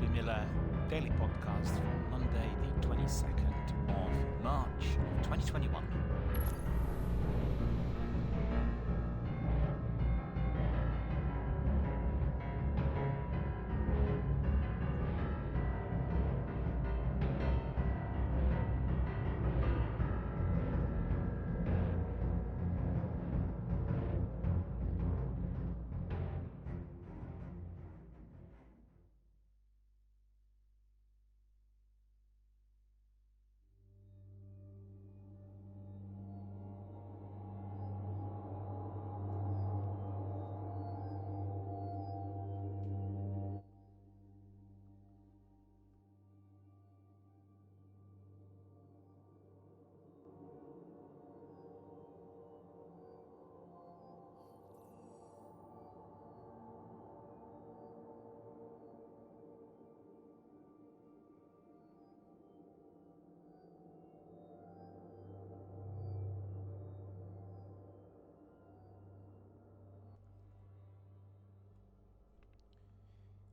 DRBMiller daily podcast for Monday, the 22nd of March 2021.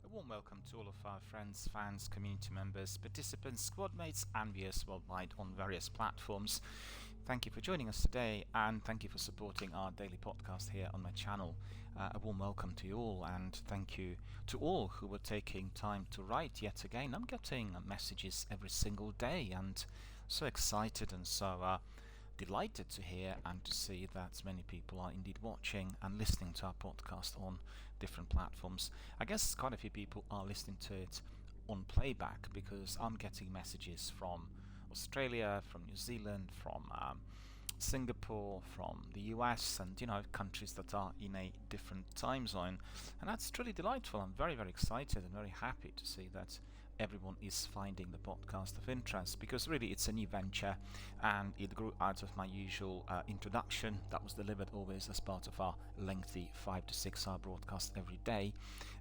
A warm welcome to all of our friends, fans, community members, participants, squad mates and viewers worldwide on various platforms. Thank you for joining us today and thank you for supporting our daily podcast here on my channel. A warm welcome to you all and thank you to all who were taking time to write yet again. I'm getting messages every single day and so excited and so delighted to hear and to see that many people are indeed watching and listening to our podcast on different platforms. I guess quite a few people are listening to it on playback because I'm getting messages from Australia, from New Zealand, from Singapore, from the US, and countries that are in a different time zone, and that's truly delightful. I'm very excited and very happy to see that everyone is finding the podcast of interest, because really it's a new venture and it grew out of my usual introduction that was delivered always as part of our lengthy 5 to 6 hour broadcast every day,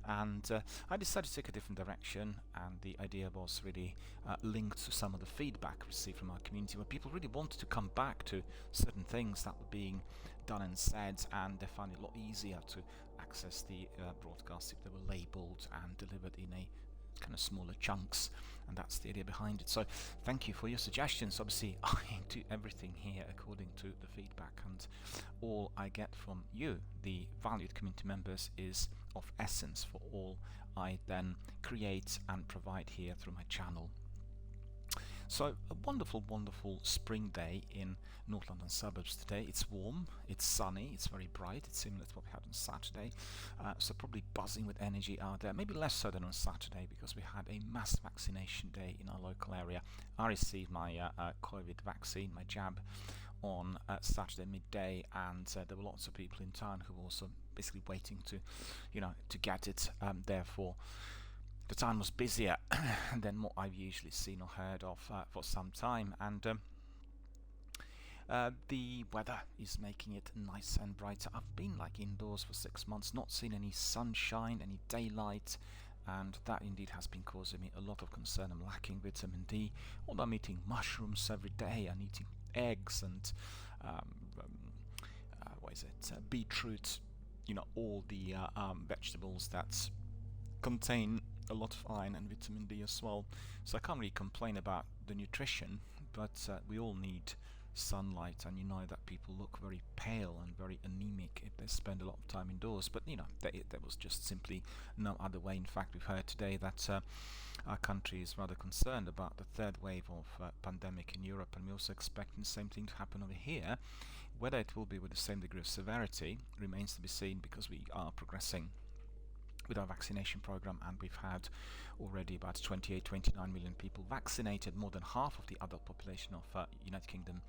and I decided to take a different direction, and the idea was really linked to some of the feedback received from our community where people really wanted to come back to certain things that were being done and said, and they found it a lot easier to access the broadcasts if they were labelled and delivered in a kind of smaller chunks, and that's the idea behind it. So thank you for your suggestions. Obviously I do everything here according to the feedback, and all I get from you, the valued community members, is of essence for all I then create and provide here through my channel. So a wonderful spring day in North London suburbs today. It's warm, it's sunny, it's very bright. It's similar to what we had on Saturday, so probably buzzing with energy out there. Maybe less so than on Saturday because we had a mass vaccination day in our local area. I received my COVID vaccine, my jab, on Saturday midday, and there were lots of people in town who were also basically waiting to get it. Therefore the town was busier than what I've usually seen or heard of for some time, and the weather is making it nice and brighter. I've been indoors for 6 months, not seen any sunshine, any daylight, and that indeed has been causing me a lot of concern. I'm lacking vitamin D, although I'm eating mushrooms every day and eating eggs and beetroot, all the vegetables that contain a lot of iron and vitamin D as well. So I can't really complain about the nutrition, but we all need sunlight, and that people look very pale and very anemic if they spend a lot of time indoors, but there was just simply no other way. In fact, we've heard today that our country is rather concerned about the third wave of pandemic in Europe, and we're also expecting the same thing to happen over here. Whether it will be with the same degree of severity remains to be seen, because we are progressing with our vaccination program, and we've had already about 28-29 million people vaccinated. More than half of the adult population of United Kingdom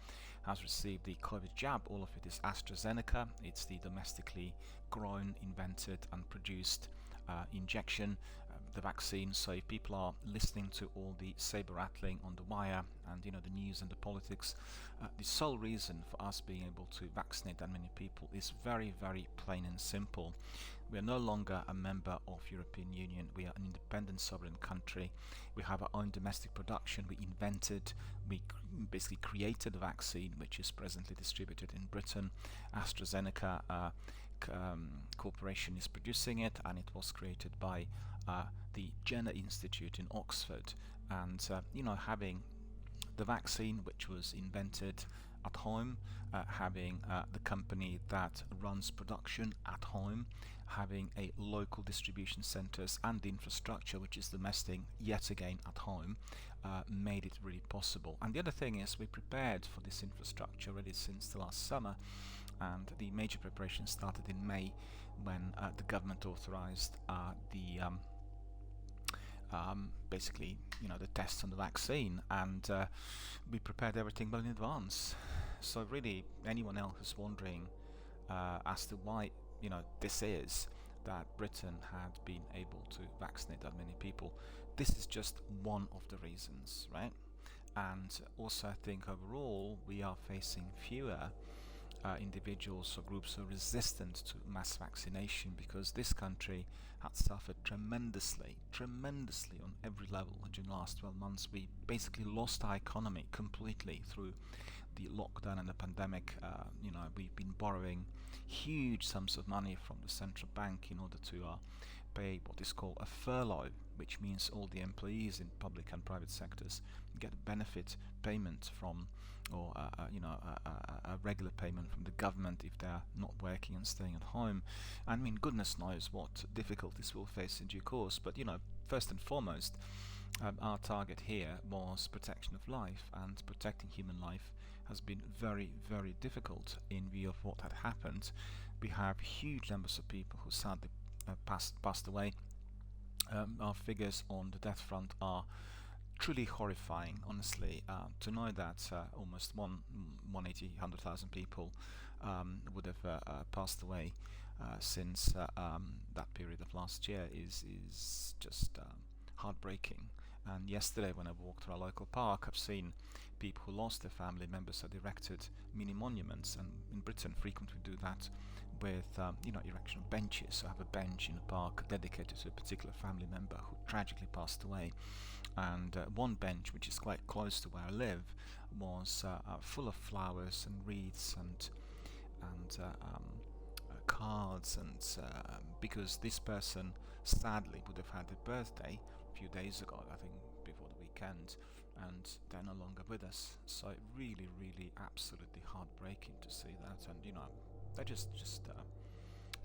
has received the COVID jab. All of it is AstraZeneca. It's the domestically grown, invented and produced injection, the vaccine. So if people are listening to all the saber rattling on the wire and the news and the politics, the sole reason for us being able to vaccinate that many people is very plain and simple. We are no longer a member of European Union. We are an independent sovereign country. We have our own domestic production. We basically created the vaccine, which is presently distributed in Britain. AstraZeneca corporation is producing it, and it was created by the Jenner Institute in Oxford. And having the vaccine, which was invented at home, having the company that runs production at home, having a local distribution centers, and the infrastructure, which is domestic yet again at home, made it really possible. And the other thing is, we prepared for this infrastructure already since the last summer, and the major preparation started in May, when the government authorized basically the tests on the vaccine, and we prepared everything well in advance. So really, anyone else who's wondering as to why this is that Britain had been able to vaccinate that many people, this is just one of the reasons, right? And also, I think overall we are facing fewer individuals or groups who are resistant to mass vaccination, because this country had suffered tremendously on every level during the last 12 months. We basically lost our economy completely through the lockdown and the pandemic. We've been borrowing huge sums of money from the central bank in order to pay what is called a furlough, which means all the employees in public and private sectors get benefit payment from, or a regular payment from the government if they're not working and staying at home. I mean, goodness knows what difficulties we'll face in due course, but first and foremost, our target here was protection of life, and protecting human life has been very, very difficult in view of what had happened. We have huge numbers of people who sadly passed away. Our figures on the death front are truly horrifying, honestly. To know that almost 100,000 people would have passed away since that period of last year is just heartbreaking. And yesterday, when I walked through our local park, I've seen people who lost their family members had erected mini monuments, and in Britain frequently do that with erection of benches. So I have a bench in a park dedicated to a particular family member who tragically passed away, and one bench, which is quite close to where I live, was full of flowers and wreaths and cards, and because this person sadly would have had a birthday a few days ago, I think before the weekend, and they're no longer with us. So it really, really absolutely heartbreaking to see that. And I just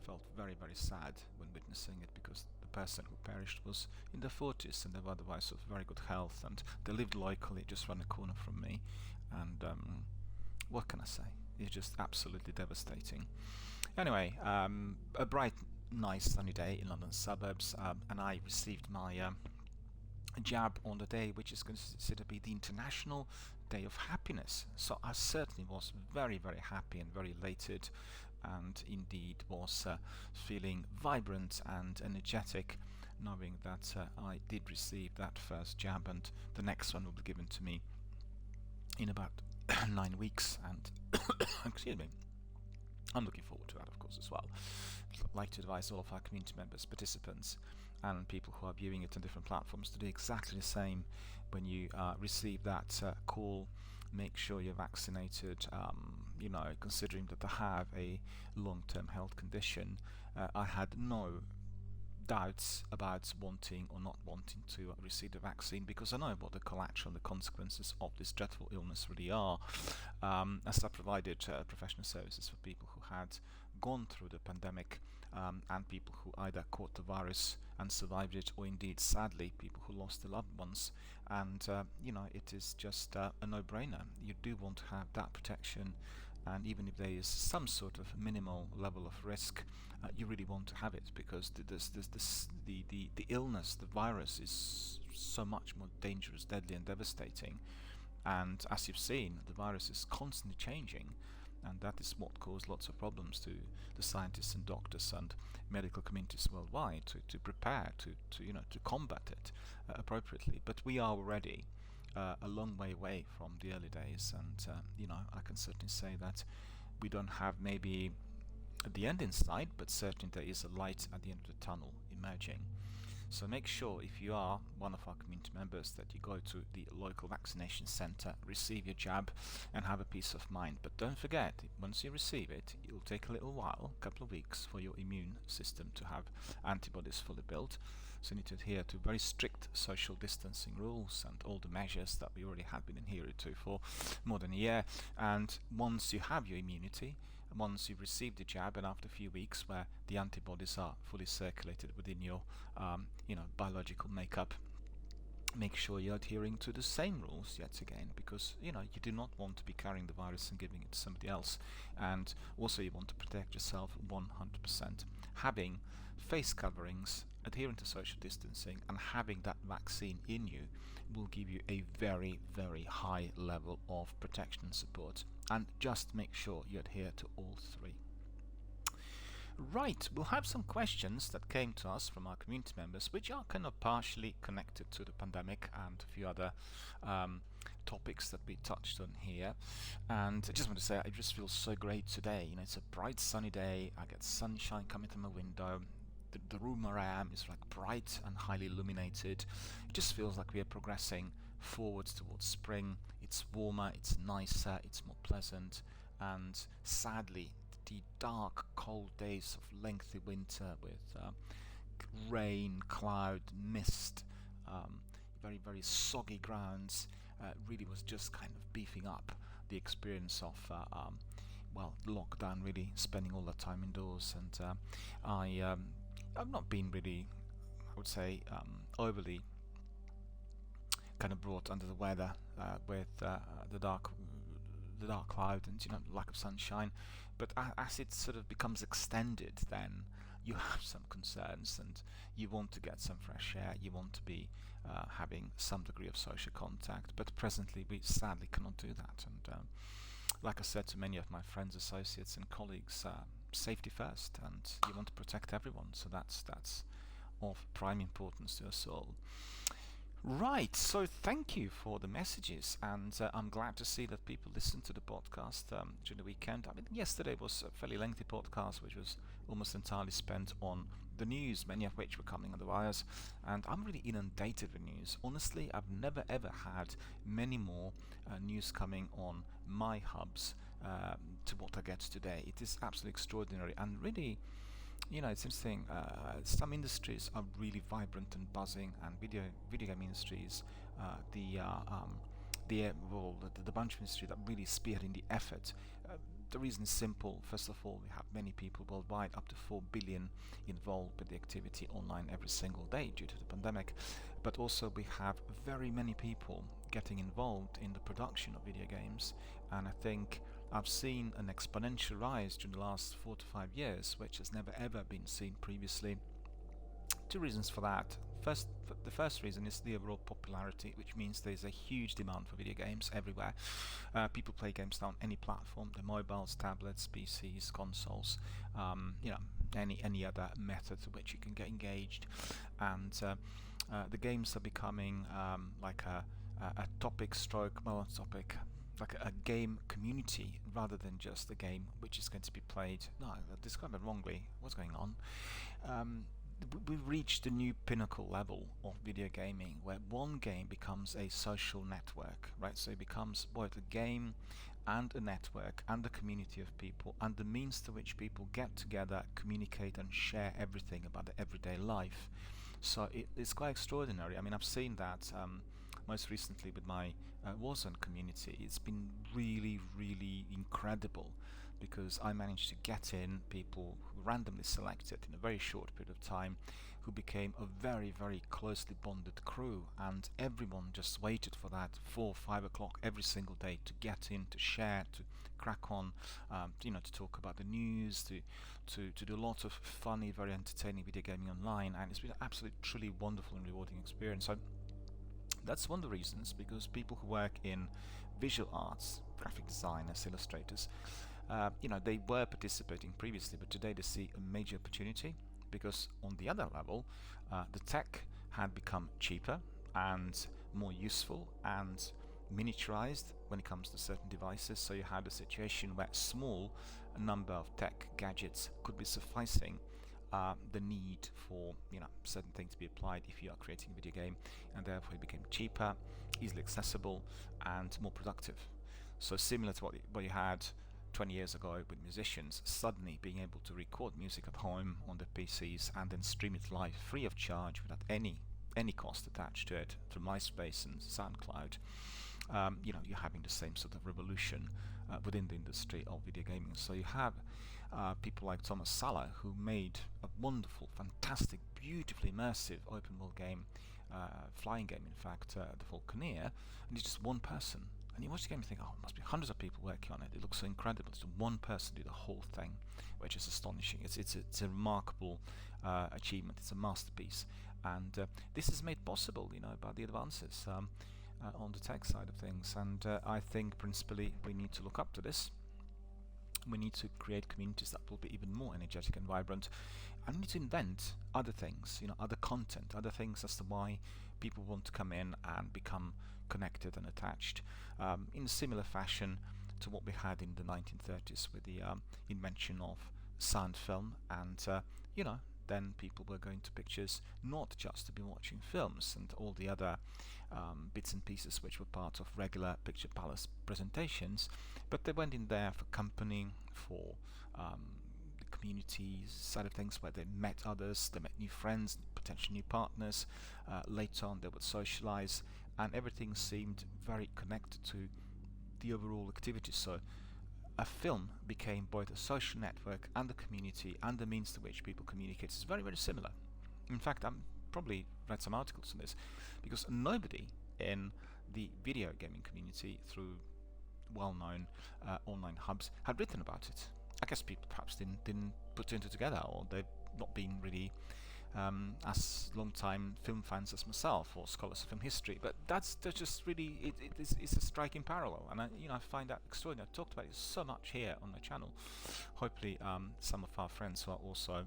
felt very, very sad when witnessing it, because the person who perished was in their 40s and they were otherwise of very good health, and they lived locally just around the corner from me. And what can I say? It's just absolutely devastating. Anyway, a bright, nice sunny day in London suburbs, and I received my jab on the day which is considered to be the International Day of Happiness. So I certainly was very, very happy and very elated, and indeed was feeling vibrant and energetic, knowing that I did receive that first jab, and the next one will be given to me in about 9 weeks. And excuse me, I'm looking forward to that, of course, as well. I'd like to advise all of our community members, participants, and people who are viewing it on different platforms to do exactly the same. When you receive that call, make sure you're vaccinated. Considering that I have a long-term health condition, I had no doubts about wanting or not wanting to receive the vaccine, because I know what the collateral, the consequences of this dreadful illness really are. As I provided professional services for people who had gone through the pandemic, and people who either caught the virus and survived it, or indeed, sadly, people who lost their loved ones. And it is just a no-brainer. You do want to have that protection, and even if there is some sort of minimal level of risk, you really want to have it, because the illness, the virus, is so much more dangerous, deadly, and devastating. And as you've seen, the virus is constantly changing, and that is what caused lots of problems to the scientists and doctors and medical communities worldwide to prepare to combat it appropriately. But we are already a long way away from the early days, and I can certainly say that we don't have maybe the end in sight, but certainly there is a light at the end of the tunnel emerging. So make sure, if you are one of our community members, that you go to the local vaccination center, receive your jab, and have a peace of mind. But don't forget, once you receive it, it will take a little while, a couple of weeks, for your immune system to have antibodies fully built. So you need to adhere to very strict social distancing rules and all the measures that we already have been adhering to for more than a year. And once you have your immunity, once you've received the jab, and after a few weeks where the antibodies are fully circulated within your biological makeup, make sure you're adhering to the same rules yet again, because you do not want to be carrying the virus and giving it to somebody else. And also you want to protect yourself 100%. Having face coverings, adhering to social distancing, and having that vaccine in you will give you a very, very high level of protection and support. And just make sure you adhere to all three. Right, we'll have some questions that came to us from our community members, which are kind of partially connected to the pandemic and a few other topics that we touched on here. And I just want to say, I just feel so great today. It's a bright sunny day. I get sunshine coming through my window. The room where I am is like bright and highly illuminated. It just feels like we are progressing forwards towards spring. It's warmer, it's nicer, it's more pleasant, and sadly the dark, cold days of lengthy winter with rain, cloud, mist, very, very soggy grounds really was just kind of beefing up the experience of lockdown, really spending all the time indoors. And I've not been really, I would say, overly kind of brought under the weather with the dark cloud and lack of sunshine. But as it sort of becomes extended, then you have some concerns, and you want to get some fresh air. You want to be having some degree of social contact. But presently, we sadly cannot do that. And like I said to many of my friends, associates, and colleagues, safety first, and you want to protect everyone. So that's of prime importance to us all. Right, so thank you for the messages, and I'm glad to see that people listen to the podcast during the weekend. I mean, yesterday was a fairly lengthy podcast, which was almost entirely spent on the news, many of which were coming on the wires, and I'm really inundated with news. Honestly, I've never ever had many more news coming on my hubs to what I get today. It is absolutely extraordinary, and really, it's interesting. Some industries are really vibrant and buzzing, and video game industries, the bunch of industry that really spearheading the effort. The reason is simple. First of all, we have many people worldwide, up to 4 billion, involved with the activity online every single day due to the pandemic. But also we have very many people getting involved in the production of video games, and I think I've seen an exponential rise during the last 4 to 5 years, which has never ever been seen previously. Two reasons for that. The first reason is the overall popularity, which means there's a huge demand for video games everywhere. People play games now on any platform, the mobiles, tablets, PCs, consoles, any other method to which you can get engaged. And the games are becoming like a like a game community rather than just a game which is going to be played. No, I described it wrongly. What's going on? We've reached a new pinnacle level of video gaming where one game becomes a social network, right? So it becomes both a game and a network and a community of people and the means to which people get together, communicate and share everything about their everyday life. So it's quite extraordinary. I mean, I've seen that most recently with my Warzone community. It's been really, really incredible because I managed to get in people who randomly selected in a very short period of time who became a very, very closely bonded crew, and everyone just waited for that 4 or 5 o'clock every single day to get in, to share, to crack on, to talk about the news, to do a lot of funny, very entertaining video gaming online, and it's been an absolutely truly wonderful and rewarding experience. So that's one of the reasons, because people who work in visual arts, graphic designers, illustrators, they were participating previously, but today they see a major opportunity because on the other level, the tech had become cheaper and more useful and miniaturized when it comes to certain devices. So you had a situation where a small number of tech gadgets could be sufficing the need for certain things to be applied if you are creating a video game, and therefore it became cheaper, easily accessible, and more productive. So similar to what you had 20 years ago with musicians suddenly being able to record music at home on their PCs and then stream it live free of charge without any cost attached to it through MySpace and SoundCloud. You're having the same sort of revolution within the industry of video gaming. So you have people like Thomas Salla, who made a wonderful, fantastic, beautifully immersive open world game, flying game in fact, The Falconeer, and he's just one person. And you watch the game and think, oh, it must be hundreds of people working on it. It looks so incredible. It's one person do the whole thing, which is astonishing. It's a remarkable achievement. It's a masterpiece, and this is made possible, by the advances on the tech side of things. And I think principally we need to look up to this. We need to create communities that will be even more energetic and vibrant, and we need to invent other things, other content, other things as to why people want to come in and become connected and attached, in a similar fashion to what we had in the 1930s with the invention of sound film, and then people were going to pictures not just to be watching films and all the other bits and pieces which were part of regular Picture Palace presentations, but they went in there for company, for the community side of things, where they met others, they met new friends, potential new partners. Later on they would socialize, and everything seemed very connected to the overall activity. So a film became both a social network and a community and the means to which people communicate. It's very, very similar. In fact, I'm probably read some articles on this, because nobody in the video gaming community through well-known online hubs had written about it. I guess people perhaps didn't put two and two together, or they've not been really as long-time film fans as myself, or scholars of film history. But that's just really it's a striking parallel, and I find that extraordinary. I've talked about it so much here on the channel. Hopefully some of our friends who are also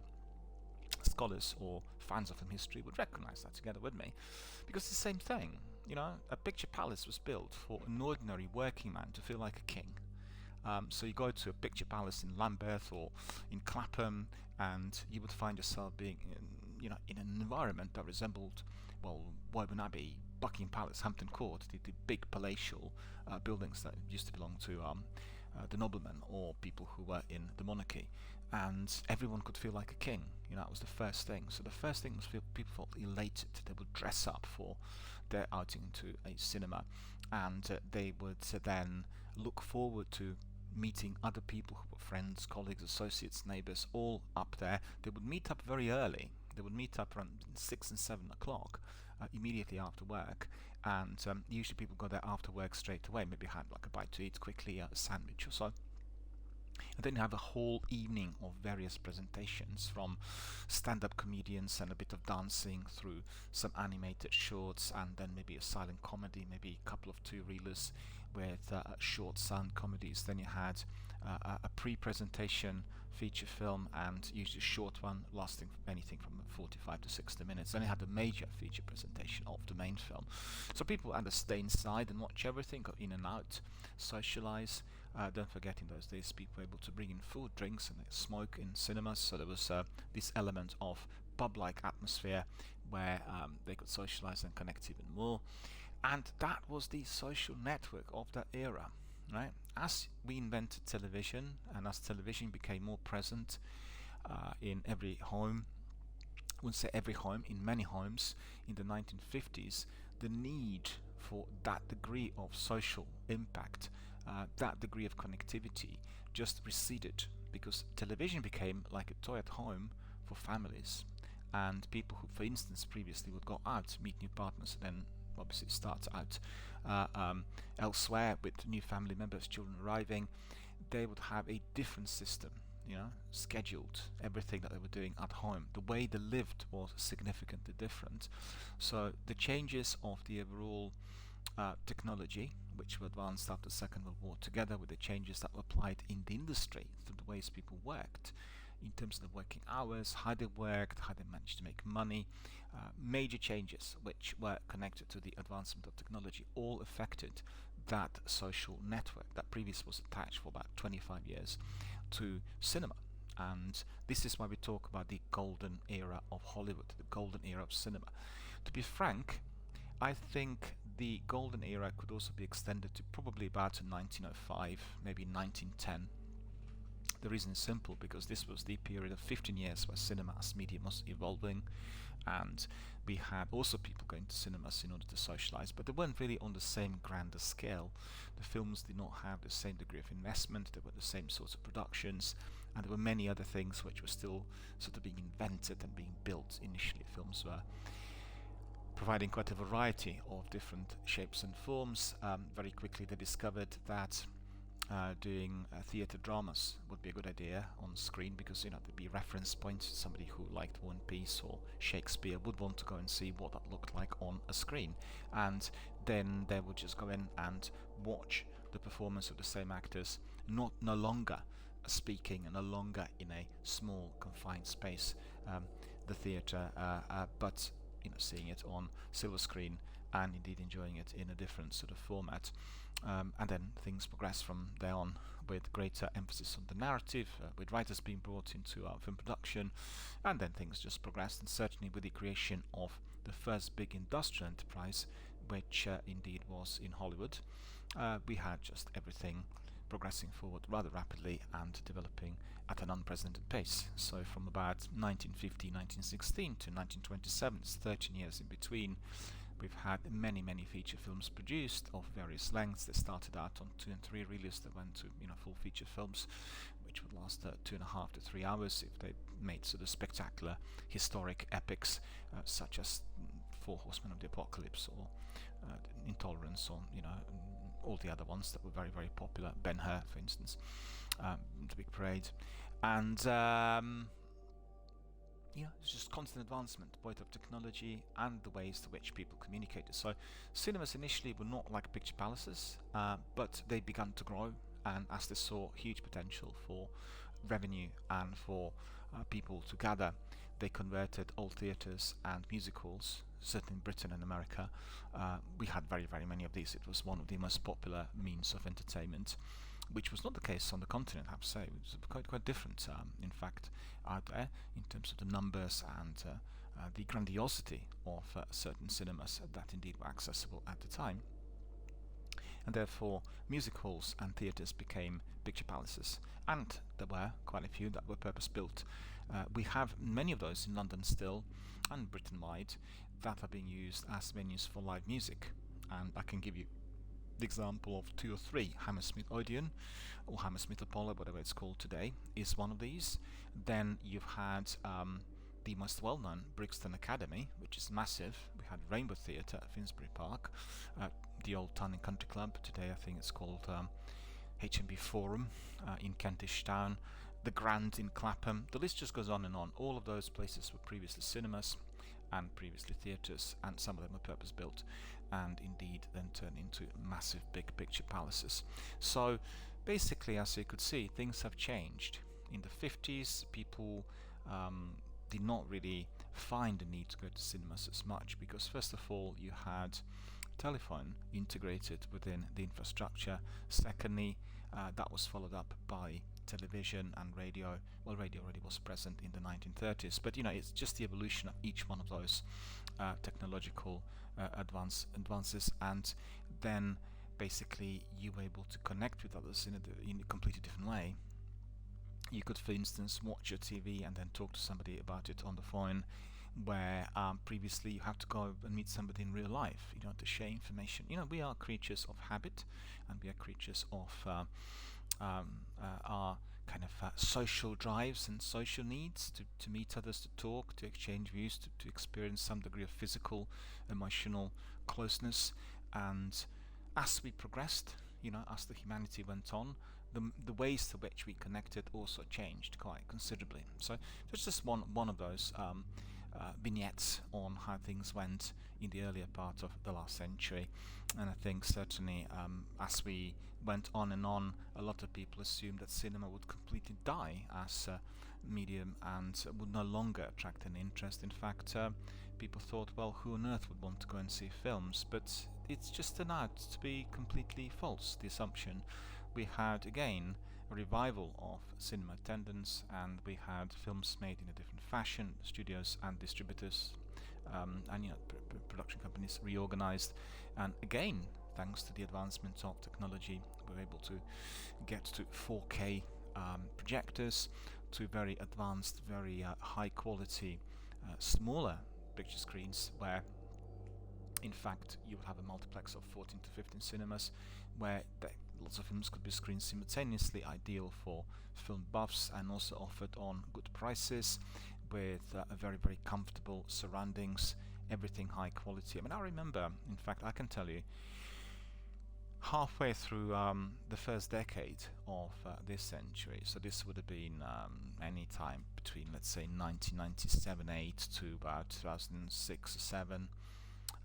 scholars or fans of film history would recognize that together with me, because it's the same thing. A picture palace was built for an ordinary working man to feel like a king. So you go to a picture palace in Lambeth or in Clapham, and you would find yourself being in an environment that resembled, well, Woburn Abbey, Buckingham Palace, Hampton Court, the big palatial buildings that used to belong to the noblemen or people who were in the monarchy, and everyone could feel like a king. That was the first thing. So the first thing was people felt elated. They would dress up for their outing into a cinema, and they would then look forward to meeting other people who were friends, colleagues, associates, neighbors, all up there. They would meet up very early. They would meet up around 6 and 7 o'clock, immediately after work, and usually people go there after work straight away, maybe had like a bite to eat quickly, a sandwich or so. And then you have a whole evening of various presentations, from stand-up comedians and a bit of dancing, through some animated shorts, and then maybe a silent comedy, maybe a couple of two-reelers with short sound comedies. Then you had a pre-presentation feature film, and usually a short one lasting anything from 45 to 60 minutes. Then you had a major feature presentation of the main film. So people had to stay inside and watch everything, go in and out, socialize. Don't forget, in those days people were able to bring in food, drinks, and smoke in cinemas, so there was this element of pub-like atmosphere where they could socialize and connect even more. And that was the social network of that era, right? As we invented television, and as television became more present in every home, I wouldn't say every home, in many homes in the 1950s, the need for that degree of social impact, that degree of connectivity, just receded, because television became like a toy at home for families, and people who, for instance, previously would go out, meet new partners, and then obviously start out elsewhere with new family members, children arriving. They would have a different system, scheduled. Everything that they were doing at home, the way they lived, was significantly different. So the changes of the overall technology, which were advanced after the Second World War, together with the changes that were applied in the industry through the ways people worked, in terms of the working hours, how they worked, how they managed to make money, major changes which were connected to the advancement of technology, all affected that social network that previously was attached for about 25 years to cinema. And this is why we talk about the golden era of Hollywood, the golden era of cinema. To be frank, I think the golden era could also be extended to probably about 1905, maybe 1910. The reason is simple, because this was the period of 15 years where cinema as medium was evolving, and we had also people going to cinemas in order to socialize, but they weren't really on the same grander scale. The films did not have the same degree of investment, they were the same sorts of productions, and there were many other things which were still sort of being invented and being built initially. Films were providing quite a variety of different shapes and forms. Very quickly they discovered that doing theatre dramas would be a good idea on screen, because there'd be reference points. Somebody who liked One Piece or Shakespeare would want to go and see what that looked like on a screen, and then they would just go in and watch the performance of the same actors, no longer speaking and no longer in a small confined space, the theatre, but seeing it on silver screen and indeed enjoying it in a different sort of format. And then things progress from there on, with greater emphasis on the narrative, with writers being brought into film production, and then things just progressed, and certainly with the creation of the first big industrial enterprise, which indeed was in Hollywood, we had just everything progressing forward rather rapidly and developing at an unprecedented pace. So from about 1950, 1916 to 1927, it's 13 years in between, we've had many feature films produced of various lengths. They started out on 2 and 3 reels, they went to full feature films, which would last 2.5 to 3 hours if they made sort of spectacular historic epics, such as Four Horsemen of the Apocalypse, or Intolerance, or all the other ones that were very popular. Ben-Hur, for instance, The Big Parade, and it's just constant advancement, both of technology and the ways to which people communicated. So cinemas initially were not like picture palaces, but they began to grow, and as they saw huge potential for revenue and for people to gather, they converted old theatres and music halls. Certainly in Britain and America, we had very many of these. It was one of the most popular means of entertainment, which was not the case on the continent, I have to say. It was quite different, in fact, out there, in terms of the numbers and the grandiosity of certain cinemas that indeed were accessible at the time. And therefore music halls and theatres became picture palaces, and there were quite a few that were purpose-built. We have many of those in London still, and Britain-wide, that are being used as venues for live music. And I can give you the example of 2 or 3. Hammersmith Odeon, or Hammersmith Apollo, whatever it's called today, is one of these. Then you've had the most well-known Brixton Academy, which is massive. We had Rainbow Theatre at Finsbury Park, the old Town and Country Club, today I think it's called H&B Forum in Kentish Town, the Grand in Clapham. The list just goes on and on. All of those places were previously cinemas and previously theatres, and some of them were purpose-built, and indeed then turned into massive big picture palaces. So basically, as you could see, things have changed. In the 50s, people did not really find the need to go to cinemas as much, because first of all you had telephone integrated within the infrastructure. Secondly, that was followed up by television and radio. Well, radio already was present in the 1930s, but it's just the evolution of each one of those technological advances, and then basically you were able to connect with others in a completely different way. You could, for instance, watch your TV and then talk to somebody about it on the phone, where previously you have to go and meet somebody in real life, to share information. We are creatures of habit, and we are creatures of our kind of social drives and social needs to meet others, to talk, to exchange views, to experience some degree of physical, emotional closeness. And as we progressed, as the humanity went on, the ways to which we connected also changed quite considerably. So that's just one of those vignettes on how things went in the earlier part of the last century. And I think certainly as we went on and on, a lot of people assumed that cinema would completely die as a medium and would no longer attract any interest. In fact, people thought, well, who on earth would want to go and see films? But it's just turned out to be completely false, the assumption. We had, again, revival of cinema attendance, and we had films made in a different fashion. Studios and distributors and production companies reorganized, and again, thanks to the advancement of technology, we were able to get to 4K projectors, to very advanced, very high quality, smaller picture screens, where in fact you would have a multiplex of 14 to 15 cinemas, where lots of films could be screened simultaneously, ideal for film buffs, and also offered on good prices with a very, very comfortable surroundings, everything high quality. I mean, I remember, in fact, I can tell you, halfway through the first decade of this century, so this would have been any time between, let's say, 1997-8 to about 2006 or 7,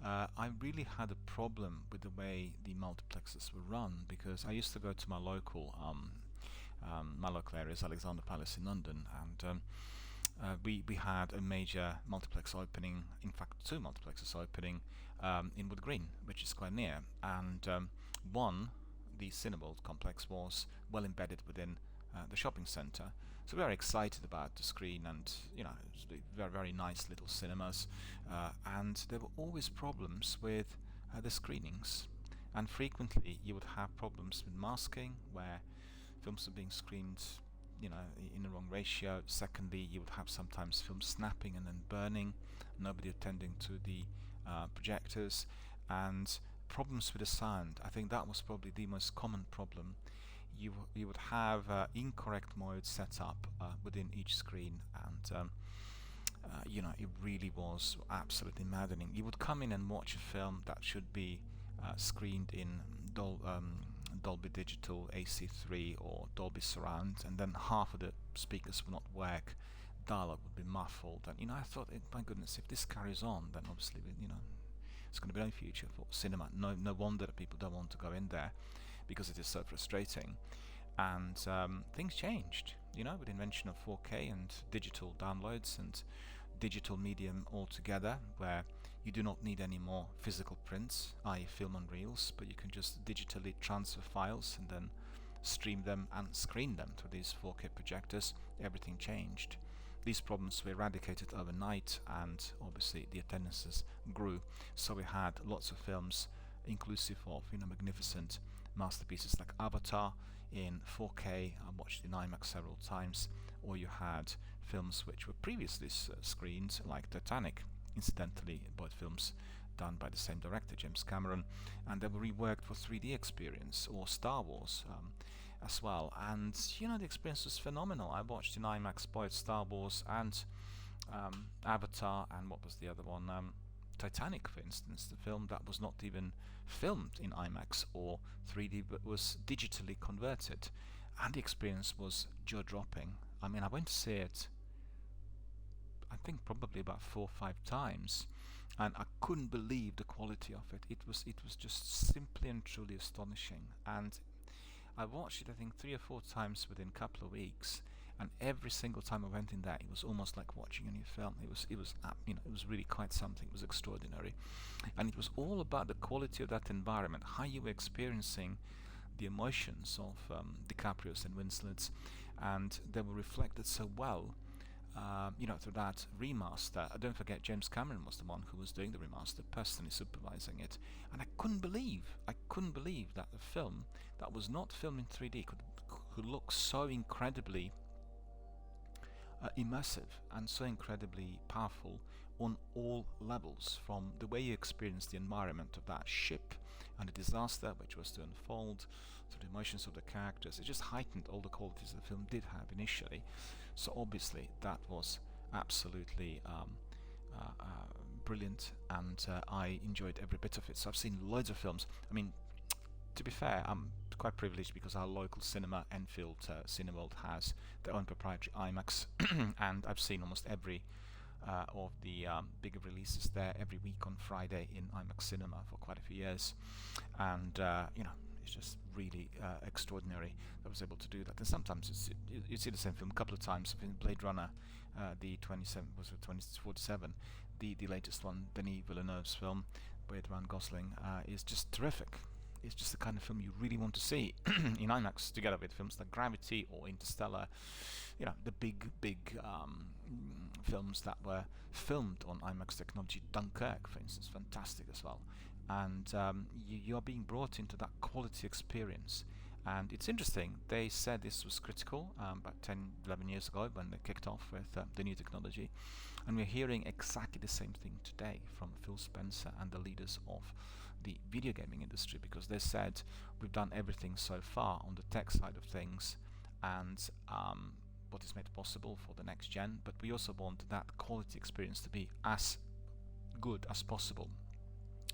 I really had a problem with the way the multiplexes were run, because I used to go to my local area is Alexandra Palace in London, and we had a major multiplex opening, in fact 2 multiplexes opening in Wood Green, which is quite near, and one, the Cineworld complex, was well embedded within the shopping centre. So we were excited about the screen, and it was very, very nice little cinemas, and there were always problems with the screenings, and frequently you would have problems with masking, where films were being screened in the wrong ratio. Secondly, you would have sometimes films snapping and then burning, nobody attending to the projectors, and problems with the sound. I think that was probably the most common problem. You would have incorrect modes set up within each screen, and it really was absolutely maddening. You would come in and watch a film that should be screened in Dolby Digital AC3 or Dolby Surround, and then half of the speakers would not work, dialogue would be muffled, and I thought, my goodness, if this carries on, then obviously it's going to be no future for cinema. No wonder that people don't want to go in there, because it is so frustrating. And things changed, with the invention of 4K and digital downloads and digital medium altogether, where you do not need any more physical prints, i.e. film on reels, but you can just digitally transfer files and then stream them and screen them through these 4K projectors. Everything changed. These problems were eradicated overnight, and obviously the attendances grew. So we had lots of films, inclusive of magnificent masterpieces like Avatar in 4K. I watched in IMAX several times. Or you had films which were previously screened, like Titanic, incidentally both films done by the same director, James Cameron, and they were reworked for 3D experience, or Star Wars as well. And the experience was phenomenal. I watched in IMAX both Star Wars and Avatar, and what was the other one? Titanic, for instance, the film that was not even filmed in IMAX or 3D, but was digitally converted, and the experience was jaw-dropping. I mean, I went to see it, I think probably about 4 or 5 times, and I couldn't believe the quality of it. It was just simply and truly astonishing. And I watched it, I think, 3 or 4 times within a couple of weeks, and every single time I went in there, it was almost like watching a new film. It was really quite something. It was extraordinary, and it was all about the quality of that environment, how you were experiencing the emotions of DiCaprio's and Winslet's, and they were reflected so well through that remaster. Don't forget, James Cameron was the one who was doing the remaster, personally supervising it, and I couldn't believe that a film that was not filmed in 3D could look so incredibly immersive and so incredibly powerful on all levels, from the way you experience the environment of that ship and the disaster which was to unfold, to the emotions of the characters. It just heightened all the qualities the film did have initially. So obviously that was absolutely brilliant, and I enjoyed every bit of it. So I've seen loads of films. I mean, to be fair, I'm quite privileged because our local cinema, Enfield Cineworld, has their own proprietary IMAX, and I've seen almost every of the bigger releases there every week on Friday in IMAX cinema for quite a few years, and it's just really extraordinary that I was able to do that. And sometimes you see the same film a couple of times. In Blade Runner, the 2047, the latest one, Denis Villeneuve's film with Ryan Gosling, is just terrific. it's just the kind of film you really want to see in IMAX, together with films like Gravity or Interstellar. The big films that were filmed on IMAX technology. Dunkirk, for instance, fantastic as well. And you are being brought into that quality experience. And it's interesting, they said this was critical about 10, 11 years ago when they kicked off with the new technology. And we're hearing exactly the same thing today from Phil Spencer and the leaders of the video gaming industry, because they said we've done everything so far on the tech side of things, and what is made possible for the next gen, but we also want that quality experience to be as good as possible,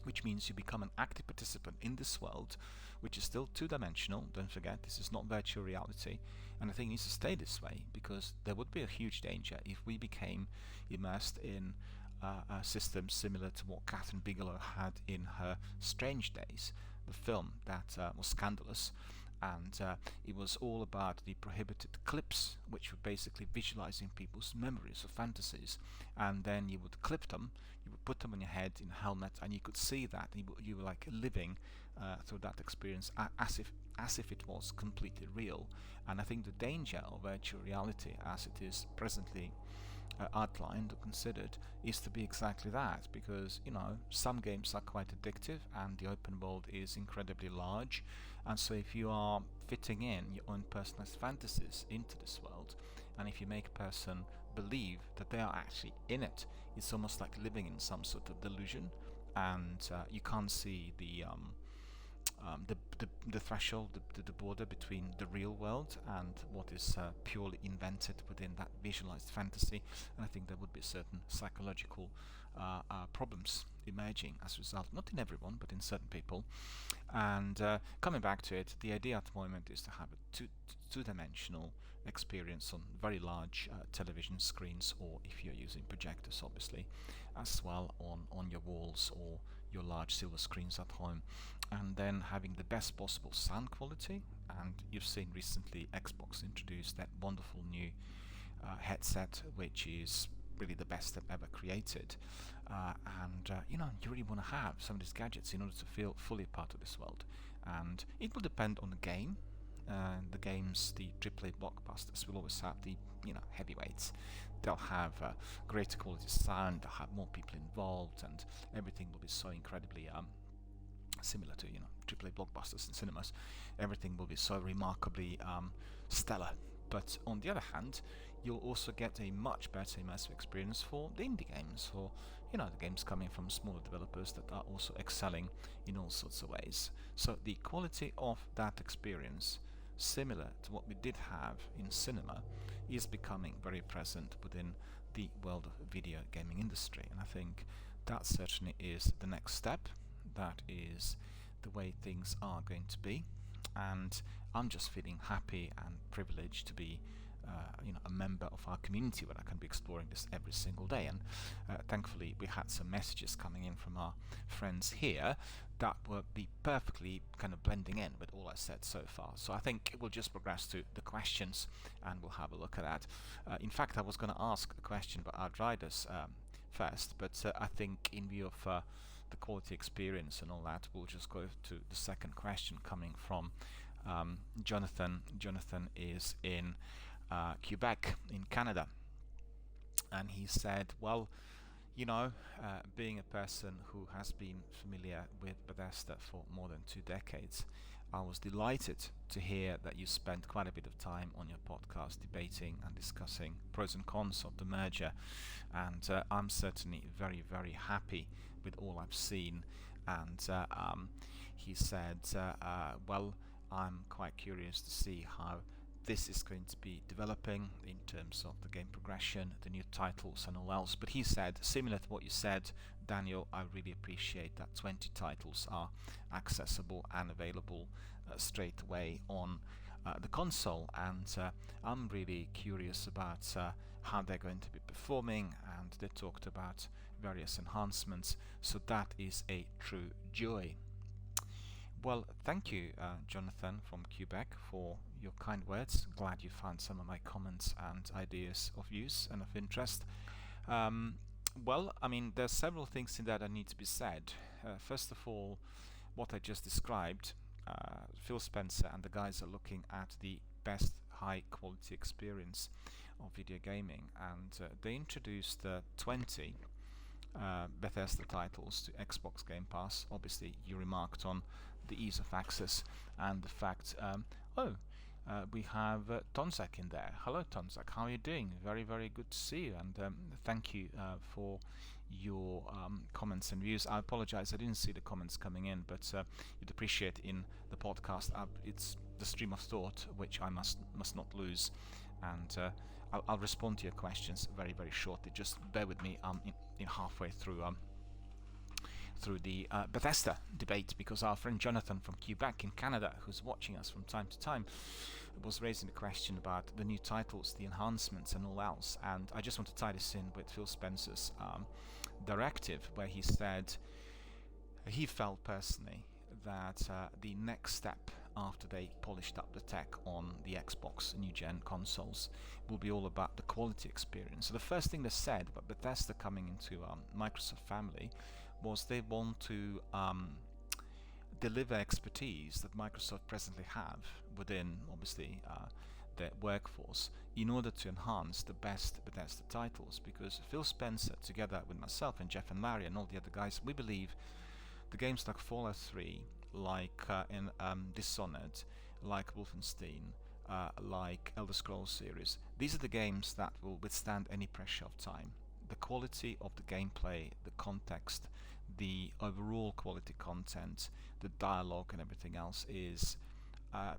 which means you become an active participant in this world, which is still two-dimensional. Don't forget, this is not virtual reality, and I think it needs to stay this way, because there would be a huge danger if we became immersed in a system similar to what Catherine Bigelow had in her Strange Days, the film that was scandalous. And it was all about the prohibited clips, which were basically visualizing people's memories or fantasies, and then you would clip them, you would put them on your head in a helmet, and you could see that you were like living through that experience as if it was completely real. And I think the danger of virtual reality, as it is presently outlined or considered, is to be exactly that, because some games are quite addictive and the open world is incredibly large, and so if you are fitting in your own personalized fantasies into this world, and if you make a person believe that they are actually in it, it's almost like living in some sort of delusion, and you can't see the threshold, the border between the real world and what is purely invented within that visualized fantasy. And I think there would be certain psychological problems emerging as a result, not in everyone, but in certain people. And coming back to it, the idea at the moment is to have a two-dimensional experience on very large television screens, or if you're using projectors, obviously, as well on your walls or your large silver screens at home, and then having the best possible sound quality. And you've seen recently Xbox introduced that wonderful new headset, which is really the best they've ever created, and you really want to have some of these gadgets in order to feel fully part of this world. And it will depend on the game. The games, the AAA blockbusters, will always have the heavyweights. They'll have greater quality sound, they'll have more people involved, and everything will be so incredibly similar to AAA blockbusters in cinemas. Everything will be so remarkably stellar. But on the other hand, you'll also get a much better immersive experience for the indie games, for the games coming from smaller developers that are also excelling in all sorts of ways. So the quality of that experience, similar to what we did have in cinema, is becoming very present within the world of video gaming industry. And I think that certainly is the next step. That is the way things are going to be. And I'm just feeling happy and privileged to be a member of our community where I can be exploring this every single day. And thankfully we had some messages coming in from our friends here that will be perfectly kind of blending in with all I said so far. So I think we'll just progress to the questions and we'll have a look at that. In fact, I was going to ask a question about Outriders first, but I think in view of the quality experience and all that, we'll just go to the second question coming from Jonathan. Jonathan is in Quebec in Canada, and he said, well, being a person who has been familiar with Bethesda for more than 2 decades, I was delighted to hear that you spent quite a bit of time on your podcast debating and discussing pros and cons of the merger, and I'm certainly very, very happy with all I've seen. And he said, well, I'm quite curious to see how this is going to be developing in terms of the game progression, the new titles and all else. But he said, similar to what you said, Daniel, I really appreciate that 20 titles are accessible and available straight away on the console, and I'm really curious about how they're going to be performing, and they talked about various enhancements, so that is a true joy. Well, thank you, Jonathan from Quebec, for your kind words. Glad you found some of my comments and ideas of use and of interest. Well, I mean, there's several things in that that need to be said. First of all, what I just described, Phil Spencer and the guys are looking at the best high quality experience of video gaming, and they introduced 20 Bethesda titles to Xbox Game Pass. Obviously, you remarked on the ease of access and the fact, we have Tonzak in there. Hello, Tonzak. How are you doing? Very, very good to see you, and thank you for your comments and views. I apologize, I didn't see the comments coming in, but you'd appreciate in the podcast. It's the stream of thought, which I must not lose, and I'll respond to your questions very, very shortly. Just bear with me. In halfway through the Bethesda debate, because our friend Jonathan from Quebec in Canada, who's watching us from time to time, was raising the question about the new titles, the enhancements and all else. And I just want to tie this in with Phil Spencer's directive, where he said he felt personally that the next step after they polished up the tech on the Xbox new gen consoles will be all about the quality experience. So the first thing they said about Bethesda coming into Microsoft family was they want to deliver expertise that Microsoft presently have within, obviously, their workforce in order to enhance the best Bethesda titles, because Phil Spencer, together with myself and Jeff and Larry and all the other guys, we believe the games like Fallout 3, like in Dishonored, like Wolfenstein, like Elder Scrolls series, these are the games that will withstand any pressure of time. The quality of the gameplay, the context, the overall quality content, the dialogue and everything else is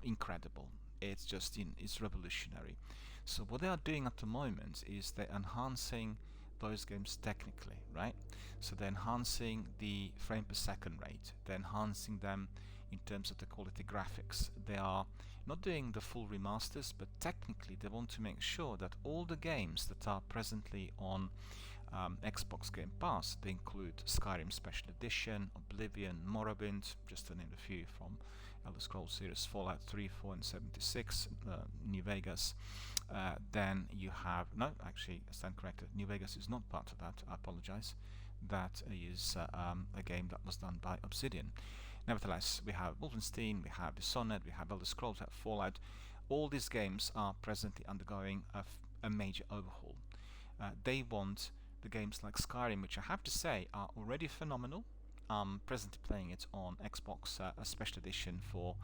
incredible. It's just it's revolutionary. So what they are doing at the moment is they're enhancing those games technically, right? So they're enhancing the frame per second rate, they're enhancing them in terms of the quality graphics. They are not doing the full remasters, but technically they want to make sure that all the games that are presently on Xbox Game Pass, they include Skyrim Special Edition, Oblivion, Morrowind, just to name a few from Elder Scrolls series, Fallout 3, 4 and 76, New Vegas. Then you have, no, actually, I stand corrected, New Vegas is not part of that, I apologize. That is a game that was done by Obsidian. Nevertheless, we have Wolfenstein, we have Dishonored, we have Elder Scrolls, we have Fallout. All these games are presently undergoing a major overhaul. They want the games like Skyrim, which I have to say are already phenomenal. I'm presently playing it on Xbox, a special edition for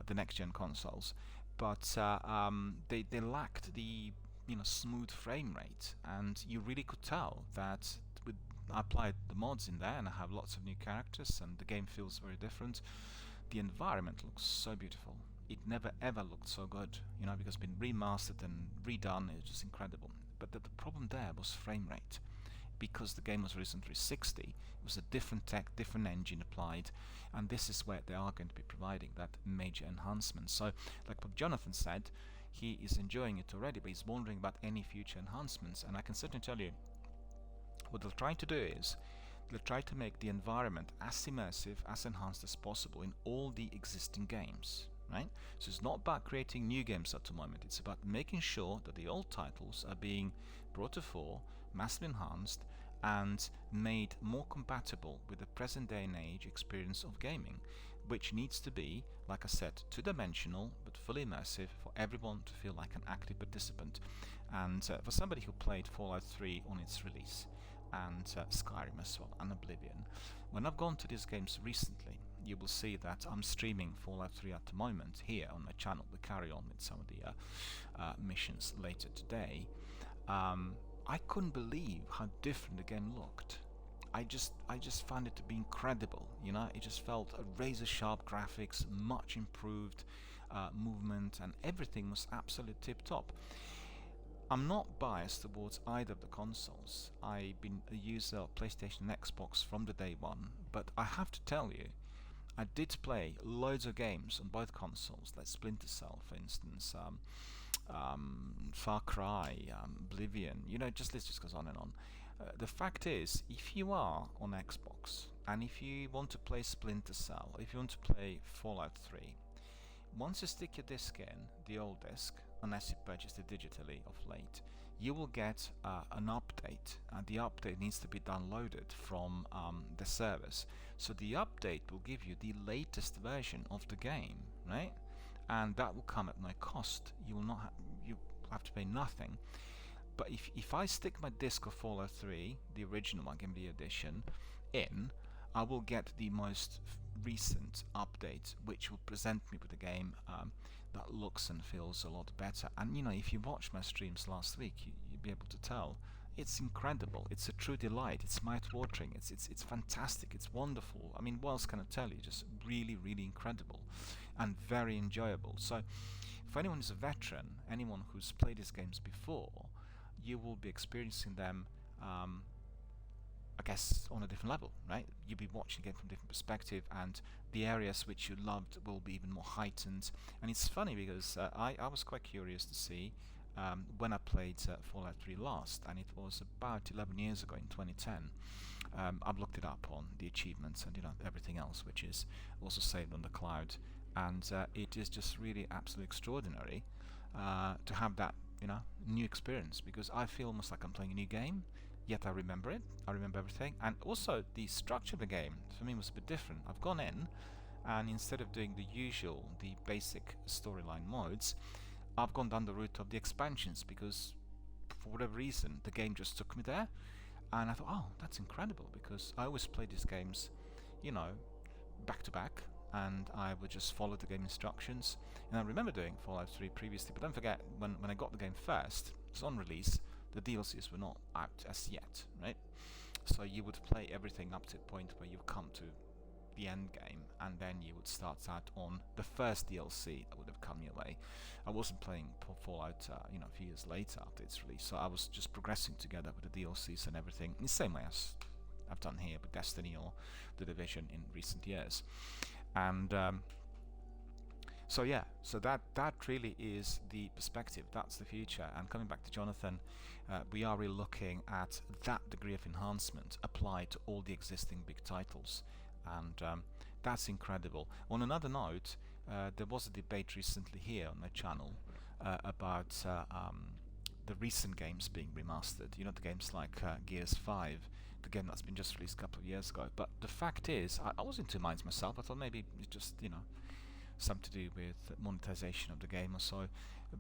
the next-gen consoles, but they lacked the smooth frame rate, and you really could tell that with I applied the mods in there, and I have lots of new characters, and the game feels very different. The environment looks so beautiful. It never ever looked so good, because it's been remastered and redone. It's just incredible. But the problem there was frame rate. Because the game was released on 360, it was a different tech, different engine applied, and this is where they are going to be providing that major enhancement. So, like what Jonathan said, he is enjoying it already, but he's wondering about any future enhancements. And I can certainly tell you, what they'll try to do is, they'll try to make the environment as immersive, as enhanced as possible in all the existing games. Right? So it's not about creating new games at the moment, it's about making sure that the old titles are being brought to fore, massively enhanced, and made more compatible with the present day and age experience of gaming, which needs to be, like I said, two-dimensional but fully immersive for everyone to feel like an active participant. And for somebody who played Fallout 3 on its release, and Skyrim as well, and Oblivion, when I've gone to these games recently, you will see that I'm streaming Fallout 3 at the moment here on my channel. We carry on with some of the missions later today. I couldn't believe how different the game looked. I just found it to be incredible. It just felt a razor sharp graphics, much improved movement, and everything was absolutely tip top. I'm not biased towards either of the consoles. I've been a user of PlayStation and Xbox from the day one, but I have to tell you, I did play loads of games on both consoles, like Splinter Cell, for instance, Far Cry, Oblivion, list just goes on and on. The fact is, if you are on Xbox, and if you want to play Splinter Cell, if you want to play Fallout 3, once you stick your disc in, the old disc, unless you purchased it digitally of late, you will get an update, and the update needs to be downloaded from the service. So the update will give you the latest version of the game, right? And that will come at no cost. You will not you have to pay nothing. But if I stick my disc of Fallout 3, the original one, Game Boy Edition, in, I will get the most recent update, which will present me with a game that looks and feels a lot better. And you know, if you watched my streams last week, you'd be able to tell it's incredible. It's a true delight. It's mouth-watering. It's fantastic. It's wonderful. I mean, what else can I tell you? Just really, really incredible and very enjoyable. So, for anyone who's a veteran, anyone who's played these games before, you will be experiencing them, I guess, on a different level, right? You'll be watching it from a different perspective, and the areas which you loved will be even more heightened. And it's funny because I was quite curious to see when I played Fallout 3 last, and it was about 11 years ago in 2010. I've looked it up on the achievements and everything else, which is also saved on the cloud, and it is just really absolutely extraordinary to have that new experience, because I feel almost like I'm playing a new game, yet I remember it. I remember everything, and also the structure of the game for me was a bit different. I've gone in, and instead of doing the basic storyline modes, I've gone down the route of the expansions, because for whatever reason the game just took me there, and I thought, oh, that's incredible, because I always play these games, back to back, and I would just follow the game instructions. And I remember doing Fallout 3 previously, but don't forget, when I got the game first, it was on release, the DLCs were not out as yet, right? So you would play everything up to the point where you've come to the end game, and then you would start out on the first DLC that would have come your way. I wasn't playing Fallout a few years later after its release, so I was just progressing together with the DLCs and everything in the same way as I've done here with Destiny or The Division in recent years. And so that really is the perspective. That's the future. And coming back to Jonathan, we are really looking at that degree of enhancement applied to all the existing big titles, and that's incredible. On another note, there was a debate recently here on the channel about the recent games being remastered. The games like Gears 5, the game that's been just released a couple of years ago. But the fact is, I was in two minds myself. I thought maybe it's just something to do with monetization of the game or so.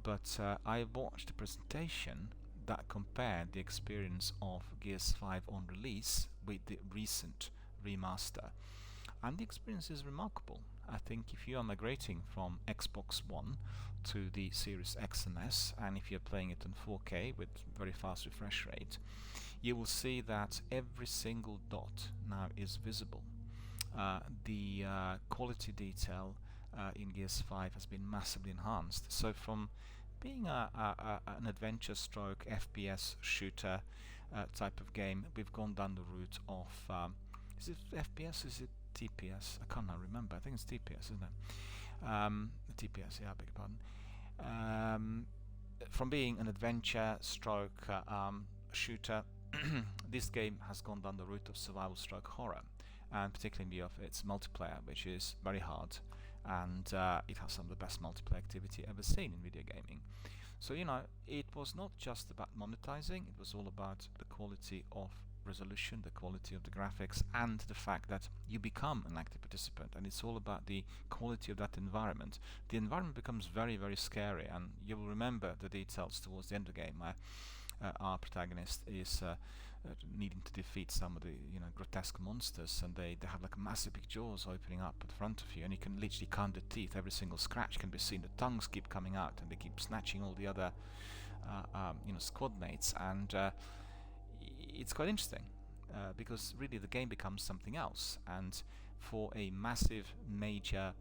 But I watched a presentation that compared the experience of Gears 5 on release with the recent remaster, and the experience is remarkable. I think if you are migrating from Xbox One to the Series X and S, and if you're playing it in 4K with very fast refresh rate, you will see that every single dot now is visible. The quality detail in Gears 5 has been massively enhanced. So from being an adventure stroke FPS shooter type of game, we've gone down the route of is it FPS? Is it TPS? I can't now remember. I think it's TPS, isn't it? TPS, yeah, I beg your pardon. From being an adventure stroke shooter, this game has gone down the route of survival stroke horror, and particularly in view of its multiplayer, which is very hard, and it has some of the best multiplayer activity ever seen in video gaming. So it was not just about monetizing, it was all about the quality of resolution, the quality of the graphics, and the fact that you become an active participant, and it's all about the quality of that environment. The environment becomes very, very scary, and you will remember the details towards the end of the game where our protagonist is needing to defeat some of the grotesque monsters, and they have like massive big jaws opening up at the front of you, and you can literally count the teeth. Every single scratch can be seen. The tongues keep coming out, and they keep snatching all the other squad mates, and it's quite interesting because really the game becomes something else. And for a massive major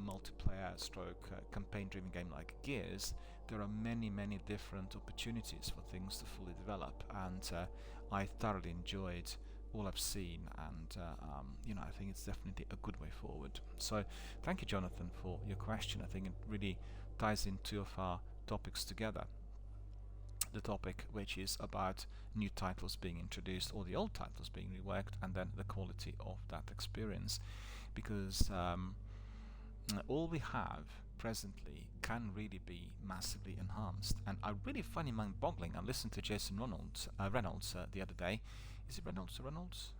multiplayer stroke campaign-driven game like Gears, there are many different opportunities for things to fully develop, and I thoroughly enjoyed all I've seen, and I think it's definitely a good way forward. So thank you, Jonathan, for your question. I think it really ties in two of our topics together. The topic which is about new titles being introduced or the old titles being reworked, and then the quality of that experience, because all we have presently can really be massively enhanced. And I really find it mind-boggling. I listened to Jason Reynolds the other day. Is it Reynolds or Reynolds?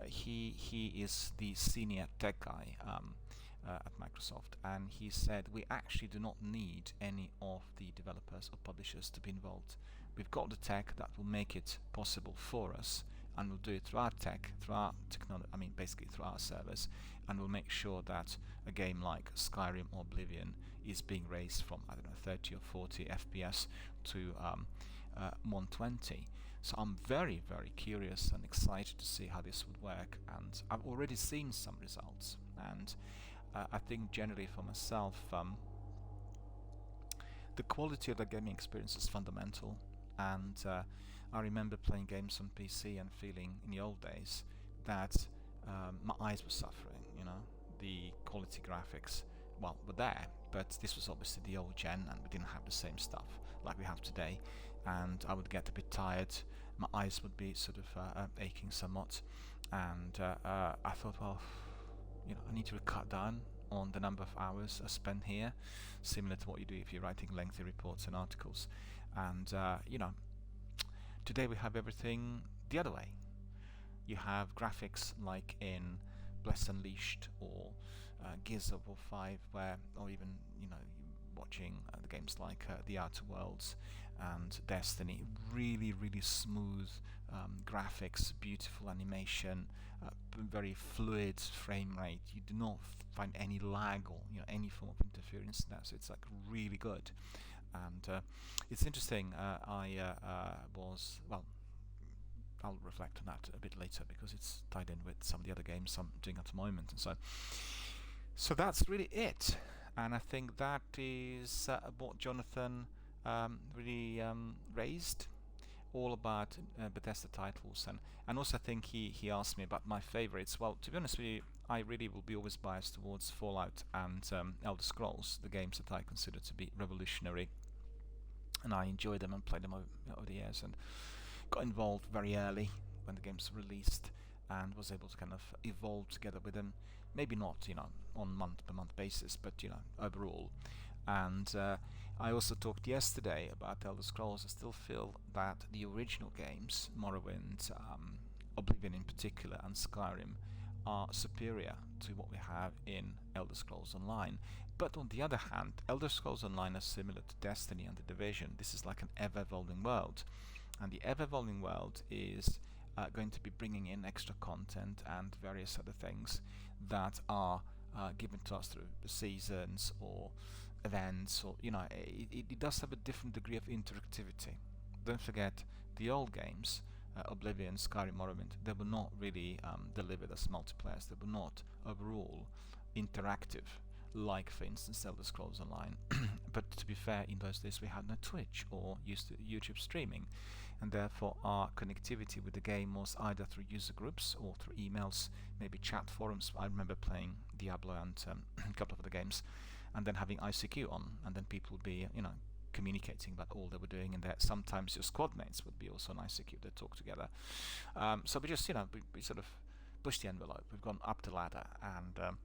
He is the senior tech guy at Microsoft, and he said we actually do not need any of the developers or publishers to be involved. We've got the tech that will make it possible for us, and we'll do it through our tech, through our technology, I mean basically through our servers, and we'll make sure that a game like Skyrim or Oblivion is being raised from, I don't know, 30 or 40 FPS to 120. So I'm very, very curious and excited to see how this would work, and I've already seen some results, and I think generally for myself the quality of the gaming experience is fundamental. And I remember playing games on PC and feeling in the old days that my eyes were suffering. You know, the quality graphics, well, were there, but this was obviously the old gen, and we didn't have the same stuff like we have today. And I would get a bit tired. My eyes would be sort of aching somewhat, and I thought, well, you know, I need to cut down on the number of hours I spend here, similar to what you do if you're writing lengthy reports and articles. And you know, today we have everything the other way. You have graphics like in Bless Unleashed or Gears of War 5, where, or even, you know, watching the games like The Outer Worlds and Destiny, really, really smooth graphics, beautiful animation, very fluid frame rate. You do not find any lag or, you know, any form of interference in that, so it's like really good. And it's interesting. I was, well, I'll reflect on that a bit later because it's tied in with some of the other games I'm doing at the moment, and so that's really it. And I think that is what Jonathan really raised, all about Bethesda titles, and also I think he asked me about my favorites. Well, to be honest with you, I really will be always biased towards Fallout and Elder Scrolls, the games that I consider to be revolutionary, and I enjoyed them and played them over the years, and got involved very early when the games were released, and was able to kind of evolve together with them. Maybe not, you know, on month-per-month basis, but, you know, overall. And I also talked yesterday about Elder Scrolls. I still feel that the original games, Morrowind, Oblivion in particular, and Skyrim, are superior to what we have in Elder Scrolls Online. But on the other hand, Elder Scrolls Online is similar to Destiny and The Division. This is like an ever-evolving world, and the ever-evolving world is going to be bringing in extra content and various other things that are given to us through the seasons or events, or, you know, it does have a different degree of interactivity. Don't forget, the old games, Oblivion, Skyrim, Morrowind, they were not really delivered as multiplayers. They were not overall interactive, like, for instance, Elder Scrolls Online. But to be fair, in those days we had no Twitch or used to YouTube streaming, and therefore our connectivity with the game was either through user groups or through emails, maybe chat forums. I remember playing Diablo and a couple of other games, and then having ICQ on, and then people would be, you know, communicating about all they were doing, and that sometimes your squad mates would be also on ICQ. They talk together. So we just, you know, we sort of push the envelope. We've gone up the ladder, and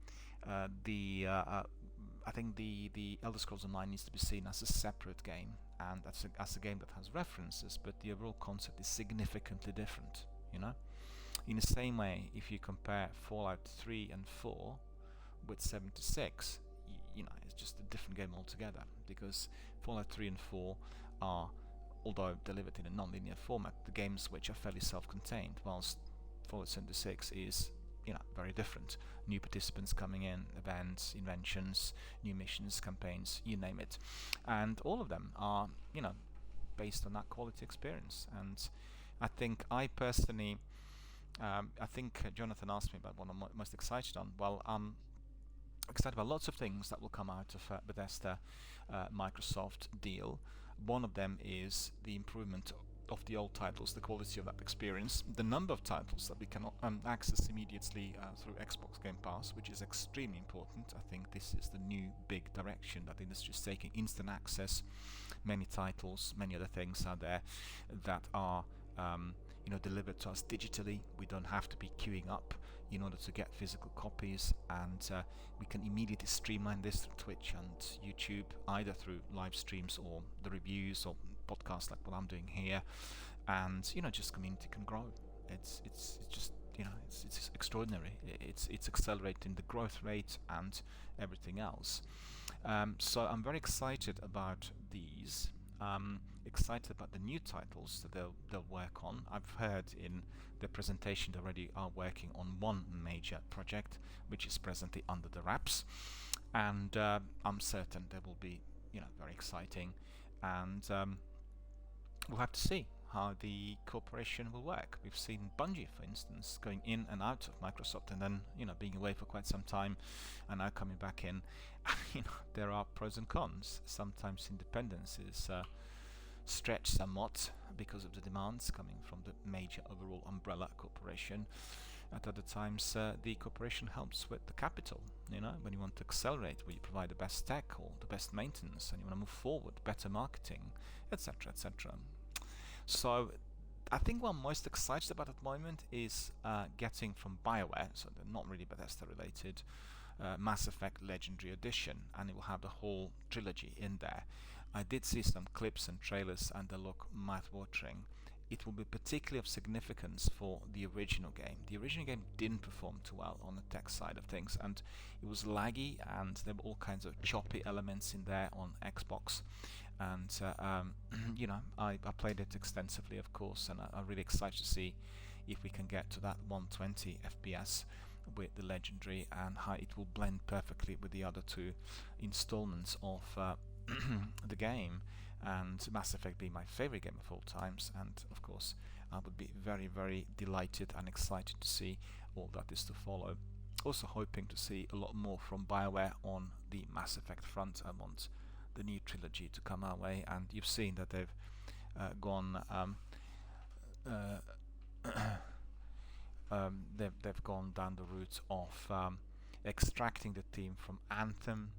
I think the Elder Scrolls Online needs to be seen as a separate game, and that's as a game that has references, but the overall concept is significantly different. You know, in the same way, if you compare Fallout 3 and 4 with 76, you know, it's just a different game altogether, because Fallout 3 and 4 are, although delivered in a non-linear format, the games which are fairly self-contained, whilst Fallout 76 is, you know, very different. New participants coming in, events, inventions, new missions, campaigns, you name it, and all of them are, you know, based on that quality experience. And I think I personally, I think Jonathan asked me about what I'm most excited on. Well, I'm excited about lots of things that will come out of Bethesda Microsoft deal. One of them is the improvement of the old titles, the quality of that experience, the number of titles that we can access immediately through Xbox Game Pass, which is extremely important. I think this is the new big direction that the industry is taking: instant access, many titles, many other things are there that are you know, delivered to us digitally. We don't have to be queuing up. in order to get physical copies, and we can immediately streamline this through Twitch and YouTube, either through live streams or the reviews or podcasts like what I'm doing here, and just community can grow. It's just it's extraordinary. It's accelerating the growth rate and everything else. So I'm very excited about these. Excited about the new titles that they'll work on. I've heard in the presentation they already are working on one major project, which is presently under the wraps, and I'm certain they will be very exciting, and we'll have to see how the cooperation will work. We've seen Bungie, for instance, going in and out of Microsoft, and then being away for quite some time, and now coming back in. There are pros and cons. Sometimes independence is stretched somewhat because of the demands coming from the major overall umbrella corporation. At other times, the corporation helps with the capital. When you want to accelerate, where you provide the best tech or the best maintenance, and you want to move forward, better marketing, etc., etc. So I think what I'm most excited about at the moment is getting from BioWare, so they're not really Bethesda related, Mass Effect Legendary Edition, and it will have the whole trilogy in there. I did see some clips and trailers, and they look mouth-watering. It will be particularly of significance for the original game. The original game didn't perform too well on the tech side of things, and it was laggy, and there were all kinds of choppy elements in there on Xbox. And I played it extensively, of course, and I'm really excited to see if we can get to that 120 FPS with the Legendary, and how it will blend perfectly with the other two installments of the game, and Mass Effect being my favorite game of all times. And of course I would be very, very delighted and excited to see all that is to follow. Also hoping to see a lot more from BioWare on the Mass Effect front. I want the new trilogy to come our way, and you've seen that they've gone they've gone down the route of extracting the team from Anthem.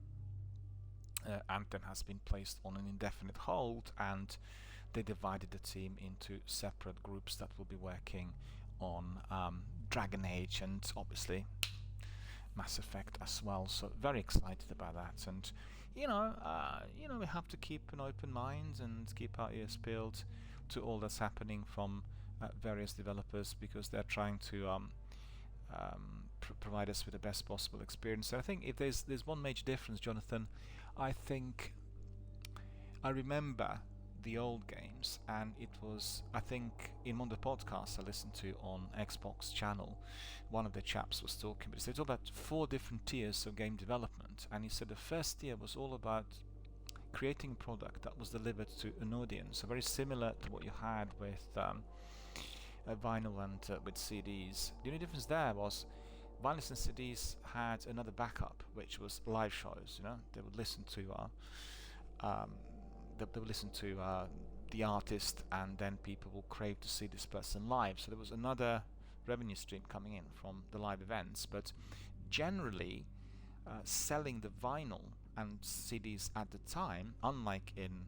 Anthem has been placed on an indefinite hold, and they divided the team into separate groups that will be working on Dragon Age and obviously Mass Effect as well. So very excited about that, and we have to keep an open mind and keep our ears peeled to all that's happening from various developers, because they're trying to provide us with the best possible experience. So I think if there's one major difference, Jonathan, I think I remember the old games, and it was, I think, in one of the podcasts I listened to on Xbox channel, one of the chaps was talking about, they talked about 4 different tiers of game development, and he said the first tier was all about creating a product that was delivered to an audience, so very similar to what you had with vinyl and with CDs. The only difference there was vinyls and CDs had another backup, which was live shows. They would listen to the artist, and then people will crave to see this person live. So there was another revenue stream coming in from the live events. But generally, selling the vinyl and CDs at the time, unlike in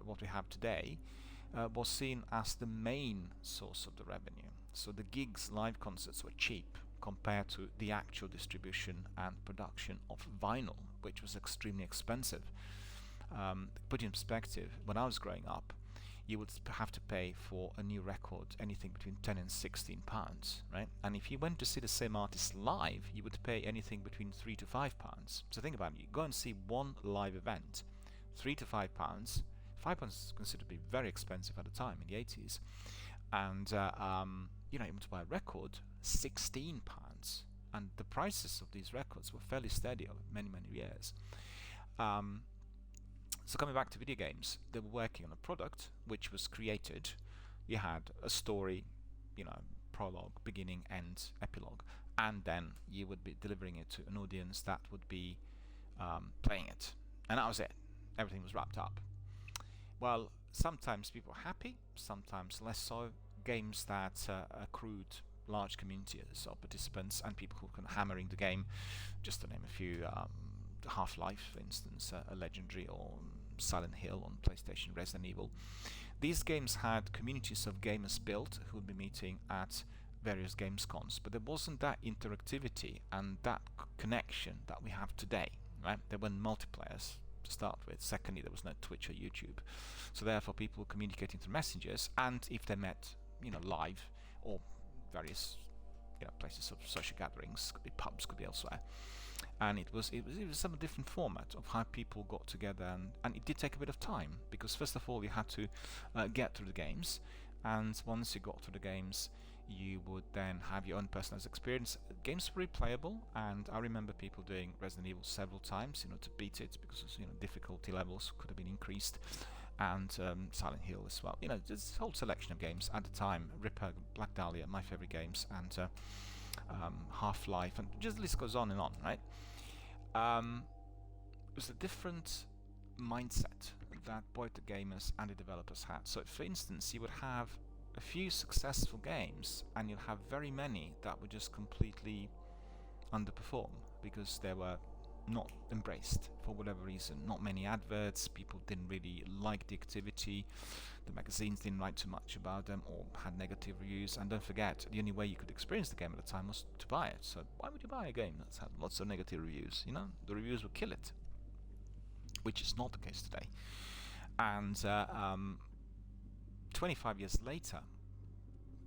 what we have today, was seen as the main source of the revenue. So the gigs, live concerts, were cheap compared to the actual distribution and production of vinyl, which was extremely expensive. Put in perspective, when I was growing up, you would have to pay for a new record anything between 10 and 16 pounds, right? And if you went to see the same artist live, you would pay anything between 3 to 5 pounds. So think about it, you go and see one live event, 3 to 5 pounds. 5 pounds is considered to be very expensive at the time in the 80s. And even to buy a record, 16 pounds. And the prices of these records were fairly steady over many, many years. So coming back to video games, they were working on a product which was created. You had a story, prologue, beginning, end, epilogue, and then you would be delivering it to an audience that would be playing it. And that was it. Everything was wrapped up. Well, sometimes people are happy, sometimes less so. Games that accrued large communities of participants and people who can hammering the game, just to name a few, Half-Life, for instance, a Legendary, or Silent Hill on PlayStation, Resident Evil. These games had communities of gamers built who would be meeting at various Gamescoms, but there wasn't that interactivity and that connection that we have today, right? There weren't multiplayers to start with. Secondly, there was no Twitch or YouTube, so therefore people were communicating through messengers, and if they met, live or various, places of social gatherings, could be pubs, could be elsewhere, and it was some different format of how people got together, and it did take a bit of time, because first of all you had to get through the games, and once you got through the games you would then have your own personalized experience. Games were replayable, and I remember people doing Resident Evil several times, to beat it, because difficulty levels could have been increased, and Silent Hill as well. This whole selection of games at the time: Ripper, Black Dahlia, my favorite games, and Half-Life, and just the list goes on and on, right? It was a different mindset that both the gamers and the developers had. So, for instance, you would have a few successful games, and you'll have very many that would just completely underperform because they were not embraced for whatever reason. Not many adverts, people didn't really like the activity, the magazines didn't write too much about them, or had negative reviews. And don't forget, the only way you could experience the game at the time was to buy it. So why would you buy a game that's had lots of negative reviews? The reviews would kill it, which is not the case today. And 25 years later,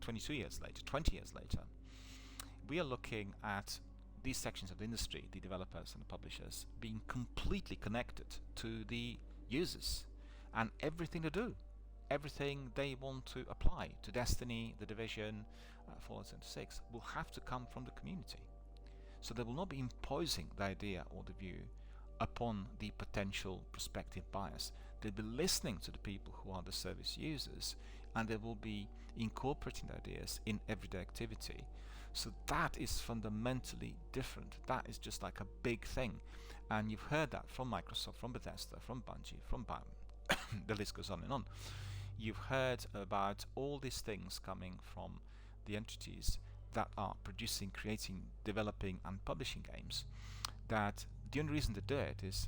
22 years later, 20 years later, we are looking at these sections of the industry, the developers and the publishers, being completely connected to the users and everything they do, everything they want to apply to Destiny, The Division, Fallout 76 will have to come from the community. So they will not be imposing the idea or the view upon the potential prospective buyers. They'll be listening to the people who are the service users, and they will be incorporating the ideas in everyday activity. So that is fundamentally different. That is just like a big thing, and you've heard that from Microsoft, from Bethesda, from Bungie, from the list goes on and on. You've heard about all these things coming from the entities that are producing, creating, developing and publishing games, that the only reason they do it is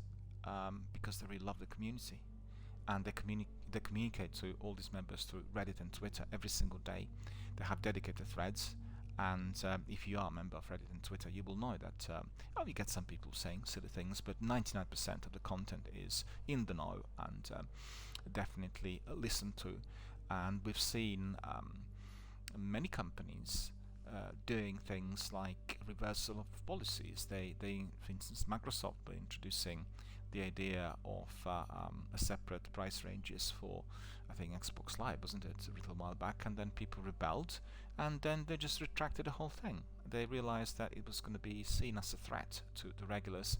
because they really love the community, and they communicate to all these members through Reddit and Twitter every single day. They have dedicated threads, and if you are a member of Reddit and Twitter, you will know that you get some people saying silly things, but 99% of the content is in the know and definitely listened to. And we've seen many companies doing things like reversal of policies. They, for instance, Microsoft were introducing the idea of a separate price ranges for, I think, Xbox Live, wasn't it, a little while back, and then people rebelled, and then they just retracted the whole thing. They realized that it was going to be seen as a threat to the regulars,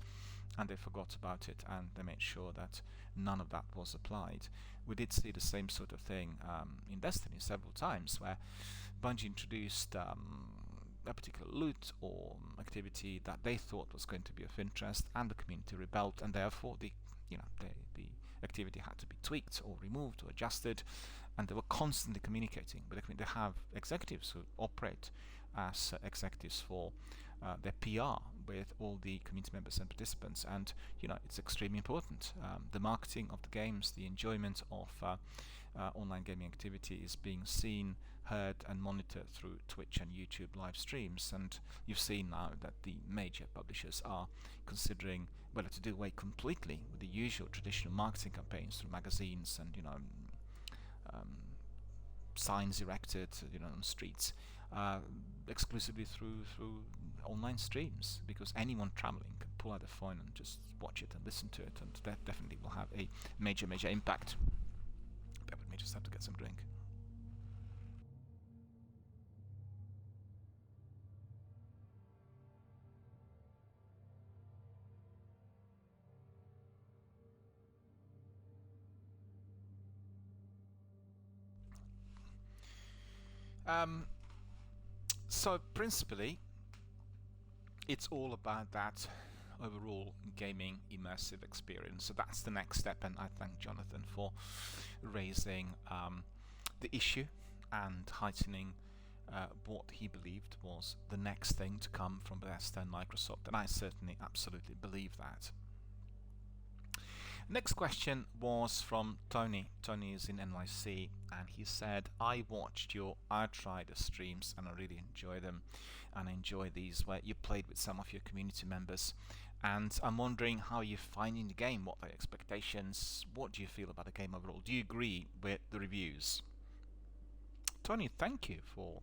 and they forgot about it, and they made sure that none of that was applied. We did see the same sort of thing in Destiny several times, where Bungie introduced a particular loot or activity that they thought was going to be of interest, and the community rebelled, and therefore the activity had to be tweaked or removed or adjusted, and they were constantly communicating. But they have executives who operate as executives for their PR with all the community members and participants, and it's extremely important. The marketing of the games, the enjoyment of online gaming activity is being seen, heard and monitored through Twitch and YouTube live streams, and you've seen now that the major publishers are considering whether to do away completely with the usual traditional marketing campaigns through magazines and signs erected on streets, exclusively through online streams, because anyone traveling can pull out a phone and just watch it and listen to it, and that definitely will have a major impact. Bear with me, just have to get some drink. So principally, it's all about that overall gaming immersive experience. So that's the next step, and I thank Jonathan for raising the issue and heightening what he believed was the next thing to come from Bethesda and Microsoft, and I certainly absolutely believe that. Next question was from Tony. Tony is in NYC, and he said, I watched your Outriders streams and I really enjoy them, and I enjoy these where you played with some of your community members, and I'm wondering how you're finding the game, what are your expectations, what do you feel about the game overall, do you agree with the reviews? Tony, thank you for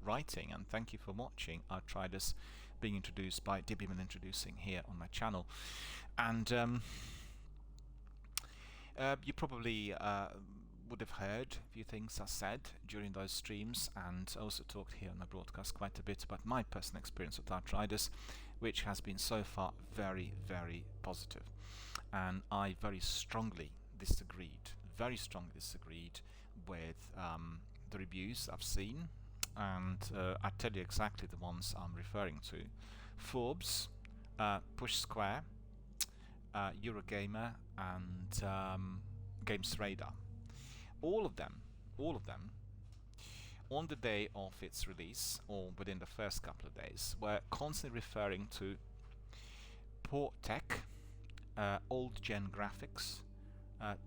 writing and thank you for watching Outriders being introduced by DRBMiller, introducing here on my channel. And you probably would have heard a few things I said during those streams, and I also talked here on my broadcast quite a bit about my personal experience with Outriders, which has been so far very, very positive. And I very strongly disagreed with the reviews I've seen, and I'll tell you exactly the ones I'm referring to. Forbes, Push Square, Eurogamer, and Games Radar. All of them, on the day of its release, or within the first couple of days, were constantly referring to poor tech, old-gen graphics,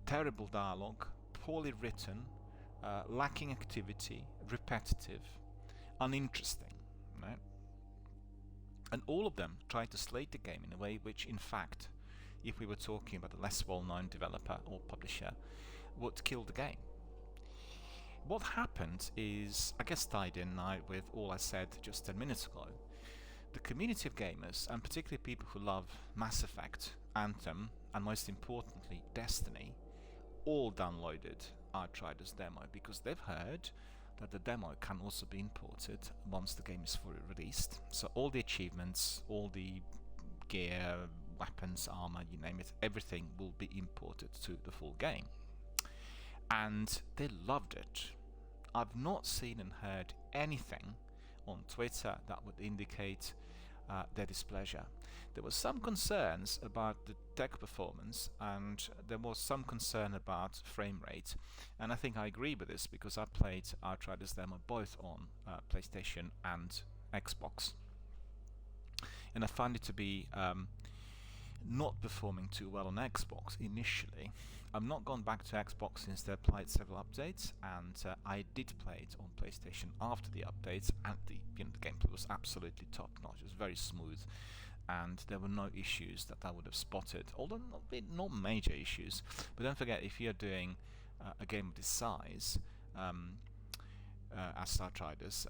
terrible dialogue, poorly written, lacking activity, repetitive, uninteresting, right? And all of them tried to slate the game in a way which, in fact, if we were talking about a less well-known developer or publisher, would kill the game. What happened is, I guess, tied in now with all I said just 10 minutes ago. The community of gamers, and particularly people who love Mass Effect, Anthem, and most importantly Destiny, all downloaded Outriders demo because they've heard that the demo can also be imported once the game is fully released. So all the achievements, all the gear, weapons, armor, you name it, everything will be imported to the full game. And they loved it. I've not seen and heard anything on Twitter that would indicate their displeasure. There was some concerns about the tech performance, and there was some concern about frame rate, and I think I agree with this because I played Outriders demo both on PlayStation and Xbox, and I found it to be not performing too well on Xbox initially. I've not gone back to Xbox since they applied several updates, and I did play it on PlayStation after the updates, and the gameplay was absolutely top notch. It was very smooth, and there were no issues that I would have spotted, although not major issues. But don't forget, if you're doing a game of this size, as Outriders,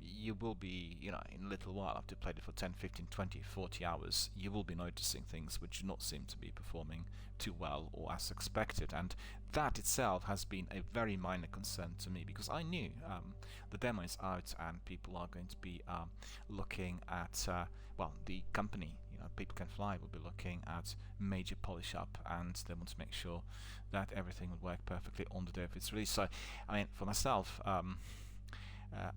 you will be, in a little while, after you've played it for 10, 15, 20, 40 hours, you will be noticing things which do not seem to be performing too well or as expected, and that itself has been a very minor concern to me, because I knew the demo is out and people are going to be looking at, the company, People Can Fly, will be looking at major polish up, and they want to make sure that everything would work perfectly on the day of its release. So, I mean, for myself,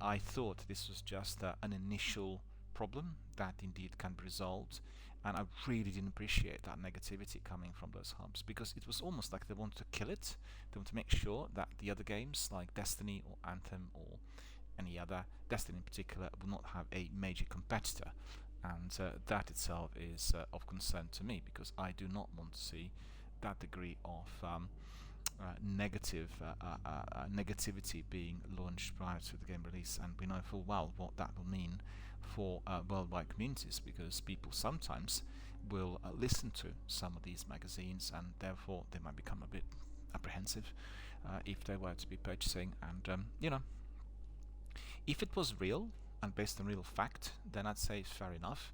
I thought this was just an initial problem that indeed can be resolved, and I really didn't appreciate that negativity coming from those hubs, because it was almost like they wanted to kill it. They want to make sure that the other games like Destiny or Anthem or any other, Destiny in particular, will not have a major competitor. And that itself is of concern to me, because I do not want to see that degree of negativity being launched prior to the game release. And we know full well what that will mean for worldwide communities, because people sometimes will listen to some of these magazines, and therefore they might become a bit apprehensive if they were to be purchasing. And if it was real and based on real fact, then I'd say it's fair enough.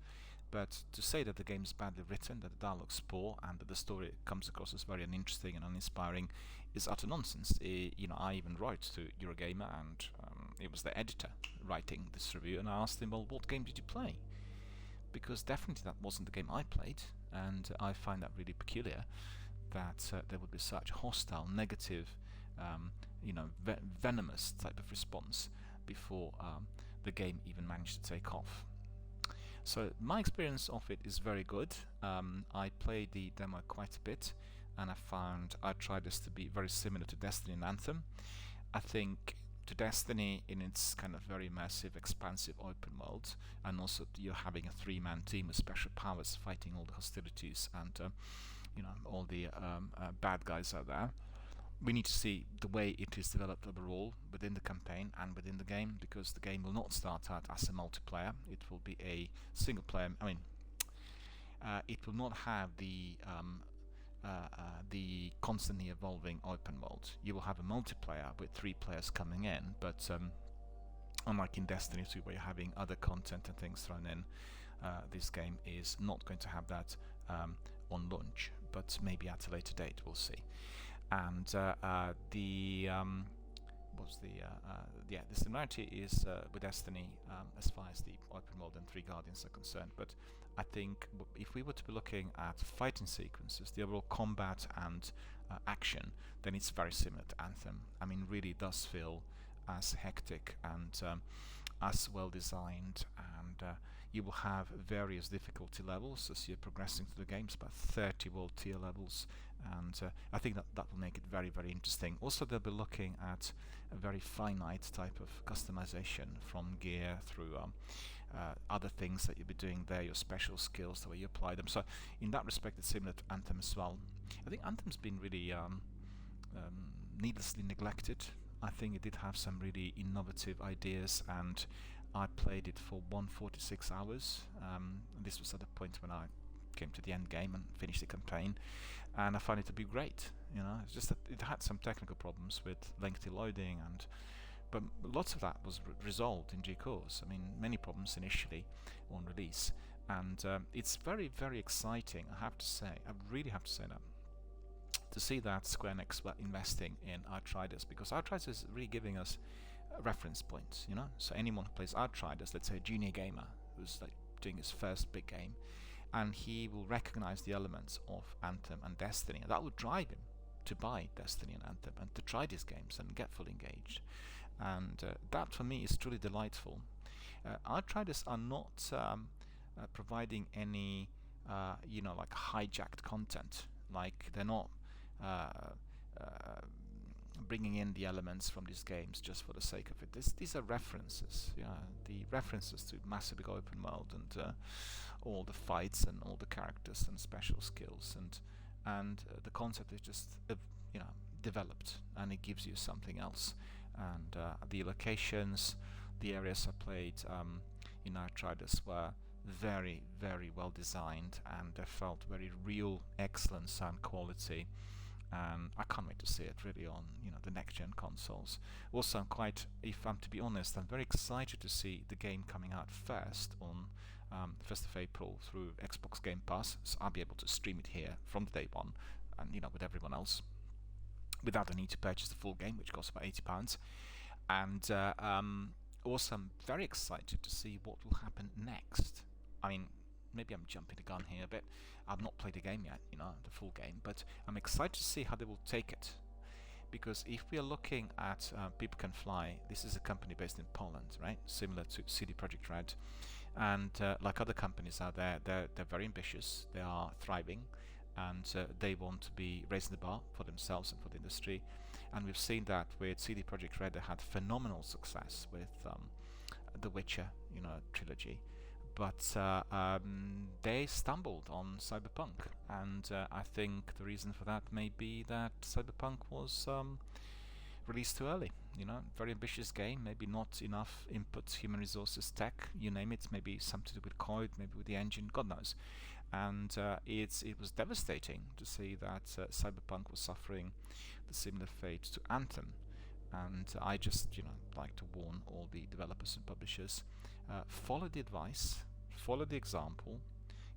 But to say that the game is badly written, that the dialogue's poor, and that the story comes across as very uninteresting and uninspiring is utter nonsense. I even wrote to Eurogamer, and it was the editor writing this review, and I asked him, well, what game did you play? Because definitely that wasn't the game I played, and I find that really peculiar that there would be such hostile, negative, venomous type of response before the game even managed to take off. So my experience of it is very good. I played the demo quite a bit, and I found Outriders to be very similar to Destiny and Anthem. I think to Destiny in its kind of very massive, expansive open world, and also you're having a three-man team with special powers fighting all the hostilities, and all the bad guys out there. We need to see the way it is developed overall within the campaign and within the game, because the game will not start out as a multiplayer. It will be a single player. It will not have the constantly evolving open world. You will have a multiplayer with 3 players coming in, but unlike in Destiny 2, where you're having other content and things thrown in, this game is not going to have that on launch, but maybe at a later date, we'll see. And the similarity is with Destiny as far as the open world and 3 Guardians are concerned. But I think if we were to be looking at fighting sequences, the overall combat and action, then it's very similar to Anthem. I mean, really does feel as hectic and as well designed, and you will have various difficulty levels as you're progressing through the games, about 30 world tier levels, and I think that will make it very, very interesting. Also, they'll be looking at a very finite type of customization, from gear through other things that you'll be doing there, your special skills, the way you apply them. So in that respect, it's similar to Anthem as well. I think Anthem's been really needlessly neglected. I think it did have some really innovative ideas, and I played it for 146 hours. This was at the point when I came to the end game and finished the campaign, and I found it to be great. It's just that it had some technical problems with lengthy loading, but lots of that was resolved in due course. I mean, many problems initially on release, and it's very, very exciting. I have to say, I really have to say that, to see that Square Enix were investing in Outriders, because Outriders is really giving us reference points. So anyone who plays Outriders, let's say a junior gamer who's like doing his first big game, and he will recognize the elements of Anthem and Destiny, and that would drive him to buy Destiny and Anthem and to try these games and get fully engaged. And that for me is truly delightful. Outriders are not providing any like hijacked content. Like, they're not bringing in the elements from these games just for the sake of it. These are references, the references to massive big open world, and all the fights and all the characters and special skills, and the concept is just developed, and it gives you something else. And the locations, the areas I played in Outriders were very, very well designed, and they felt very real, excellent sound quality. And I can't wait to see it really on the next gen consoles. Also, if I'm to be honest, I'm very excited to see the game coming out first on 1st of April through Xbox Game Pass, so I'll be able to stream it here from day one, and with everyone else, without the need to purchase the full game, which costs about £80. And also, I'm very excited to see what will happen next. I mean, maybe I'm jumping the gun here a bit. I've not played the game yet, the full game, but I'm excited to see how they will take it. Because if we are looking at People Can Fly, this is a company based in Poland, right? Similar to CD Projekt Red. And like other companies out there, they're very ambitious, they are thriving, and they want to be raising the bar for themselves and for the industry. And we've seen that with CD Projekt Red. They had phenomenal success with the Witcher, trilogy. But they stumbled on Cyberpunk, and I think the reason for that may be that Cyberpunk was released too early. Very ambitious game, maybe not enough input, human resources, tech, you name it, maybe something to do with code, maybe with the engine, God knows. And it was devastating to see that Cyberpunk was suffering the similar fate to Anthem. And I just like to warn all the developers and publishers, follow the advice, follow the example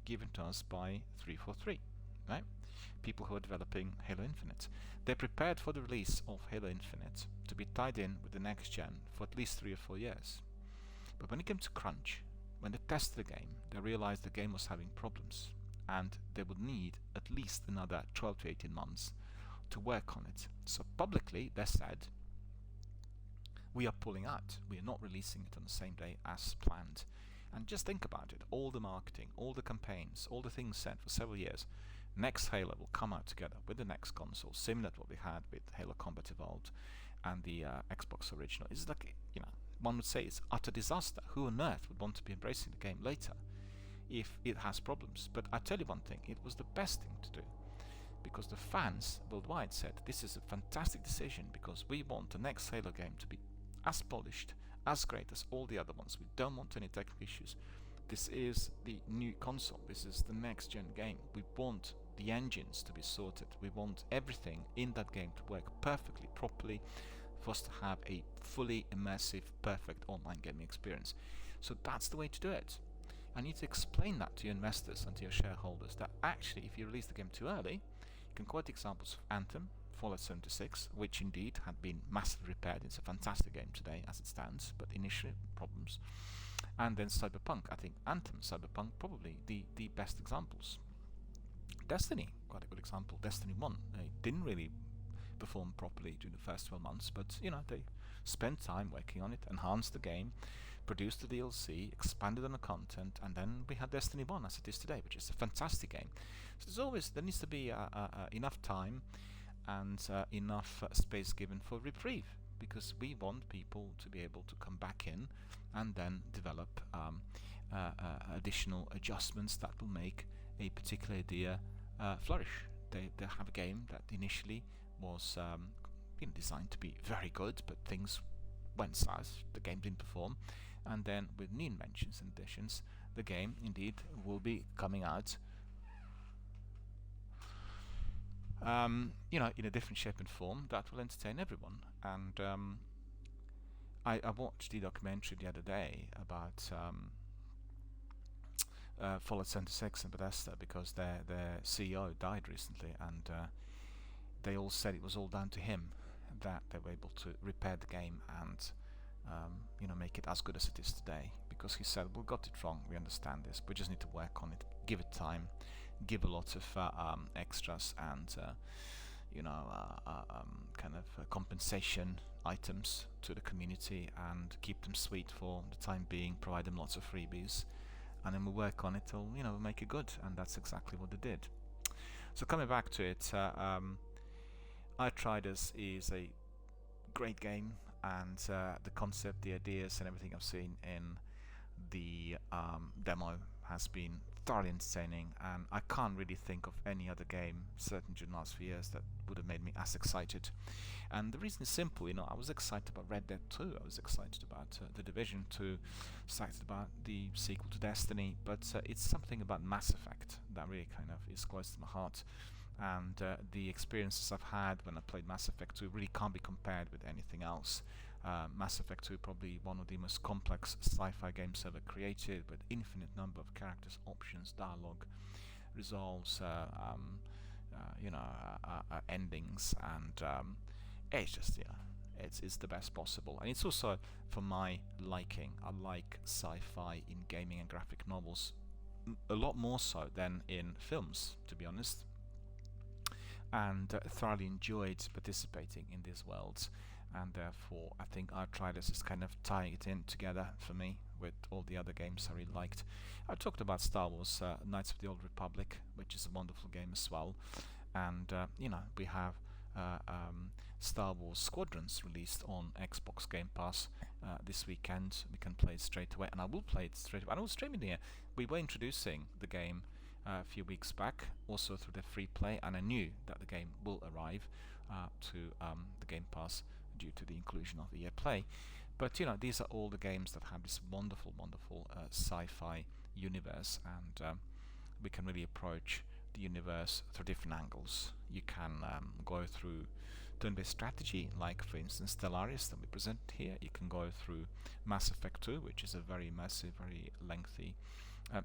given to us by 343, right? People who are developing Halo Infinite. They prepared for the release of Halo Infinite to be tied in with the next gen for at least 3 or 4 years. But when it came to crunch, when they tested the game, they realized the game was having problems, and they would need at least another 12 to 18 months to work on it. So publicly they said, we are pulling out, we are not releasing it on the same day as planned. And just think about it, all the marketing, all the campaigns, all the things said for several years, next Halo will come out together with the next console, similar to what we had with Halo Combat Evolved and the Xbox original. It's like, one would say it's utter disaster. Who on earth would want to be embracing the game later if it has problems? But I tell you one thing, it was the best thing to do. because the fans worldwide said this is a fantastic decision because we want the next Halo game to be as polished, as great as all the other ones. We don't want any technical issues. This is the new console. This is the next gen game. We want the engines to be sorted. We want everything in that game to work perfectly, properly, for us to have a fully immersive, perfect online gaming experience. So that's the way to do it. I need to explain that to your investors and to your shareholders, that actually if you release the game too early, you can quote examples of Anthem, Fallout 76, which indeed had been massively repaired. It's a fantastic game today as it stands, but initially problems. And then Cyberpunk. I think Anthem, Cyberpunk, probably the best examples. Destiny, quite a good example. Destiny 1, they didn't really perform properly during the first 12 months, but you know, they spent time working on it, enhanced the game, produced the DLC, expanded on the content, and then we had Destiny 1 as it is today, which is a fantastic game. So there needs to be enough time and enough space given for reprieve, because we want people to be able to come back in and then develop additional adjustments that will make a particular idea flourish. They have a game that initially was designed to be very good, but things went south, the game didn't perform, and then with new inventions and additions, the game indeed will be coming out in a different shape and form that will entertain everyone. And I watched the documentary the other day about Fallout 76 and Bethesda, because their CEO died recently, and they all said it was all down to him that they were able to repair the game and make it as good as it is today, because he said, we got it wrong, we understand this, we just need to work on it, give it time, give a lot of extras and compensation items to the community, and keep them sweet for the time being, provide them lots of freebies, and then we'll work on it till we'll make it good. And that's exactly what they did. So coming back to it, Outriders is a great game, and the concept, the ideas and everything I've seen in the demo has been thoroughly entertaining, and I can't really think of any other game, certainly during the last few years, that would have made me as excited. And the reason is simple. I was excited about Red Dead 2, I was excited about The Division 2, excited about the sequel to Destiny, but it's something about Mass Effect that really kind of is close to my heart. And the experiences I've had when I played Mass Effect 2 really can't be compared with anything else. Mass Effect 2 probably one of the most complex sci-fi games ever created, with infinite number of characters, options, dialogue, resolves, endings, and it's just it's the best possible. And it's also for my liking. I like sci-fi in gaming and graphic novels a lot more so than in films, to be honest, and thoroughly enjoyed participating in these worlds. And therefore I think Outriders is kind of tying it in together for me with all the other games I really liked. I talked about Star Wars Knights of the Old Republic, which is a wonderful game as well, and we have Star Wars Squadrons released on Xbox Game Pass this weekend. We can play it straight away, and I will play it straight away. I will stream it here. We were introducing the game a few weeks back, also through the free play, and I knew that the game will arrive to the Game Pass due to the inclusion of the EA Play. But these are all the games that have this wonderful, wonderful sci-fi universe, and we can really approach the universe through different angles. You can go through turn-based strategy, like for instance Stellaris that we present here. You can go through Mass Effect 2, which is a very immersive, very lengthy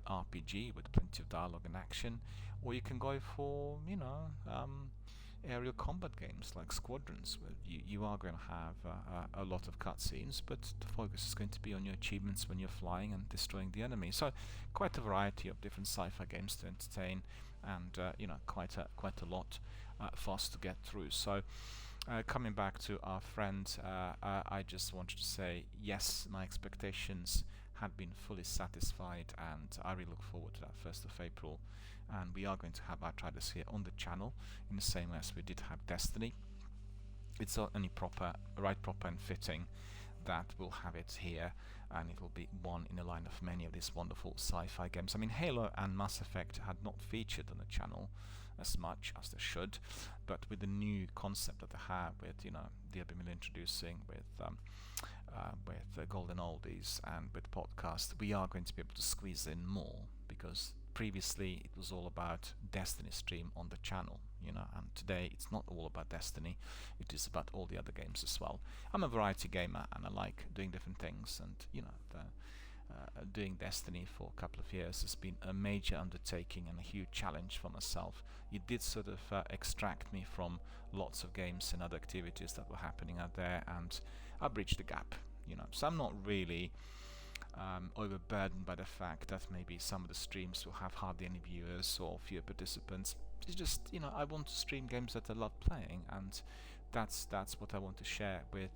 RPG with plenty of dialogue and action, or you can go for aerial combat games like Squadrons, where you are going to have a lot of cutscenes, but the focus is going to be on your achievements when you're flying and destroying the enemy. So quite a variety of different sci-fi games to entertain, and quite a lot for us to get through. So coming back to our friend, I just wanted to say yes, my expectations had been fully satisfied, and I really look forward to that 1st of April. And we are going to have Outriders here on the channel in the same way as we did have Destiny. It's only right, proper and fitting that we'll have it here, and it will be one in a line of many of these wonderful sci-fi games. I mean, Halo and Mass Effect had not featured on the channel as much as they should, but with the new concept that they have with DRBMiller introducing with Golden Oldies and with podcast, we are going to be able to squeeze in more, because previously it was all about Destiny stream on the channel, and today it's not all about Destiny, it is about all the other games as well. I'm a variety gamer and I like doing different things, and doing Destiny for a couple of years has been a major undertaking and a huge challenge for myself. It did sort of extract me from lots of games and other activities that were happening out there, and I bridged the gap, so I'm not really overburdened by the fact that maybe some of the streams will have hardly any viewers or fewer participants. It's just, I want to stream games that I love playing, and that's what I want to share with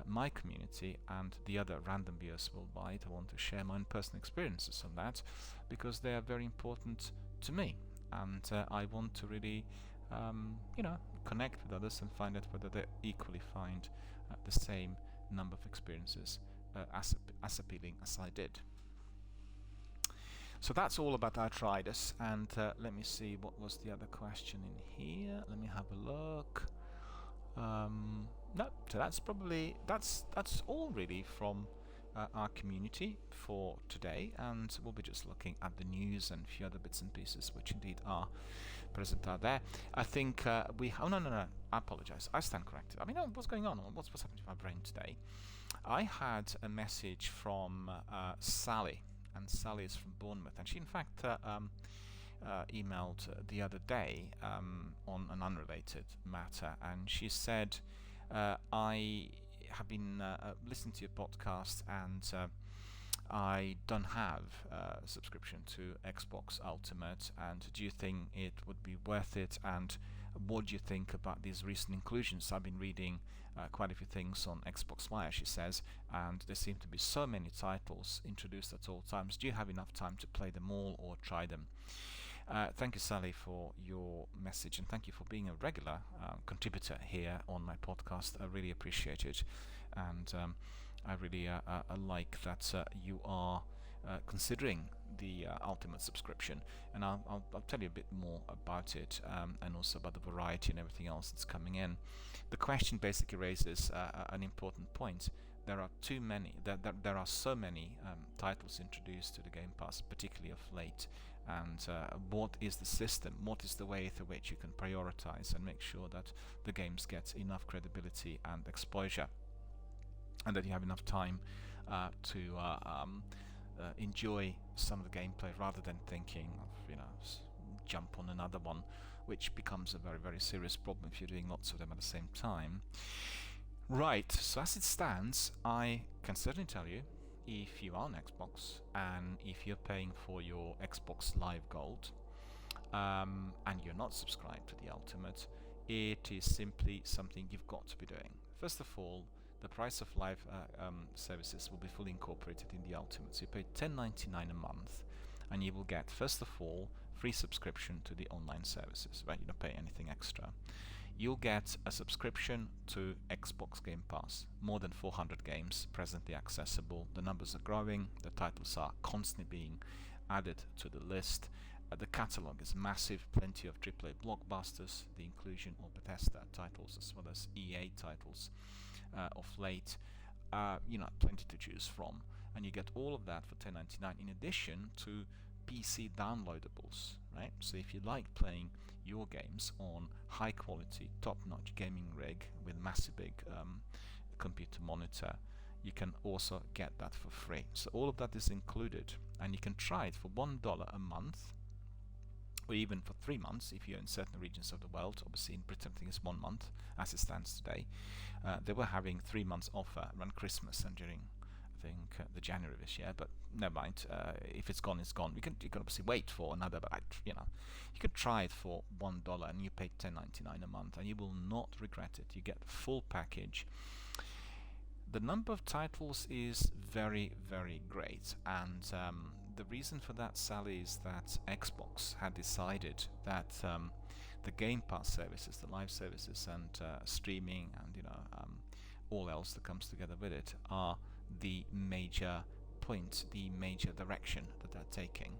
my community and the other random viewers worldwide. I want to share my own personal experiences on that, because they are very important to me, and I want to really connect with others and find out whether they equally find the same number of experiences as appealing as I did. So that's all about Outriders, and let me see, what was the other question in here? Let me have a look. No, so that's all really from our community for today, and we'll be just looking at the news and a few other bits and pieces which indeed are present out there. I think no, I apologize, I stand corrected. I mean, what's going on? What's happening to my brain today? I had a message from Sally, and Sally is from Bournemouth, and she in fact emailed the other day on an unrelated matter, and she said, I have been listening to your podcast, and I don't have a subscription to Xbox Ultimate, and do you think it would be worth it, and what do you think about these recent inclusions? I've been reading quite a few things on Xbox Wire, she says, and there seem to be so many titles introduced at all times. Do you have enough time to play them all or try them? Thank you, Sally, for your message, and thank you for being a regular contributor here on my podcast. I really appreciate it, and I really like that you are considering the Ultimate subscription, and I'll tell you a bit more about it, and also about the variety and everything else that's coming in. The question basically raises an important point. There are too many. There are so many titles introduced to the Game Pass, particularly of late. And what is the system? What is the way through which you can prioritize and make sure that the games get enough credibility and exposure, and that you have enough time to enjoy some of the gameplay, rather than thinking of jump on another one, which becomes a very, very serious problem if you're doing lots of them at the same time. Right, so as it stands, I can certainly tell you, if you are on Xbox and if you're paying for your Xbox Live Gold, and you're not subscribed to the Ultimate, it is simply something you've got to be doing. First of all, the price of live services will be fully incorporated in the Ultimate. So you pay $10.99 a month, and you will get, first of all, free subscription to the online services, right? You don't pay anything extra. You'll get a subscription to Xbox Game Pass. More than 400 games presently accessible. The numbers are growing. The titles are constantly being added to the list. The catalog is massive. Plenty of AAA blockbusters. The inclusion of Bethesda titles as well as EA titles of late. Plenty to choose from. And you get all of that for $10.99 in addition to PC downloadables, right? So if you like playing your games on high quality, top-notch gaming rig with massive big computer monitor, you can also get that for free. So all of that is included, and you can try it for $1 a month, or even for 3 months if you're in certain regions of the world. Obviously in Britain I think it's 1 month as it stands today. They were having 3 months offer around Christmas and during I think the January this year, but never mind. If it's gone, it's gone. You can obviously wait for another, but you could try it for $1 and you pay $10.99 a month, and you will not regret it. You get the full package. The number of titles is very, very great, and the reason for that, Sally, is that Xbox had decided that the Game Pass services, the live services, and streaming, and all else that comes together with it, are the major point, the major direction that they're taking.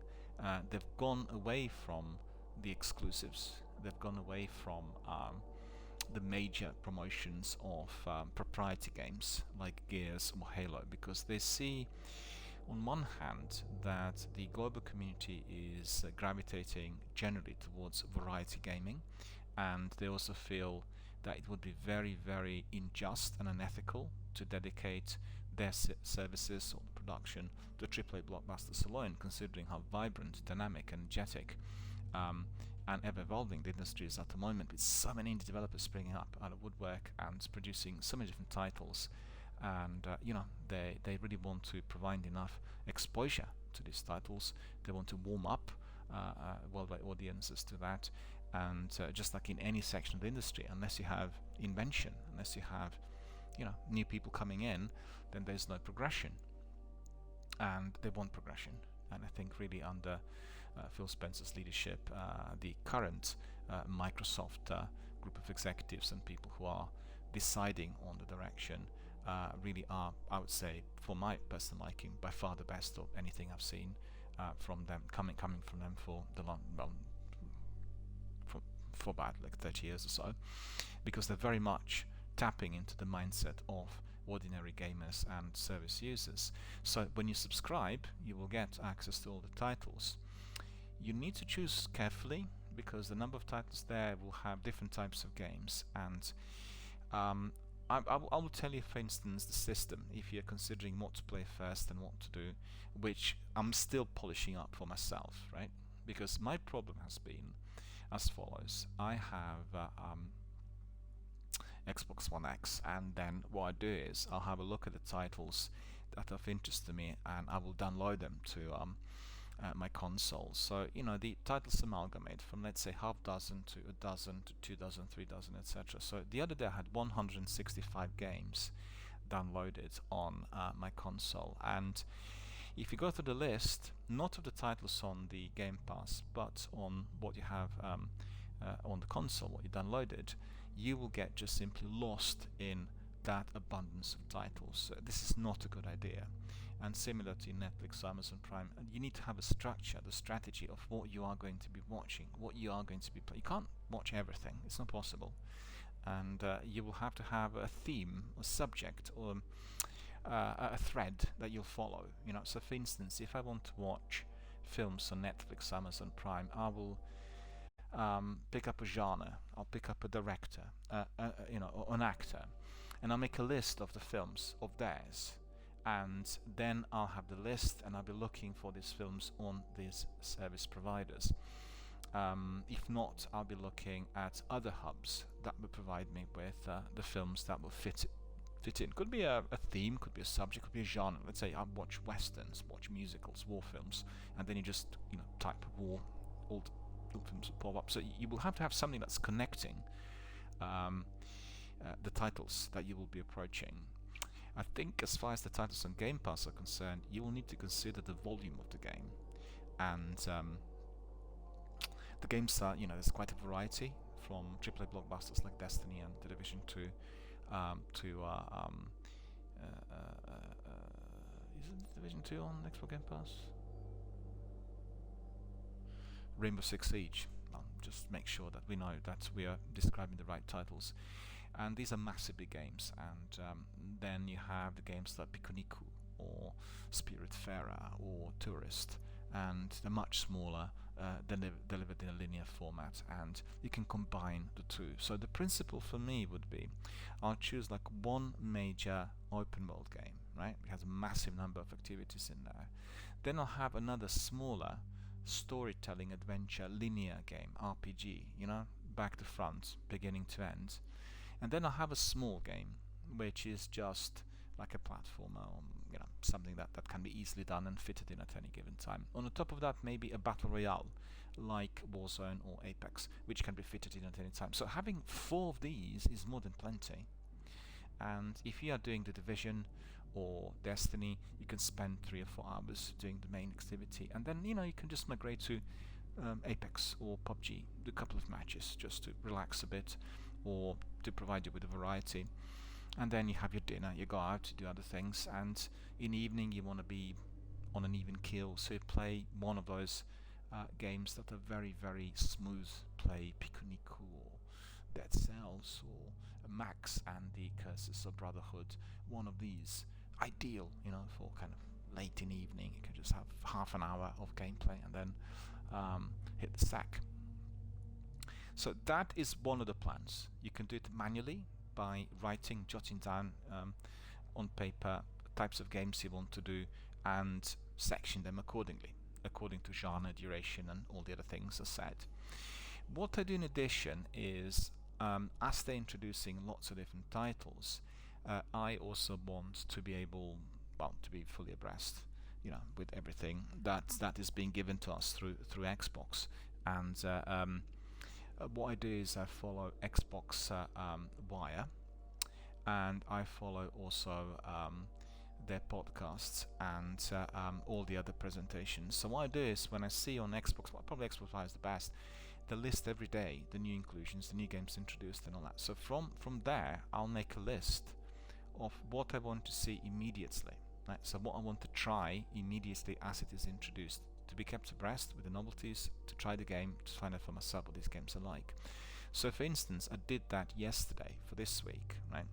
They've gone away from the exclusives. They've gone away from the major promotions of proprietary games like Gears or Halo, because they see on one hand that the global community is gravitating generally towards variety gaming, and they also feel that it would be very, very unjust and unethical to dedicate their services or production to AAA blockbusters alone, considering how vibrant, dynamic, energetic, and ever-evolving the industry is at the moment, with so many indie developers springing up out of woodwork and producing so many different titles. And they really want to provide enough exposure to these titles. They want to warm up worldwide audiences to that. And just like in any section of the industry, unless you have invention, unless you have new people coming in, then there's no progression. And they want progression. And I think really under Phil Spencer's leadership, the current Microsoft group of executives and people who are deciding on the direction really are, I would say, for my personal liking, by far the best of anything I've seen from them, coming from them for the for about like 30 years or so, because they're very much tapping into the mindset of ordinary gamers and service users. So when you subscribe, you will get access to all the titles. You need to choose carefully, because the number of titles there will have different types of games, and I will tell you, for instance, the system, if you're considering what to play first and what to do, which I'm still polishing up for myself, right? Because my problem has been as follows. I have Xbox One X, and then what I do is I'll have a look at the titles that are of interest to me, and I will download them to my console. So the titles amalgamate from, let's say, half dozen to a dozen to 2 dozen, 3 dozen, etc. So the other day I had 165 games downloaded on my console, and if you go through the list, not of the titles on the Game Pass, but on what you have on the console, what you downloaded, you will get just simply lost in that abundance of titles. So this is not a good idea. And similar to Netflix, Amazon Prime, you need to have a structure, the strategy of what you are going to be watching, what you are going to be playing. You can't watch everything, it's not possible. And you will have to have a theme, a subject, or a thread that you'll follow. So for instance, if I want to watch films on Netflix, Amazon Prime, I will pick up a genre, I'll pick up a director, or an actor, and I'll make a list of the films of theirs, and then I'll have the list, and I'll be looking for these films on these service providers. If not, I'll be looking at other hubs that will provide me with the films that will fit in. Could be a theme, could be a subject, could be a genre. Let's say I watch westerns, watch musicals, war films, and then you just type war, old films will pop up. So you will have to have something that's connecting the titles that you will be approaching. I think as far as the titles on Game Pass are concerned, you will need to consider the volume of the game, and the games are, there's quite a variety, from AAA blockbusters like Destiny and The Division 2 to isn't Division 2 on Xbox Game Pass? Rainbow Six Siege. Just make sure that we know that we are describing the right titles. And these are massive big games, and then you have the games like Pikuniku or Spiritfarer or Tourist, and they're much smaller, delivered in a linear format, and you can combine the two. So the principle for me would be, I'll choose like one major open world game, right? It has a massive number of activities in there. Then I'll have another smaller storytelling adventure linear game, RPG, back to front, beginning to end. And then I'll have a small game, which is just like a platformer, or something that can be easily done and fitted in at any given time. On the top of that, maybe a battle royale, like Warzone or Apex, which can be fitted in at any time. So having 4 of these is more than plenty. And if you are doing The Division or Destiny, you can spend 3 or 4 hours doing the main activity, and then you can just migrate to Apex or PUBG, do a couple of matches just to relax a bit, or to provide you with a variety. And then you have your dinner, you go out to do other things, and in the evening you want to be on an even keel, so you play one of those games that are very, very smooth play, Pikuniku or Dead Cells or Max and the Curses of Brotherhood. One of these, ideal, for kind of late in evening. You can just have half an hour of gameplay and then hit the sack. So that is one of the plans. You can do it manually by jotting down on paper types of games you want to do and section them accordingly, according to genre, duration, and all the other things I said. What I do in addition is, as they're introducing lots of different titles, I also want to be able, to be fully abreast, with everything that is being given to us through Xbox. And what I do is I follow Xbox Wire, and I follow also their podcasts and all the other presentations. So what I do is, when I see on Xbox, probably Xbox Wire is the best, they list every day the new inclusions, the new games introduced and all that. So from there I'll make a list of what I want to see immediately. Right? So what I want to try immediately as it is introduced, to be kept abreast with the novelties, to try the game, to find out for myself what these games are like. So for instance, I did that yesterday for this week, right?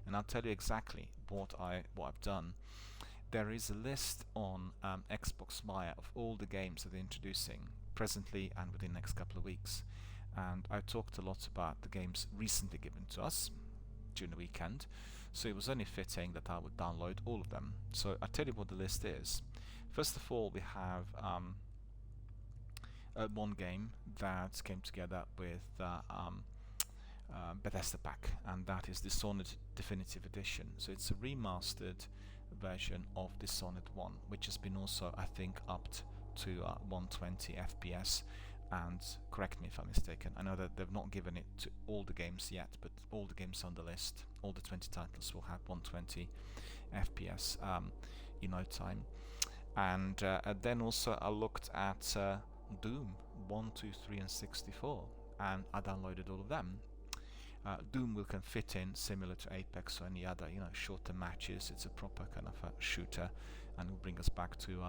And I'll tell you exactly what I've done. There is a list on Xbox Wire of all the games that they're introducing presently and within the next couple of weeks. And I talked a lot about the games recently given to us during the weekend, so it was only fitting that I would download all of them. So I'll tell you what the list is. First of all, we have one game that came together with Bethesda pack, and that is Dishonored Definitive Edition. So it's a remastered version of Dishonored 1, which has been also, I think, upped to 120 FPS. And correct me if I'm mistaken, I know that they've not given it to all the games yet, but all the games on the list, all the 20 titles, will have 120 FPS in no time. And then also I looked at Doom 1, 2, 3 and 64, and I downloaded all of them. Doom can fit in similar to Apex or any other, shorter matches. It's a proper kind of a shooter, and will bring us back to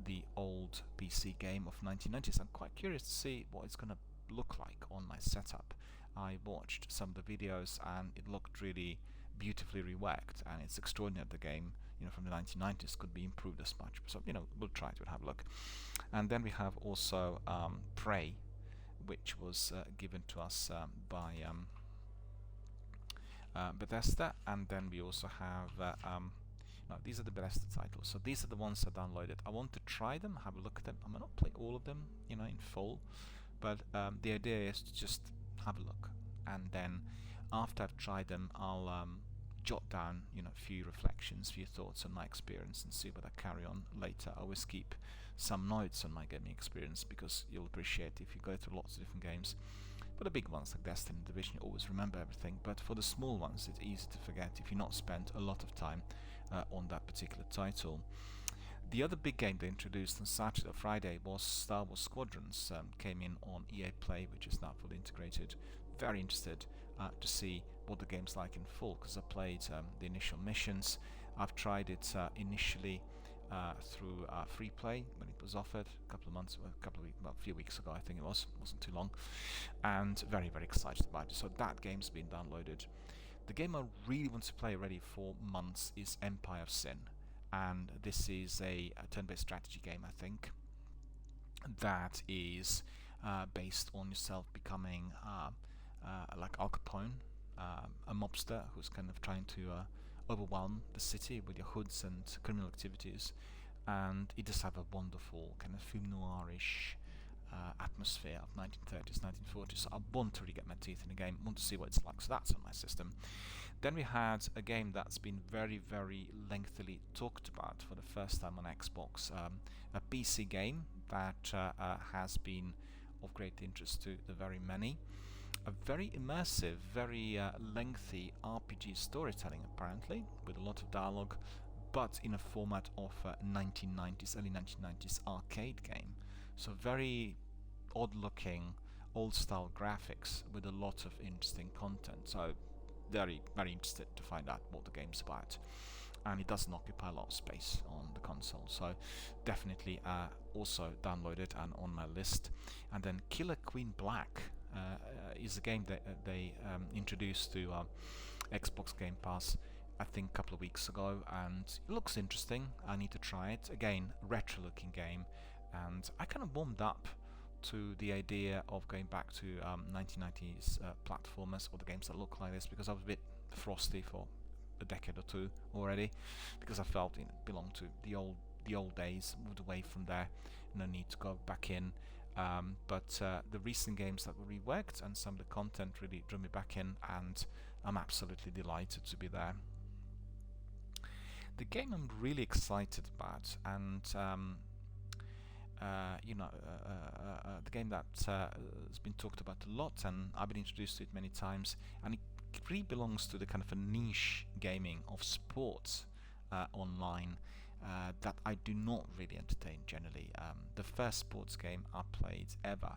the old PC game of 1990s. I'm quite curious to see what it's going to look like on my setup. I watched some of the videos and it looked really beautifully reworked, and it's extraordinary that the game, from the 1990s could be improved as much. So, we'll try to have a look. And then we have also Prey, which was given to us by Bethesda, and then we also have no, these are the Bethesda titles. So these are the ones I downloaded. I want to try them, have a look at them. I might not play all of them, in full, but the idea is to just have a look, and then after I've tried them, I'll jot down, a few reflections, few thoughts on my experience, and see what I carry on later. I always keep some notes on my gaming experience, because you'll appreciate if you go through lots of different games. For the big ones like Destiny and Division, you always remember everything, but for the small ones, it's easy to forget if you've not spent a lot of time on that particular title. The other big game they introduced on Saturday or Friday was Star Wars Squadrons. Came in on EA Play, which is now fully integrated. Very interested to see what the game's like in full, because I played the initial missions. I've tried it initially through free play when it was offered a few weeks ago, I think it wasn't too long, and very, very excited about it. So that game's been downloaded. The game I really want to play already for months is Empire of Sin, and this is a turn-based strategy game, I think, that is based on yourself becoming like Al Capone, a mobster who's kind of trying to overwhelm the city with your hoods and criminal activities. And it does have a wonderful kind of film noirish atmosphere of 1930s, 1940s. So I want to really get my teeth in the game, want to see what it's like. So that's on my system. Then we had a game that's been very, very lengthily talked about for the first time on Xbox, a PC game that has been of great interest to the very many. A very immersive, very lengthy RPG storytelling, apparently, with a lot of dialogue, but in a format of 1990s, early 1990s arcade game. So very odd-looking, old-style graphics with a lot of interesting content. So very, very interested to find out what the game's about. and it doesn't occupy a lot of space on the console, so definitely also download it and on my list. And then Killer Queen Black is a game that they introduced to Xbox Game Pass, I think a couple of weeks ago, and it looks interesting. I need to try it. Again, retro looking game, and I kind of warmed up to the idea of going back to 1990s platformers, or the games that look like this, because I was a bit frosty for a decade or two already, because I felt it belonged to the old days, moved away from there, no need to go back in. But the recent games that were reworked and some of the content really drew me back in, and I'm absolutely delighted to be there. The game I'm really excited about, and the game that has been talked about a lot, and I've been introduced to it many times, and it really belongs to the kind of a niche gaming of sports online that I do not really entertain generally. The first sports game I played ever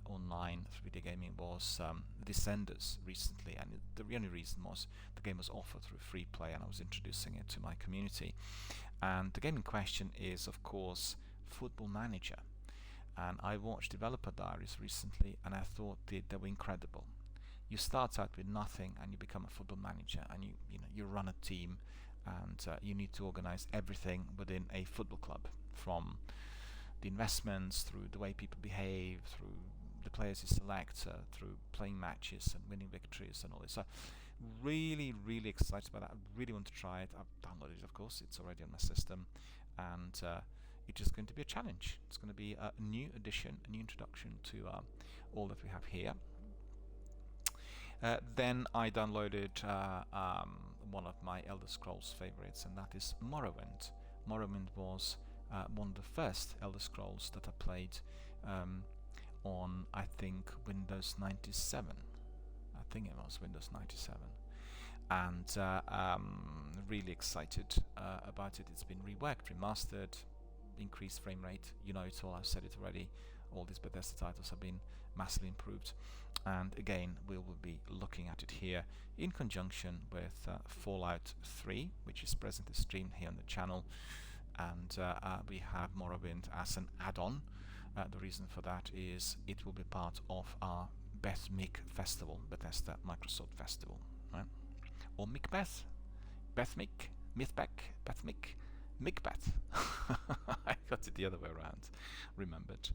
online through video gaming was Descenders recently, and the only reason was the game was offered through free play and I was introducing it to my community. And the game in question is, of course, Football Manager, and I watched Developer Diaries recently, and I thought they were incredible. You start out with nothing and you become a football manager, and you run a team, and you need to organize everything within a football club, from the investments through the way people behave, through the players you select, through playing matches and winning victories and all this. So really excited about that. I really want to try it. I've downloaded it, of course, it's already on my system, and it is going to be a challenge. It's going to be a new addition, a new introduction to all that we have here. Then I downloaded one of my Elder Scrolls favorites, and that is Morrowind. Morrowind was one of the first Elder Scrolls that I played on, I think, Windows 97. I think it was Windows 97. And really excited about it. It's been reworked, remastered, increased frame rate. You know it all, I've said it already. All these Bethesda titles have been massively improved, and again we will be looking at it here in conjunction with Fallout 3, which is presently streamed here on the channel, and we have Morrowind as an add-on. The reason for that is it will be part of our Bethmic Festival, Bethesda Microsoft Festival, right? Or Micbeth, Bethmic, Mythbeck, Bethmic, Micbeth. I got it the other way around, remembered.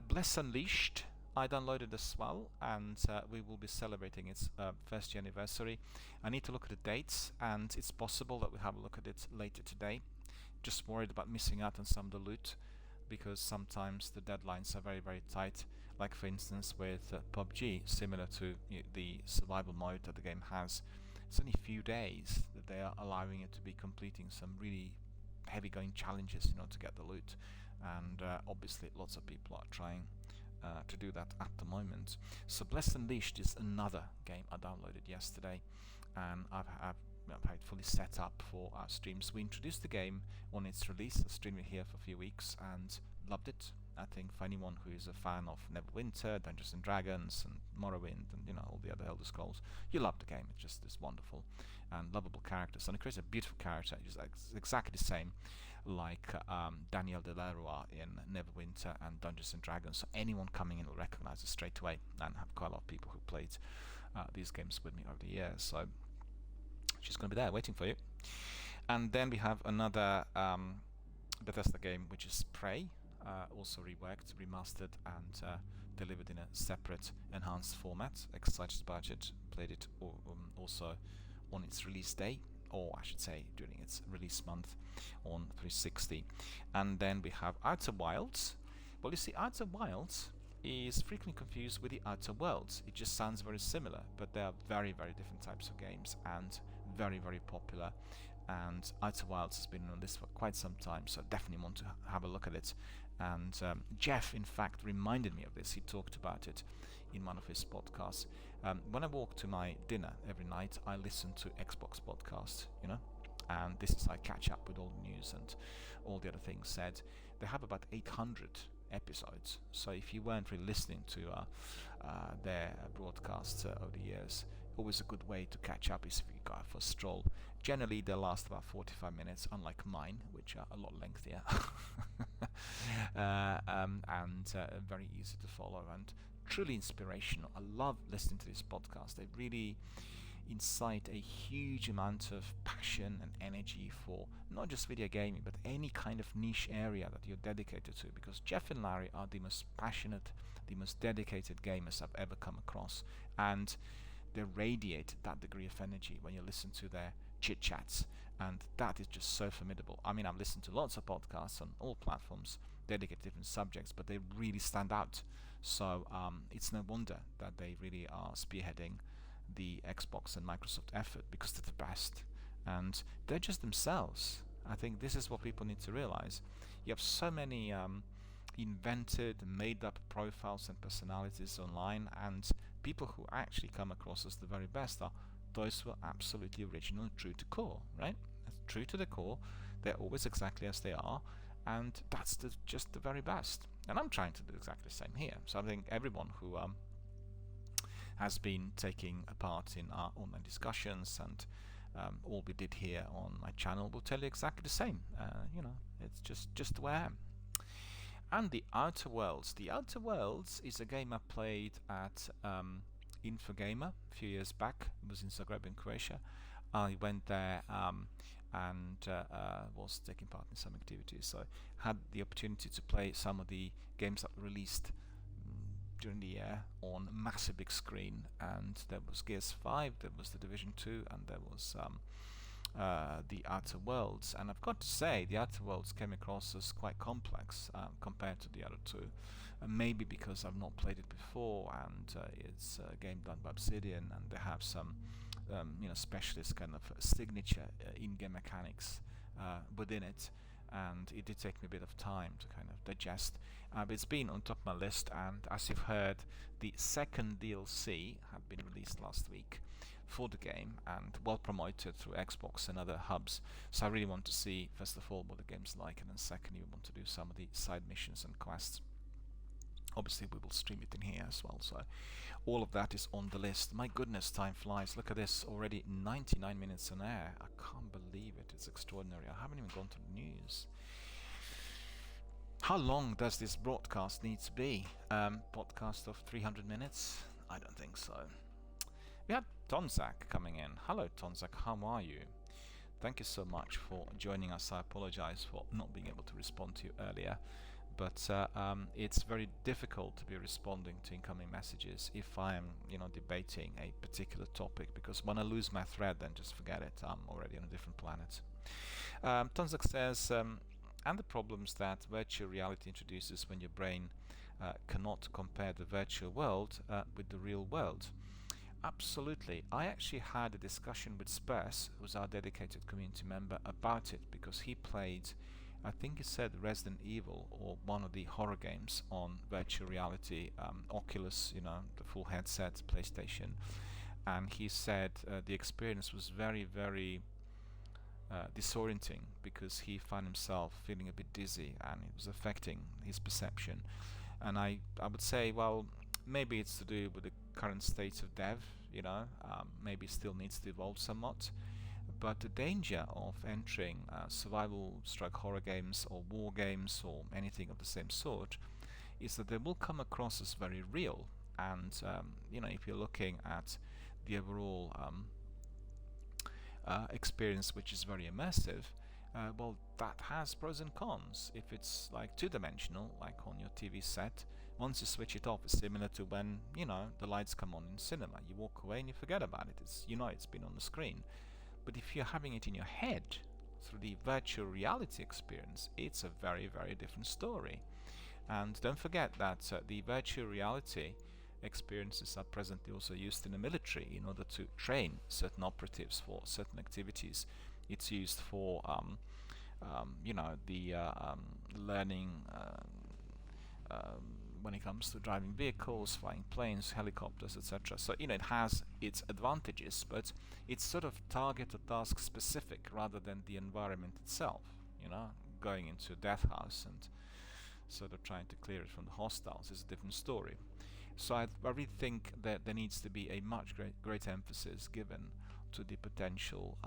Bless Unleashed I downloaded as well, and we will be celebrating its first year anniversary. I need to look at the dates, and it's possible that we have a look at it later today. Just worried about missing out on some of the loot, because sometimes the deadlines are very tight, like for instance with PUBG, similar to the survival mode that the game has. It's only a few days that they are allowing it to be completing some really heavy going challenges to get the loot, and obviously lots of people are trying to do that at the moment. So Blessed Unleashed is another game I downloaded yesterday, and I've had it fully set up for our streams. We introduced the game on its release. I streamed it here for a few weeks and loved it. I think for anyone who is a fan of Neverwinter, Dungeons and Dragons, and Morrowind, and all the other Elder Scrolls, you love the game. It's just this wonderful and lovable characters, and it creates a beautiful character. It's exactly the same like Daniel de Leroy in Neverwinter and Dungeons and Dragons. So anyone coming in will recognize it straight away, and have quite a lot of people who played these games with me over the years. So she's going to be there waiting for you. And then we have another Bethesda game, which is Prey. Also reworked, remastered, and delivered in a separate enhanced format. Excited about it. Played it also on its release day, or I should say during its release month on 360. And then we have Outer Wilds. Well, you see, Outer Wilds is frequently confused with the Outer Worlds. It just sounds very similar, but they are very different types of games, and very popular. And Outer Wilds has been on this for quite some time, so I definitely want to have a look at it. And Jeff, in fact, reminded me of this. He talked about it in one of his podcasts. When I walk to my dinner every night, I listen to Xbox podcasts, and this is I catch up with all the news and all the other things said. They have about 800 episodes, so if you weren't really listening to their broadcasts over the years, always a good way to catch up is if you go out for a stroll. Generally, they last about 45 minutes, unlike mine, which are a lot lengthier. And very easy to follow and truly inspirational. I love listening to this podcast. They really incite a huge amount of passion and energy for not just video gaming, but any kind of niche area that you're dedicated to, because Jeff and Larry are the most passionate, the most dedicated gamers I've ever come across, and they radiate that degree of energy when you listen to their chit chats, and that is just so formidable. I mean, I've listened to lots of podcasts on all platforms dedicated to different subjects, but they really stand out. So it's no wonder that they really are spearheading the Xbox and Microsoft effort, because they're the best and they're just themselves. I think this is what people need to realize. You have so many invented, made up profiles and personalities online, and people who actually come across as the very best are those who are absolutely original and true to core, right? True to the core, they're always exactly as they are, and that's just the very best. And I'm trying to do exactly the same here. So I think everyone who has been taking a part in our online discussions and all we did here on my channel will tell you exactly the same. It's just the way I am. And the Outer Worlds. The Outer Worlds is a game I played at Infogamer a few years back. It was in Zagreb in Croatia. I went there and was taking part in some activities. So I had the opportunity to play some of the games that were released during the year on a massive big screen, and there was Gears 5, there was The Division 2, and there was the Outer Worlds. And I've got to say, the Outer Worlds came across as quite complex compared to the other two, maybe because I've not played it before, and it's a game done by Obsidian, and they have some specialist kind of signature in-game mechanics within it. And it did take me a bit of time to kind of digest, but it's been on top of my list. And as you've heard, the second DLC had been released last week for the game and well promoted through Xbox and other hubs. So I really want to see, first of all, what the game's like, and then secondly, we want to do some of the side missions and quests. Obviously, we will stream it in here as well, so all of that is on the list. My goodness, time flies. Look at this, already 99 minutes on air. I can't believe it. It's extraordinary. I haven't even gone to the news. How long does this broadcast need to be? Podcast of 300 minutes? I don't think so. We had Tonzak coming in. Hello, Tonzak. How are you? Thank you so much for joining us. I apologize for not being able to respond to you earlier. But it's very difficult to be responding to incoming messages if I am, debating a particular topic, because when I lose my thread, then just forget it. I'm already on a different planet. Tonzak says, and the problems that virtual reality introduces when your brain cannot compare the virtual world with the real world. Absolutely. I actually had a discussion with Spurs, who's our dedicated community member, about it, because he played, I think he said, Resident Evil or one of the horror games on virtual reality, Oculus, the full headset, PlayStation, and he said the experience was very, very disorienting, because he found himself feeling a bit dizzy and it was affecting his perception. And I would say, well, maybe it's to do with the current state of dev, maybe it still needs to evolve somewhat. But the danger of entering survival/horror games or war games or anything of the same sort is that they will come across as very real. And if you're looking at the overall experience, which is very immersive, well, that has pros and cons. If it's like two-dimensional, like on your TV set, once you switch it off, it's similar to when the lights come on in cinema. You walk away and you forget about it. It's been on the screen. But if you're having it in your head through the virtual reality experience, it's a very, very different story. And don't forget that the virtual reality experiences are presently also used in the military in order to train certain operatives for certain activities. It's used for learning when it comes to driving vehicles, flying planes, helicopters, etc. So it has its advantages, but it's sort of target or task specific rather than the environment itself. Going into a death house and sort of trying to clear it from the hostiles is a different story. So I really think that there needs to be a much greater emphasis given to the potential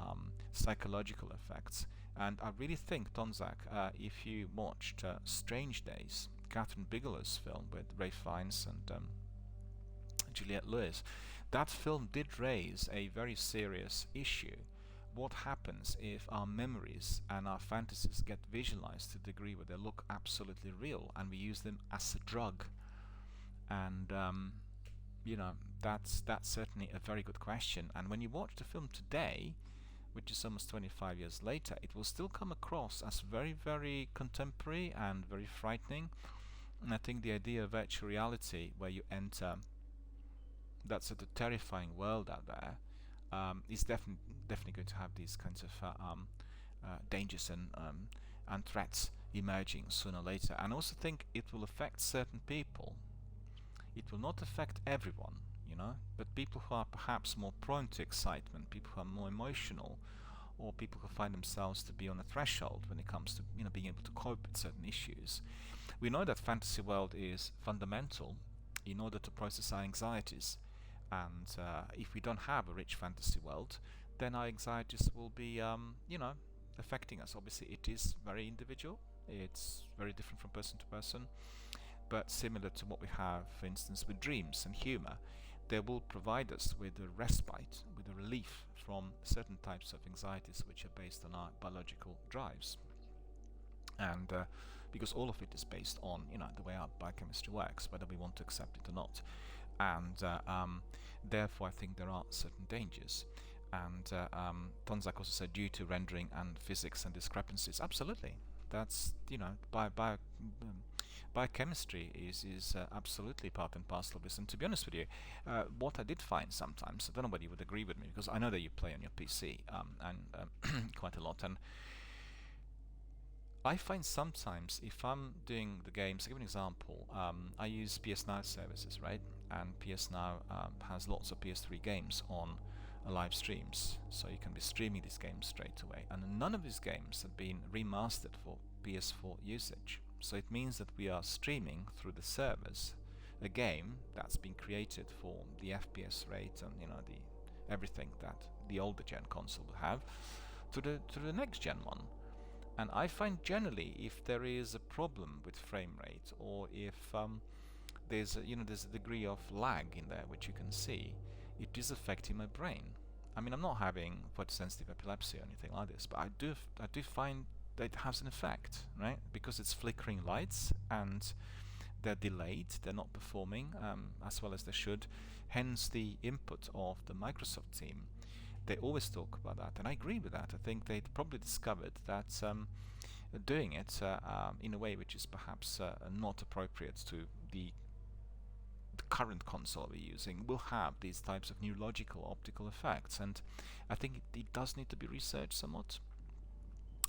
psychological effects. And I really think, Tonzak, if you watched Strange Days, Catherine Bigelow's film with Ralph Fiennes and Juliette Lewis, that film did raise a very serious issue. What happens if our memories and our fantasies get visualized to the degree where they look absolutely real and we use them as a drug? And you know, that's certainly a very good question. And when you watch the film today, which is almost 25 years later, it will still come across as very, very contemporary and very frightening. And I think the idea of virtual reality, where you enter that sort of terrifying world out there, is definitely going to have these kinds of dangers and threats emerging sooner or later. And I also think it will affect certain people. It will not affect everyone, you know, but people who are perhaps more prone to excitement, people who are more emotional, or people who find themselves to be on a threshold when it comes to, you know, being able to cope with certain issues. We know that fantasy world is fundamental in order to process our anxieties, and if we don't have a rich fantasy world, then our anxieties will be, you know, affecting us. Obviously, it is very individual. It's very different from person to person, but similar to what we have, for instance, with dreams and humor, they will provide us with a respite, with a relief from certain types of anxieties which are based on our biological drives. And because all of it is based on, you know, the way our biochemistry works, whether we want to accept it or not. And therefore I think there are certain dangers. And Tonzak also said due to rendering and physics and discrepancies. Absolutely. That's, you know, biochemistry is absolutely part and parcel of this. And to be honest with you, what I did find sometimes, I don't know whether you would agree with me, because I know that you play on your PC and quite a lot, and I find sometimes if I'm doing the games, I'll give an example. I use PS Now services, right? And PS Now has lots of PS3 games on live streams, so you can be streaming these games straight away. And none of these games have been remastered for PS4 usage. So it means that we are streaming through the servers a game that's been created for the FPS rate and, you know, the everything that the older gen console will have to the next gen one. And I find generally if there is a problem with frame rate, or if there's a degree of lag in there which you can see, it is affecting my brain. I mean, I'm not having photosensitive epilepsy or anything like this, but I do find that it has an effect, right? Because it's flickering lights and they're delayed, they're not performing as well as they should. Hence the input of the Microsoft team. They always talk about that, and I agree with that. I think they probably discovered that doing it in a way which is perhaps not appropriate to the current console we're using will have these types of neurological optical effects, and I think it does need to be researched somewhat.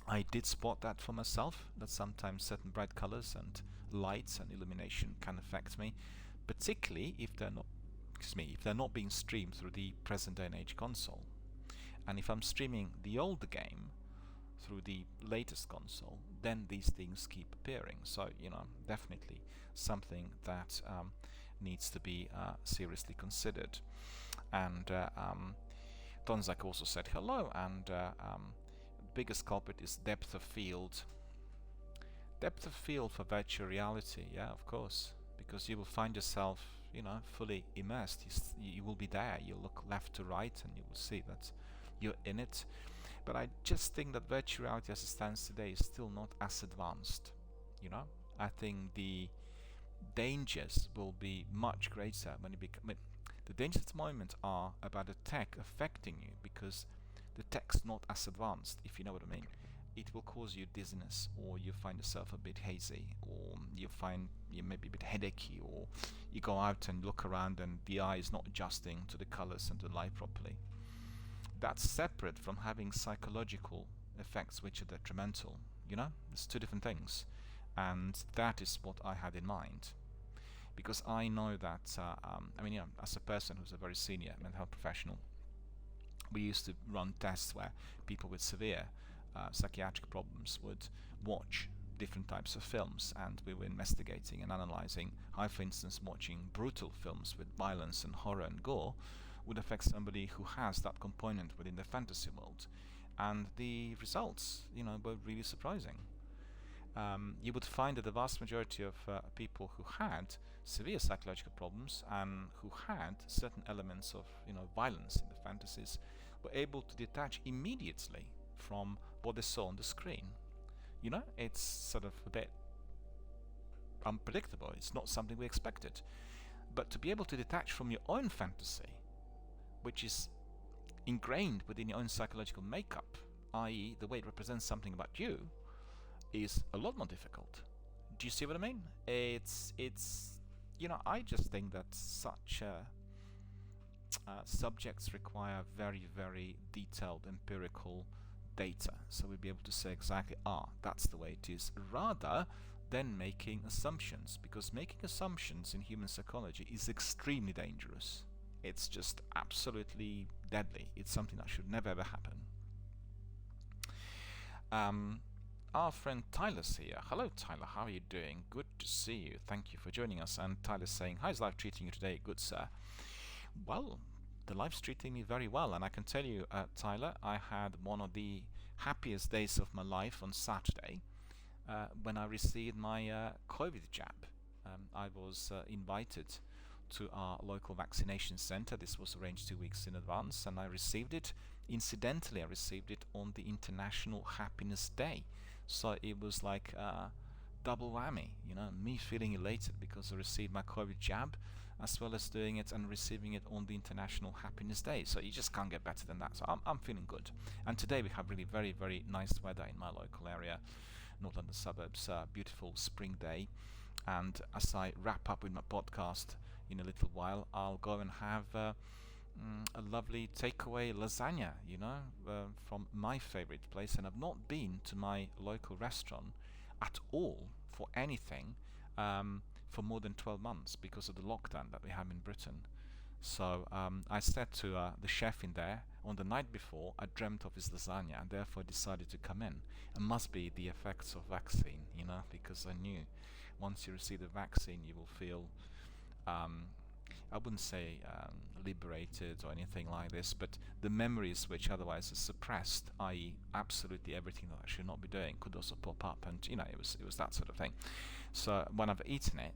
I did spot that for myself, that sometimes certain bright colors and lights and illumination can affect me, particularly if they're not being streamed through the present day and age console. And if I'm streaming the older game through the latest console, then these things keep appearing. So, you know, definitely something that needs to be seriously considered. And Tonzak also said hello, and biggest culprit is depth of field. Depth of field for virtual reality, yeah, of course, because you will find yourself, you know, fully immersed. You will be there. You'll look left to right, and you will see that you're in it. But I just think that virtual reality as it stands today is still not as advanced. You know, I think the dangers will be much greater when it becomes. The dangers at the moment are about the tech affecting you, because the tech's not as advanced, if you know what I mean. It will cause you dizziness, or you find yourself a bit hazy, or you find you may be a bit headachy, or you go out and look around and the eye is not adjusting to the colors and the light properly. That's separate from having psychological effects which are detrimental. You know, it's two different things, and that is what I had in mind, because I know that I mean, you know, as a person who's a very senior mental health professional, we used to run tests where people with severe psychiatric problems would watch different types of films, and we were investigating and analyzing how, for instance, watching brutal films with violence and horror and gore would affect somebody who has that component within the fantasy world. And the results, were really surprising. You would find that the vast majority of people who had severe psychological problems and who had certain elements of violence in the fantasies were able to detach immediately from what they saw on the screen. It's sort of a bit unpredictable. It's not something we expected. But to be able to detach from your own fantasy, which is ingrained within your own psychological makeup, i.e. the way it represents something about you, is a lot more difficult. Do you see what I mean? It's I just think that such subjects require very, very detailed empirical data, so we'll be able to say exactly, that's the way it is, rather than making assumptions, because making assumptions in human psychology is extremely dangerous. It's just absolutely deadly. It's something that should never ever happen. Our friend Tyler's here. Hello Tyler, how are you doing? Good to see you. Thank you for joining us. And Tyler's saying, how's life treating you today? Good, sir. Well, the life's treating me very well, and I can tell you, Tyler, I had one of the happiest days of my life on Saturday when I received my COVID jab. I was invited to our local vaccination center. This was arranged 2 weeks in advance, and I received it. Incidentally, I received it on the International Happiness Day. So it was like a double whammy, me feeling elated because I received my COVID jab, as well as doing it and receiving it on the International Happiness Day. So you just can't get better than that. So I'm feeling good. And today we have really very, very nice weather in my local area, North London suburbs, beautiful spring day. And as I wrap up with my podcast in a little while, I'll go and have a lovely takeaway lasagna, from my favorite place. And I've not been to my local restaurant at all for anything for more than 12 months because of the lockdown that we have in Britain. So I said to the chef in there on the night before, I dreamt of his lasagna and therefore decided to come in. It must be the effects of vaccine, because I knew once you receive the vaccine you will feel I wouldn't say liberated or anything like this, but the memories which otherwise are suppressed, i.e. absolutely everything that I should not be doing, could also pop up, and it was that sort of thing. So when I've eaten it,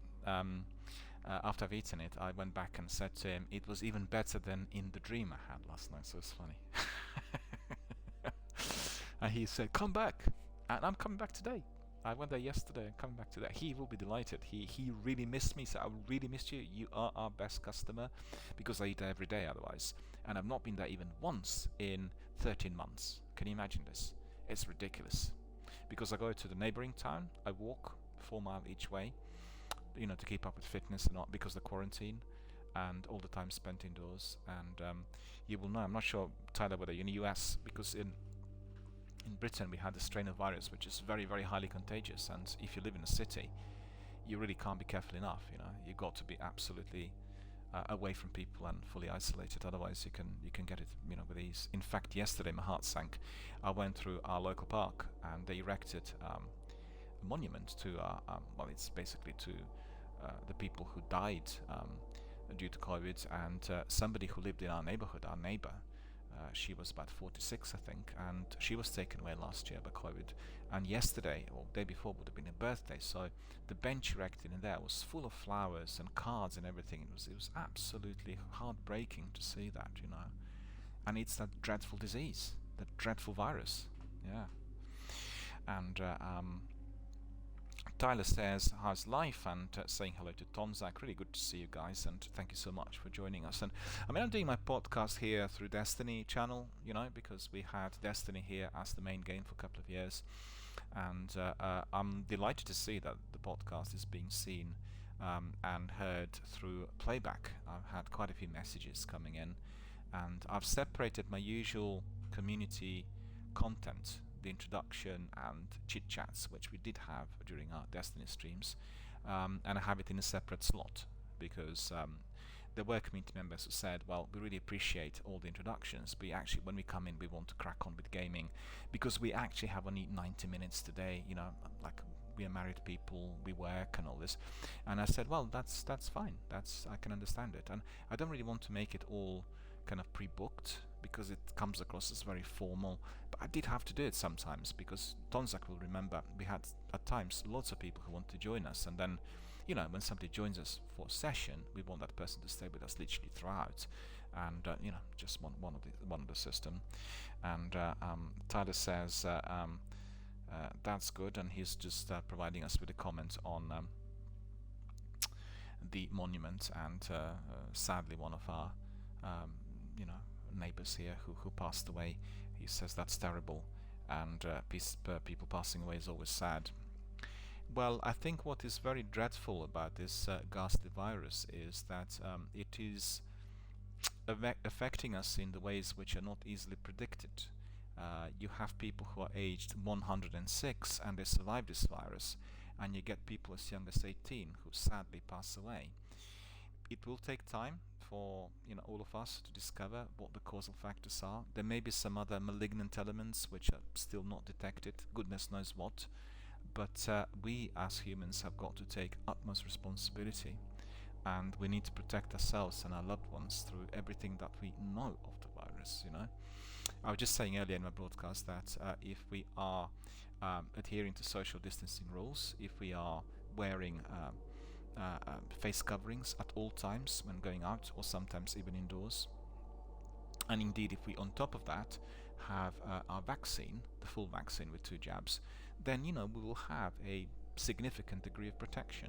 after I've eaten it, I went back and said to him, it was even better than in the dream I had last night. So it's funny. And he said, come back, and I'm coming back today. I went there yesterday and coming back today. He will be delighted. He really missed me, so I really missed you. You are our best customer, because I eat there every day otherwise. And I've not been there even once in 13 months. Can you imagine this? It's ridiculous. Because I go to the neighboring town, I walk 4 miles each way, to keep up with fitness and not because of the quarantine and all the time spent indoors. And you will know, I'm not sure, Tyler, whether you're in the US, because in Britain we had a strain of virus which is very, very highly contagious, and if you live in a city you really can't be careful enough. You've got to be absolutely away from people and fully isolated, otherwise you can get it with ease. In fact, yesterday my heart sank. I went through our local park and they erected a monument to it's basically to the people who died due to COVID, and somebody who lived in our neighborhood, our neighbor, she was about 46, I think, and she was taken away last year by COVID. And yesterday, or day before, would have been her birthday. So the bench erected in there was full of flowers and cards and everything. It was absolutely heartbreaking to see that, And it's that dreadful disease, that dreadful virus, yeah. And Tyler says, how's life? And saying hello to Tonzak. Really good to see you guys, and thank you so much for joining us. And I'm doing my podcast here through Destiny channel, because we had Destiny here as the main game for a couple of years. And I'm delighted to see that the podcast is being seen and heard through playback. I've had quite a few messages coming in, and I've separated my usual community content, the introduction and chit chats, which we did have during our Destiny streams, and I have it in a separate slot, because there were community members who said, well, we really appreciate all the introductions, but actually when we come in we want to crack on with gaming, because we actually have only 90 minutes today, like we are married people, we work and all this. And I said, well, that's fine. I can understand it. And I don't really want to make it all kind of pre-booked, because it comes across as very formal. But I did have to do it sometimes, because Tonzak will remember we had at times lots of people who want to join us, and then, you know, when somebody joins us for a session, we want that person to stay with us literally throughout, and you know, just one of the system. And Tyler says that's good, and he's just providing us with a comment on the monument, and sadly one of our you know, neighbors here who passed away. He says that's terrible, and people passing away is always sad. Well, I think what is very dreadful about this ghastly virus is that it is affecting us in the ways which are not easily predicted. You have people who are aged 106 and they survive this virus, and you get people as young as 18 who sadly pass away. It will take time for, you know, all of us to discover what the causal factors are. There may be some other malignant elements which are still not detected, goodness knows what, but we as humans have got to take utmost responsibility, and we need to protect ourselves and our loved ones through everything that we know of the virus, you know. I was just saying earlier in my broadcast that if we are adhering to social distancing rules, if we are wearing face coverings at all times when going out, or sometimes even indoors, and indeed if we on top of that have our vaccine, the full vaccine with 2 jabs, then, you know, we will have a significant degree of protection.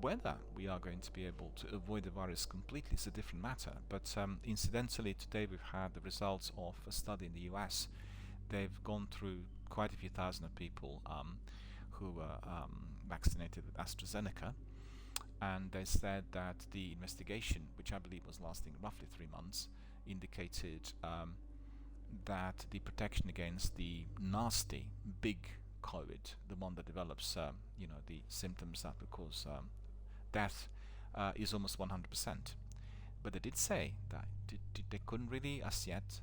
Whether we are going to be able to avoid the virus completely is a different matter, but incidentally today we've had the results of a study in the US. They've gone through quite a few thousand of people who were vaccinated with AstraZeneca, and they said that the investigation, which I believe was lasting roughly 3 months, indicated that the protection against the nasty big COVID, the one that develops you know, the symptoms that will cause death, is almost 100%. But they did say that they couldn't really as yet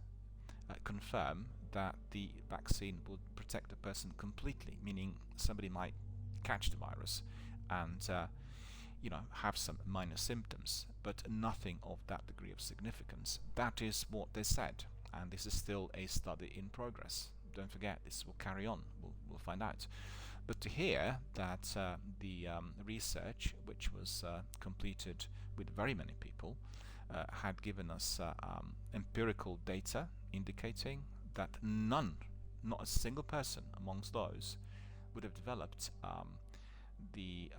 confirm that the vaccine would protect the person completely, meaning somebody might catch the virus and you know, have some minor symptoms, but nothing of that degree of significance. That is what they said, and this is still a study in progress. Don't forget, this will carry on. We'll find out. But to hear that the research, which was completed with very many people, had given us empirical data indicating that none, not a single person amongst those, would have developed the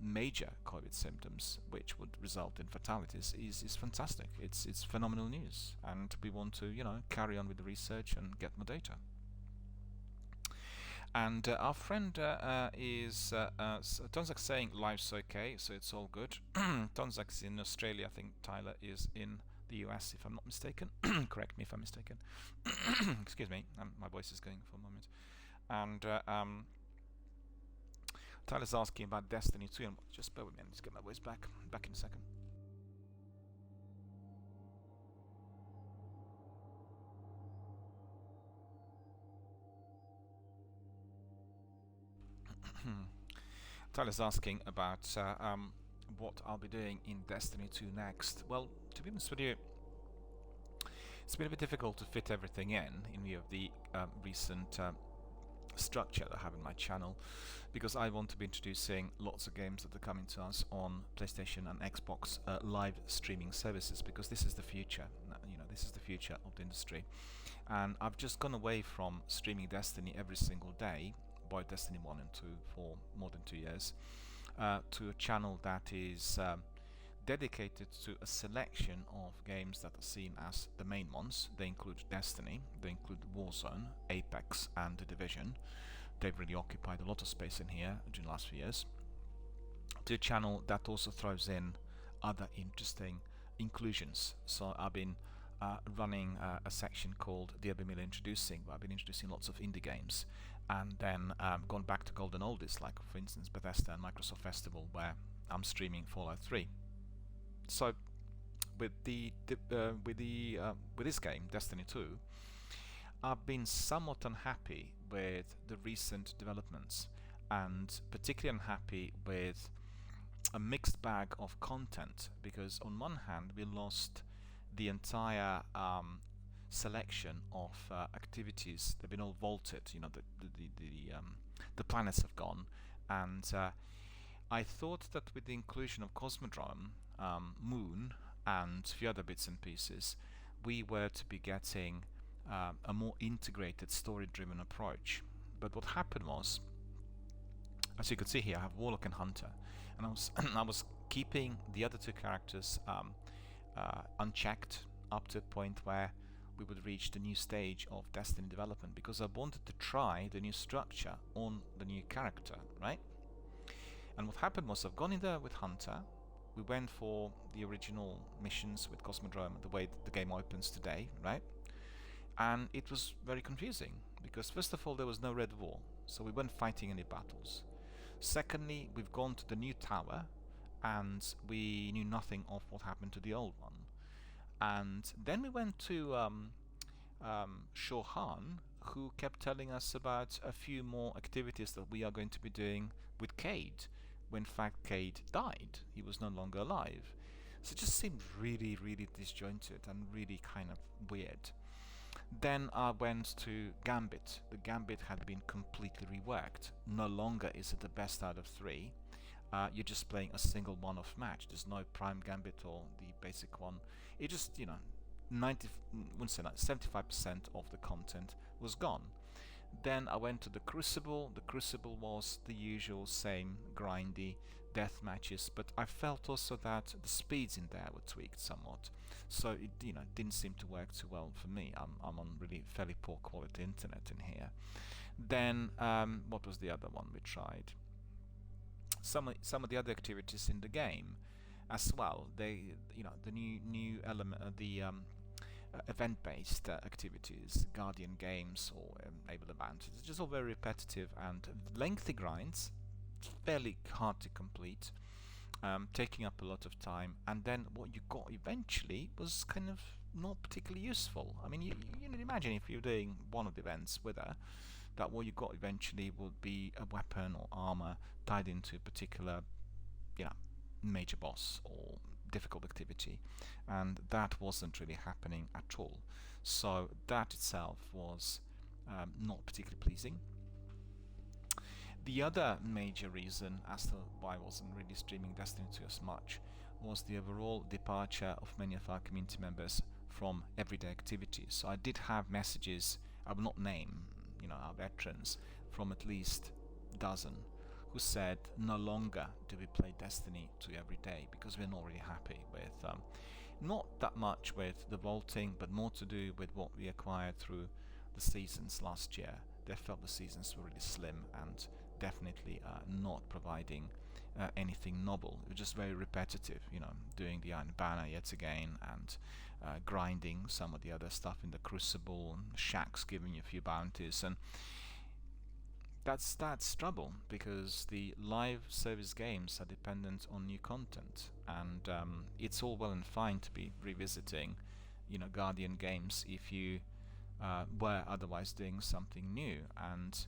major COVID symptoms, which would result in fatalities, is fantastic. It's phenomenal news, and we want to, you know, carry on with the research and get more data. And our friend is Tonzak's saying life's okay, so it's all good. Tonzak's in Australia. I think Tyler is in the US, if I'm not mistaken. Correct me if I'm mistaken. Excuse me, my voice is going for a moment. And Tyler's asking about Destiny 2, and just bear with me, I'll just get my voice back in a second. Tyler's asking about what I'll be doing in Destiny 2 next. Well, to be honest with you, it's been a bit difficult to fit everything in view of the recent structure that I have in my channel, because I want to be introducing lots of games that are coming to us on PlayStation and Xbox live streaming services, because this is the future. You know, this is the future of the industry, and I've just gone away from streaming Destiny every single day, by Destiny 1 and 2 for more than 2 years, to a channel that is dedicated to a selection of games that are seen as the main ones. They include Destiny, they include Warzone, Apex and The Division. They've really occupied a lot of space in here during the last few years. To a channel that also throws in other interesting inclusions. So I've been running a section called DRBMiller Introducing, where I've been introducing lots of indie games, and then gone back to golden oldies, like for instance Bethesda and Microsoft Festival, where I'm streaming Fallout 3. So with this game, Destiny 2, I've been somewhat unhappy with the recent developments. and particularly unhappy with a mixed bag of content, because on one hand we lost the entire selection of activities. They've been all vaulted. You know, the planets have gone, and I thought that with the inclusion of Cosmodrome, Moon, and a few other bits and pieces, we were to be getting a more integrated, story-driven approach. But what happened was, as you can see here, I have Warlock and Hunter, and I was keeping the other two characters unchecked up to a point where we would reach the new stage of Destiny development, because I wanted to try the new structure on the new character, right? And what happened was, I've gone in there with Hunter. We went for the original missions with Cosmodrome, the way the game opens today, right? And it was very confusing, because first of all, there was no Red War, so we weren't fighting any battles. Secondly, we've gone to the new tower, and we knew nothing of what happened to the old one. And then we went to Shohan, who kept telling us about a few more activities that we are going to be doing with Cade, when in fact Cade died. He was no longer alive. So it just seemed really, really disjointed and really kind of weird. Then I went to Gambit. The Gambit had been completely reworked. No longer is it the best out of 3. You're just playing a single one-off match. There's no Prime Gambit or the basic one. It just, 75% of the content was gone. Then I went to the Crucible. The Crucible was the usual same grindy death matches, but I felt also that the speeds in there were tweaked somewhat. So it didn't seem to work too well for me. I'm on really fairly poor quality internet in here. Then what was the other one we tried? Some of the other activities in the game as well. The new element, the event-based activities, Guardian games or Able Advantage. It's just all very repetitive and lengthy grinds, fairly hard to complete, taking up a lot of time. And then what you got eventually was kind of not particularly useful. I mean, you imagine if you're doing one of the events with her, that what you got eventually would be a weapon or armor tied into a particular, major boss or difficult activity, and that wasn't really happening at all. So that itself was not particularly pleasing. The other major reason as to why I wasn't really streaming Destiny 2 as much was the overall departure of many of our community members from everyday activities. So I did have messages, I will not name our veterans, from at least a dozen, who said no longer do we play Destiny 2 every day, because we're not really happy with not that much with the vaulting, but more to do with what we acquired through the seasons last year. They felt the seasons were really slim and definitely not providing anything novel. It was just very repetitive, doing the Iron Banner yet again, and grinding some of the other stuff in the Crucible, and Shax giving you a few bounties, and that's trouble, because the live service games are dependent on new content, and it's all well and fine to be revisiting Guardian games if you were otherwise doing something new, and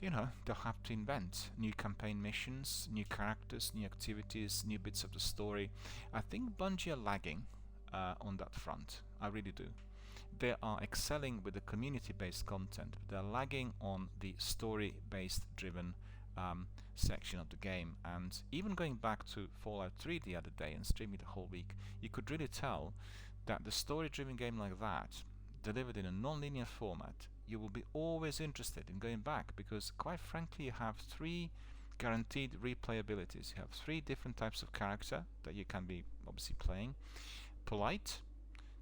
they'll have to invent new campaign missions, new characters, new activities, new bits of the story. I think Bungie are lagging on that front. I really do. They are excelling with the community-based content, but they're lagging on the story-based driven section of the game. And even going back to Fallout 3 the other day and streaming the whole week, you could really tell that the story-driven game like that, delivered in a non-linear format, you will be always interested in going back, because quite frankly you have 3 guaranteed replayabilities. You have 3 different types of character that you can be obviously playing: polite,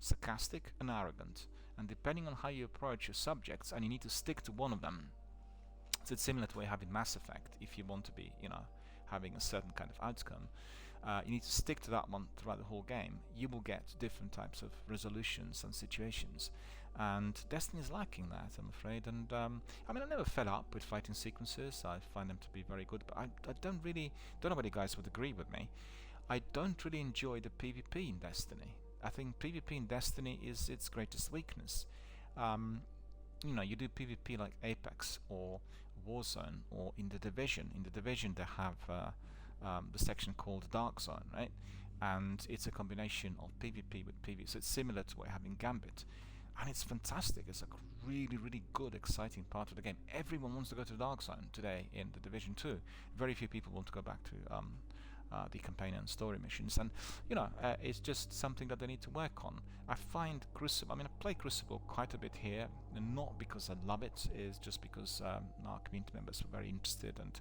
sarcastic, and arrogant. And depending on how you approach your subjects, and you need to stick to one of them. So it's similar to what you have in Mass Effect. If you want to be, having a certain kind of outcome, you need to stick to that one throughout the whole game. You will get different types of resolutions and situations, and Destiny is lacking that, I'm afraid. And I never fed up with fighting sequences. I find them to be very good, but I don't know whether you guys would agree with me. I don't really enjoy the PvP in Destiny. I think PvP in Destiny is its greatest weakness. You do PvP like Apex or Warzone or in the Division. In the Division they have the section called Dark Zone, right? And it's a combination of PvP with PvE, so it's similar to what I have in Gambit. And it's fantastic. It's a really, really good, exciting part of the game. Everyone wants to go to the Dark Zone today in the Division 2. Very few people want to go back to the campaign and story missions, and it's just something that they need to work on. I find Crucible, I play Crucible quite a bit here, and not because I love it, it's just because our community members were very interested, and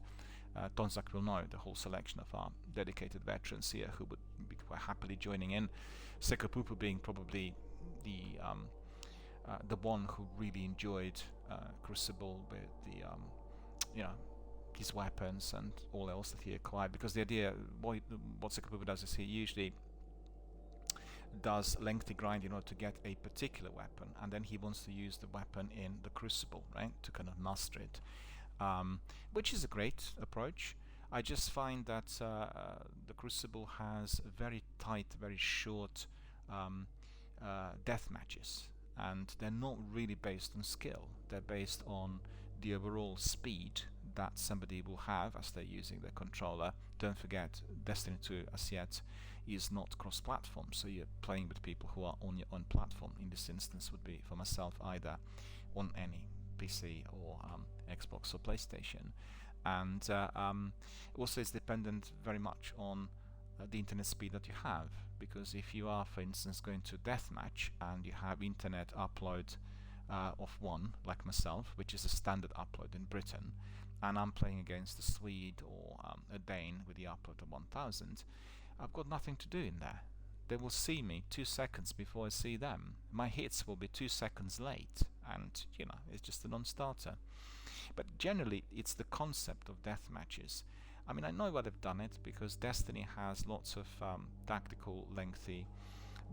Tonzak will know the whole selection of our dedicated veterans here who would be quite happily joining in. Sekapupu being probably the one who really enjoyed Crucible with the his weapons and all else that he acquired, because the idea, what Sekapupu does is he usually does lengthy grind in order to get a particular weapon, and then he wants to use the weapon in the Crucible, right, to kind of master it, which is a great approach. I just find that the Crucible has very tight, very short death matches, and they're not really based on skill. They're based on the overall speed that somebody will have as they're using their controller. Don't forget, Destiny 2 as yet is not cross-platform, so you're playing with people who are on your own platform. In this instance would be, for myself, either on any PC or Xbox or PlayStation. And also it's dependent very much on the internet speed that you have, because if you are, for instance, going to deathmatch and you have internet upload of 1, like myself, which is a standard upload in Britain, and I'm playing against a Swede or a Dane with the upload of 1000, I've got nothing to do in there. They will see me 2 seconds before I see them. My hits will be 2 seconds late, and it's just a non-starter. But generally it's the concept of death matches. I know why they've done it, because Destiny has lots of tactical, lengthy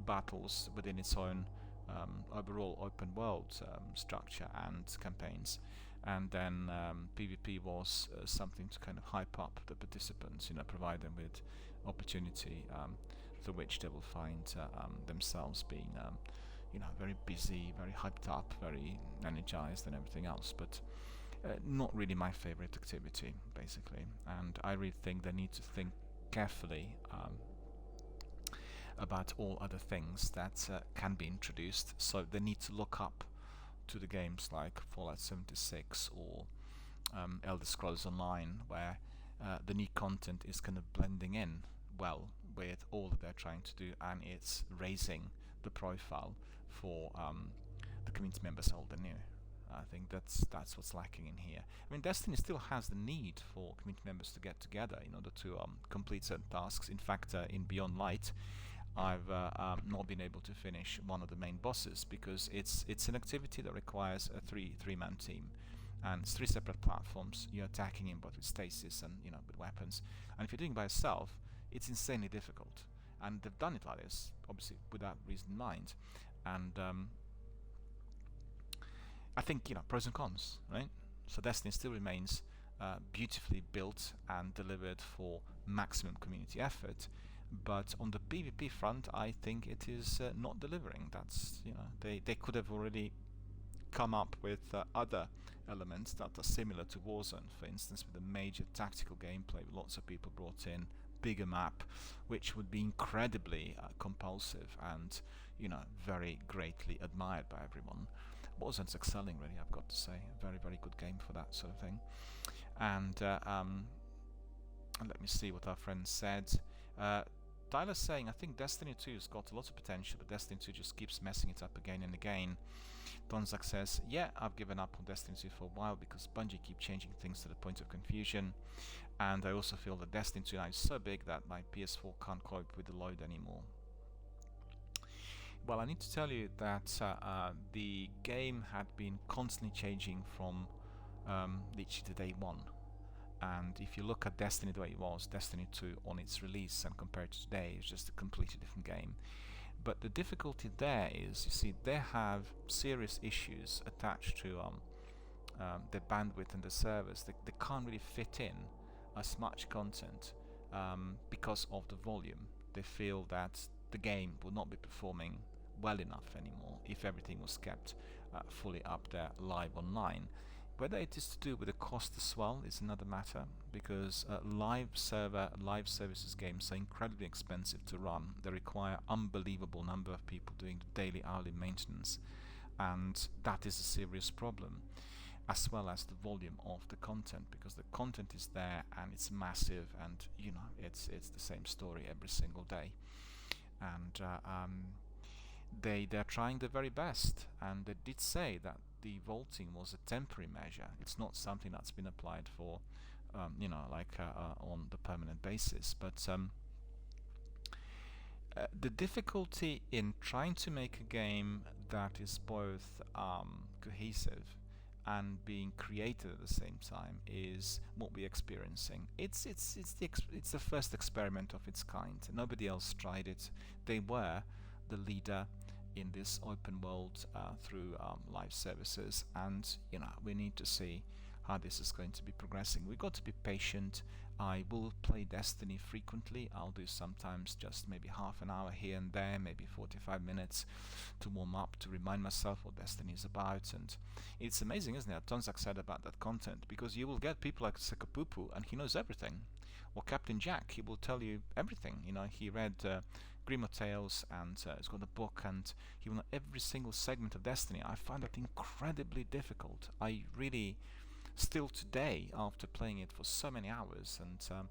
battles within its own overall open world structure and campaigns, and then PvP was something to kind of hype up the participants, provide them with opportunity through which they will find themselves being very busy, very hyped up, very energized and everything else, but not really my favorite activity, basically. And I really think they need to think carefully about all other things that can be introduced. So they need to look up to the games like Fallout 76 or Elder Scrolls Online, where the new content is kind of blending in well with all that they're trying to do, and it's raising the profile for the community members, old and new. I think that's what's lacking in here. Destiny still has the need for community members to get together in order to complete certain tasks. In fact, in Beyond Light, I've not been able to finish one of the main bosses, because it's an activity that requires a three-man team, and it's 3 separate platforms. You're attacking him both with stasis and with weapons, and if you're doing it by yourself, it's insanely difficult. And they've done it like this, obviously with that reason in mind. And I think pros and cons, right? So Destiny still remains beautifully built and delivered for maximum community effort, but on the PvP front, I think it is not delivering. That's they could have already come up with other elements that are similar to Warzone, for instance, with a major tactical gameplay with lots of people brought in, bigger map, which would be incredibly compulsive and very greatly admired by everyone. Warzone's excelling, really, I've got to say. A very, very good game for that sort of thing. And let me see what our friend said. Tyler's saying, I think Destiny 2 has got a lot of potential, but Destiny 2 just keeps messing it up again and again. Donzak says, yeah, I've given up on Destiny 2 for a while because Bungie keep changing things to the point of confusion. And I also feel that Destiny 2 now is so big that my PS4 can't cope with the load anymore. Well, I need to tell you that the game had been constantly changing from literally to day one. And if you look at Destiny the way it was, Destiny 2 on its release and compared to today, it's just a completely different game. But the difficulty there is, you see, they have serious issues attached to their bandwidth and the servers. They can't really fit in as much content because of the volume. They feel that the game will not be performing well enough anymore if everything was kept fully up there live online. Whether it is to do with the cost as well is another matter, because live services games are incredibly expensive to run. They require unbelievable number of people doing the daily hourly maintenance, and that is a serious problem, as well as the volume of the content, because the content is there and it's massive, and it's the same story every single day. And they're trying their very best, and they did say that the vaulting was a temporary measure. It's not something that's been applied for on the permanent basis. But the difficulty in trying to make a game that is both cohesive and being created at the same time is what we're experiencing. It's the first experiment of its kind. Nobody else tried it. They were the leader in this open world through live services, and we need to see how this is going to be progressing. We've got to be patient. I will play Destiny frequently. I'll do sometimes just maybe half an hour here and there, maybe 45 minutes to warm up, to remind myself what Destiny is about. And it's amazing, isn't it? Tonzak said about that content, because you will get people like Sekapupu, and he knows everything. Or Captain Jack, he will tell you everything. He read Grimo Tales, and he's got a book, and he will know every single segment of Destiny. I find that incredibly difficult. I really, still today, after playing it for so many hours, and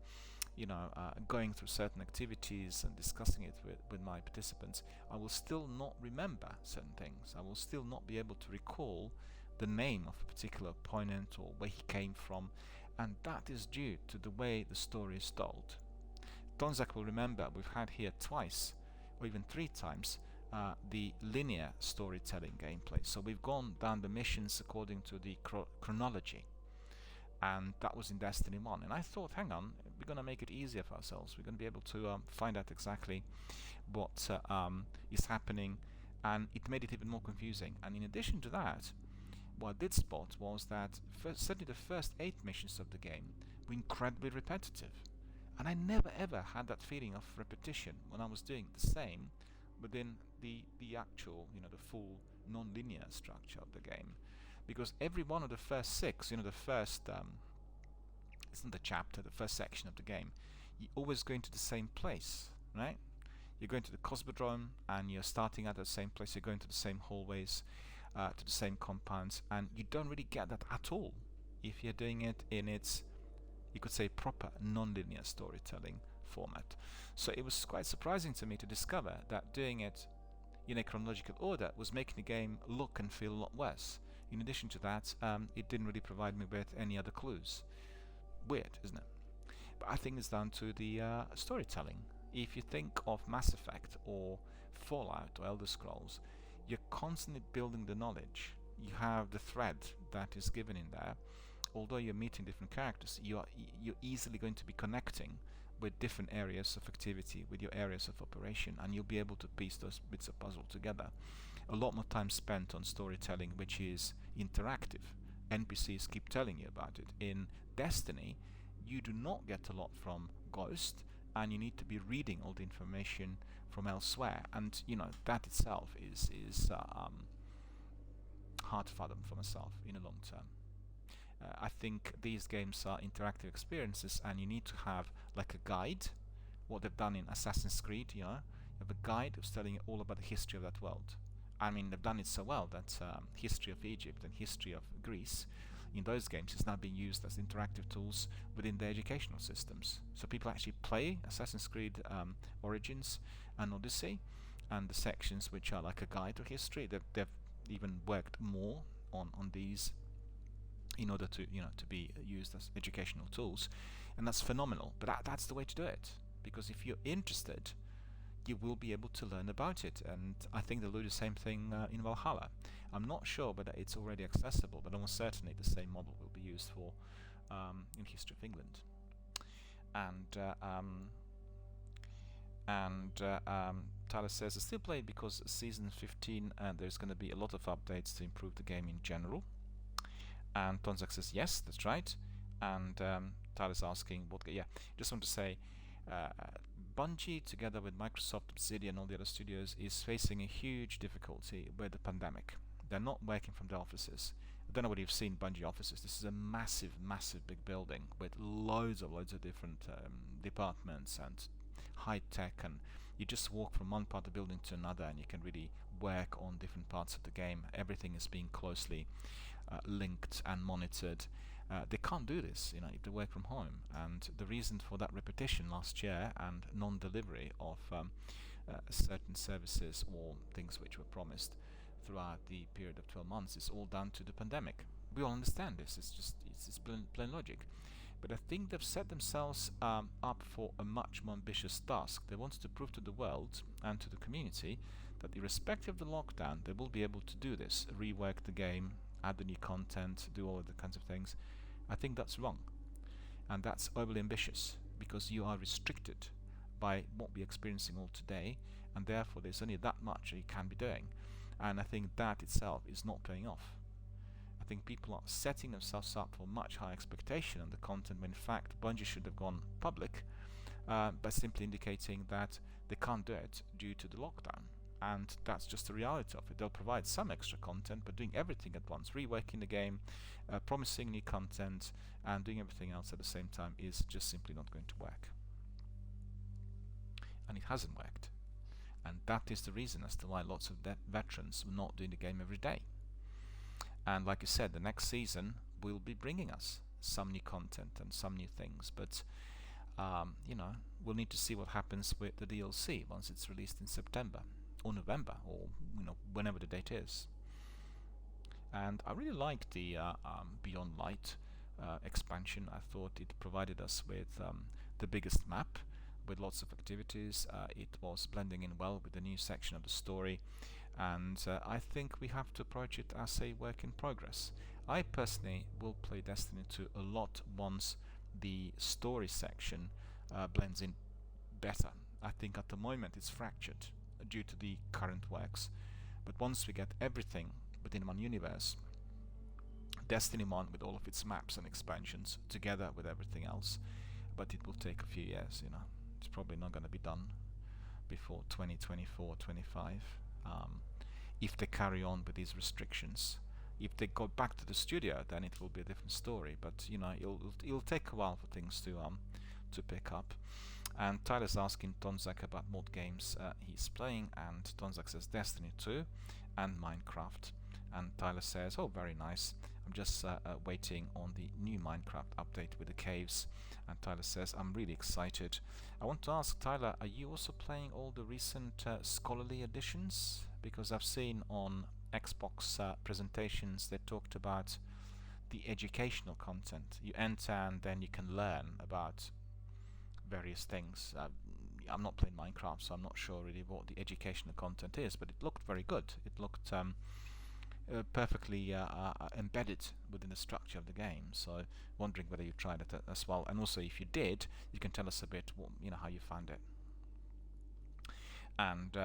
going through certain activities and discussing it with my participants, I will still not remember certain things. I will still not be able to recall the name of a particular opponent or where he came from, and that is due to the way the story is told. Tonzak will remember we've had here twice, or even 3 times, the linear storytelling gameplay. So we've gone down the missions according to the chronology, and that was in Destiny 1. And I thought, hang on, we're going to make it easier for ourselves. We're going to be able to find out exactly what is happening, and it made it even more confusing. And in addition to that, what I did spot was that certainly the first 8 missions of the game were incredibly repetitive. And I never ever had that feeling of repetition when I was doing the same within the actual, the full non-linear structure of the game. Because every one of the first 6, the first, isn't the chapter, the first section of the game, you always go into the same place, right? You're going to the Cosmodrome, and you're starting at the same place, you're going to the same hallways, to the same compounds, and you don't really get that at all if you're doing it in its, you could say, proper non-linear storytelling format. So it was quite surprising to me to discover that doing it in a chronological order was making the game look and feel a lot worse. In addition to that, it didn't really provide me with any other clues. Weird, isn't it? But I think it's down to the storytelling. If you think of Mass Effect or Fallout or Elder Scrolls, you're constantly building the knowledge. You have the thread that is given in there. Although you're meeting different characters, you're easily going to be connecting with different areas of activity, with your areas of operation, and you'll be able to piece those bits of puzzle together. A lot more time spent on storytelling, which is interactive. NPCs keep telling you about it. In Destiny, you do not get a lot from Ghost, and you need to be reading all the information from elsewhere, and that itself is hard to fathom for myself in the long term. I think these games are interactive experiences, and you need to have like a guide. What they've done in Assassin's Creed, you have a guide who's telling you all about the history of that world. I mean, they've done it so well that history of Egypt and history of Greece in those games is now being used as interactive tools within the educational systems. So people actually play Assassin's Creed Origins and Odyssey, and the sections which are like a guide to history, they've even worked more on these in order to to be used as educational tools, and that's phenomenal. But that's the way to do it, because if you're interested, you will be able to learn about it. And I think they'll do the same thing in Valhalla. I'm not sure whether it's already accessible, but almost certainly the same model will be used for in History of England. And Tyler says, I still play it because season 15 there's going to be a lot of updates to improve the game in general. And Tonzak says, yes, that's right. And Tyler's asking, just want to say, Bungie, together with Microsoft, Obsidian, and all the other studios, is facing a huge difficulty with the pandemic. They're not working from their offices, I don't know whether you've seen Bungie offices. This is a massive, massive big building with loads of different departments and high tech, and you just walk from one part of the building to another and you can really work on different parts of the game. Everything is being closely linked and monitored. They can't do this, if they work from home. And the reason for that repetition last year and non-delivery of certain services or things which were promised throughout the period of 12 months is all down to the pandemic. We all understand this. It's plain logic. But I think they've set themselves up for a much more ambitious task. They want to prove to the world and to the community that irrespective of the lockdown, they will be able to do this, rework the game, add the new content, do all of the kinds of things. I think that's wrong. And that's overly ambitious, because you are restricted by what we're experiencing all today, and therefore there's only that much you can be doing. And I think that itself is not paying off. I think people are setting themselves up for much higher expectation on the content when in fact Bungie should have gone public by simply indicating that they can't do it due to the lockdown. And that's just the reality of it. They'll provide some extra content, but doing everything at once, reworking the game, promising new content, and doing everything else at the same time is just simply not going to work. And it hasn't worked. And that is the reason as to why lots of veterans are not doing the game every day. And like I said, the next season will be bringing us some new content and some new things, but we'll need to see what happens with the DLC once it's released in September or November, or whenever the date is. And I really liked the Beyond Light expansion. I thought it provided us with the biggest map with lots of activities. It was blending in well with the new section of the story, and I think we have to approach it as a work in progress. I personally will play Destiny 2 a lot once the story section blends in better. I think at the moment it's fractured due to the current works, but once we get everything within one universe, Destiny 1 with all of its maps and expansions together with everything else, but it will take a few years, it's probably not going to be done before 2024-25 if they carry on with these restrictions. If they go back to the studio, then it will be a different story, but it'll take a while for things to pick up. And Tyler's asking Tonzak about what games he's playing, and Tonzak says Destiny 2 and Minecraft. And Tyler says, oh, very nice, I'm just waiting on the new Minecraft update with the caves. And Tyler says, I'm really excited. I want to ask Tyler, are you also playing all the recent scholarly editions? Because I've seen on Xbox presentations they talked about the educational content. You enter and then you can learn about various things. I'm not playing Minecraft, so I'm not sure really what the educational content is, but it looked very good. It looked perfectly embedded within the structure of the game, so wondering whether you tried it as well, and also if you did, you can tell us a bit how you found it. And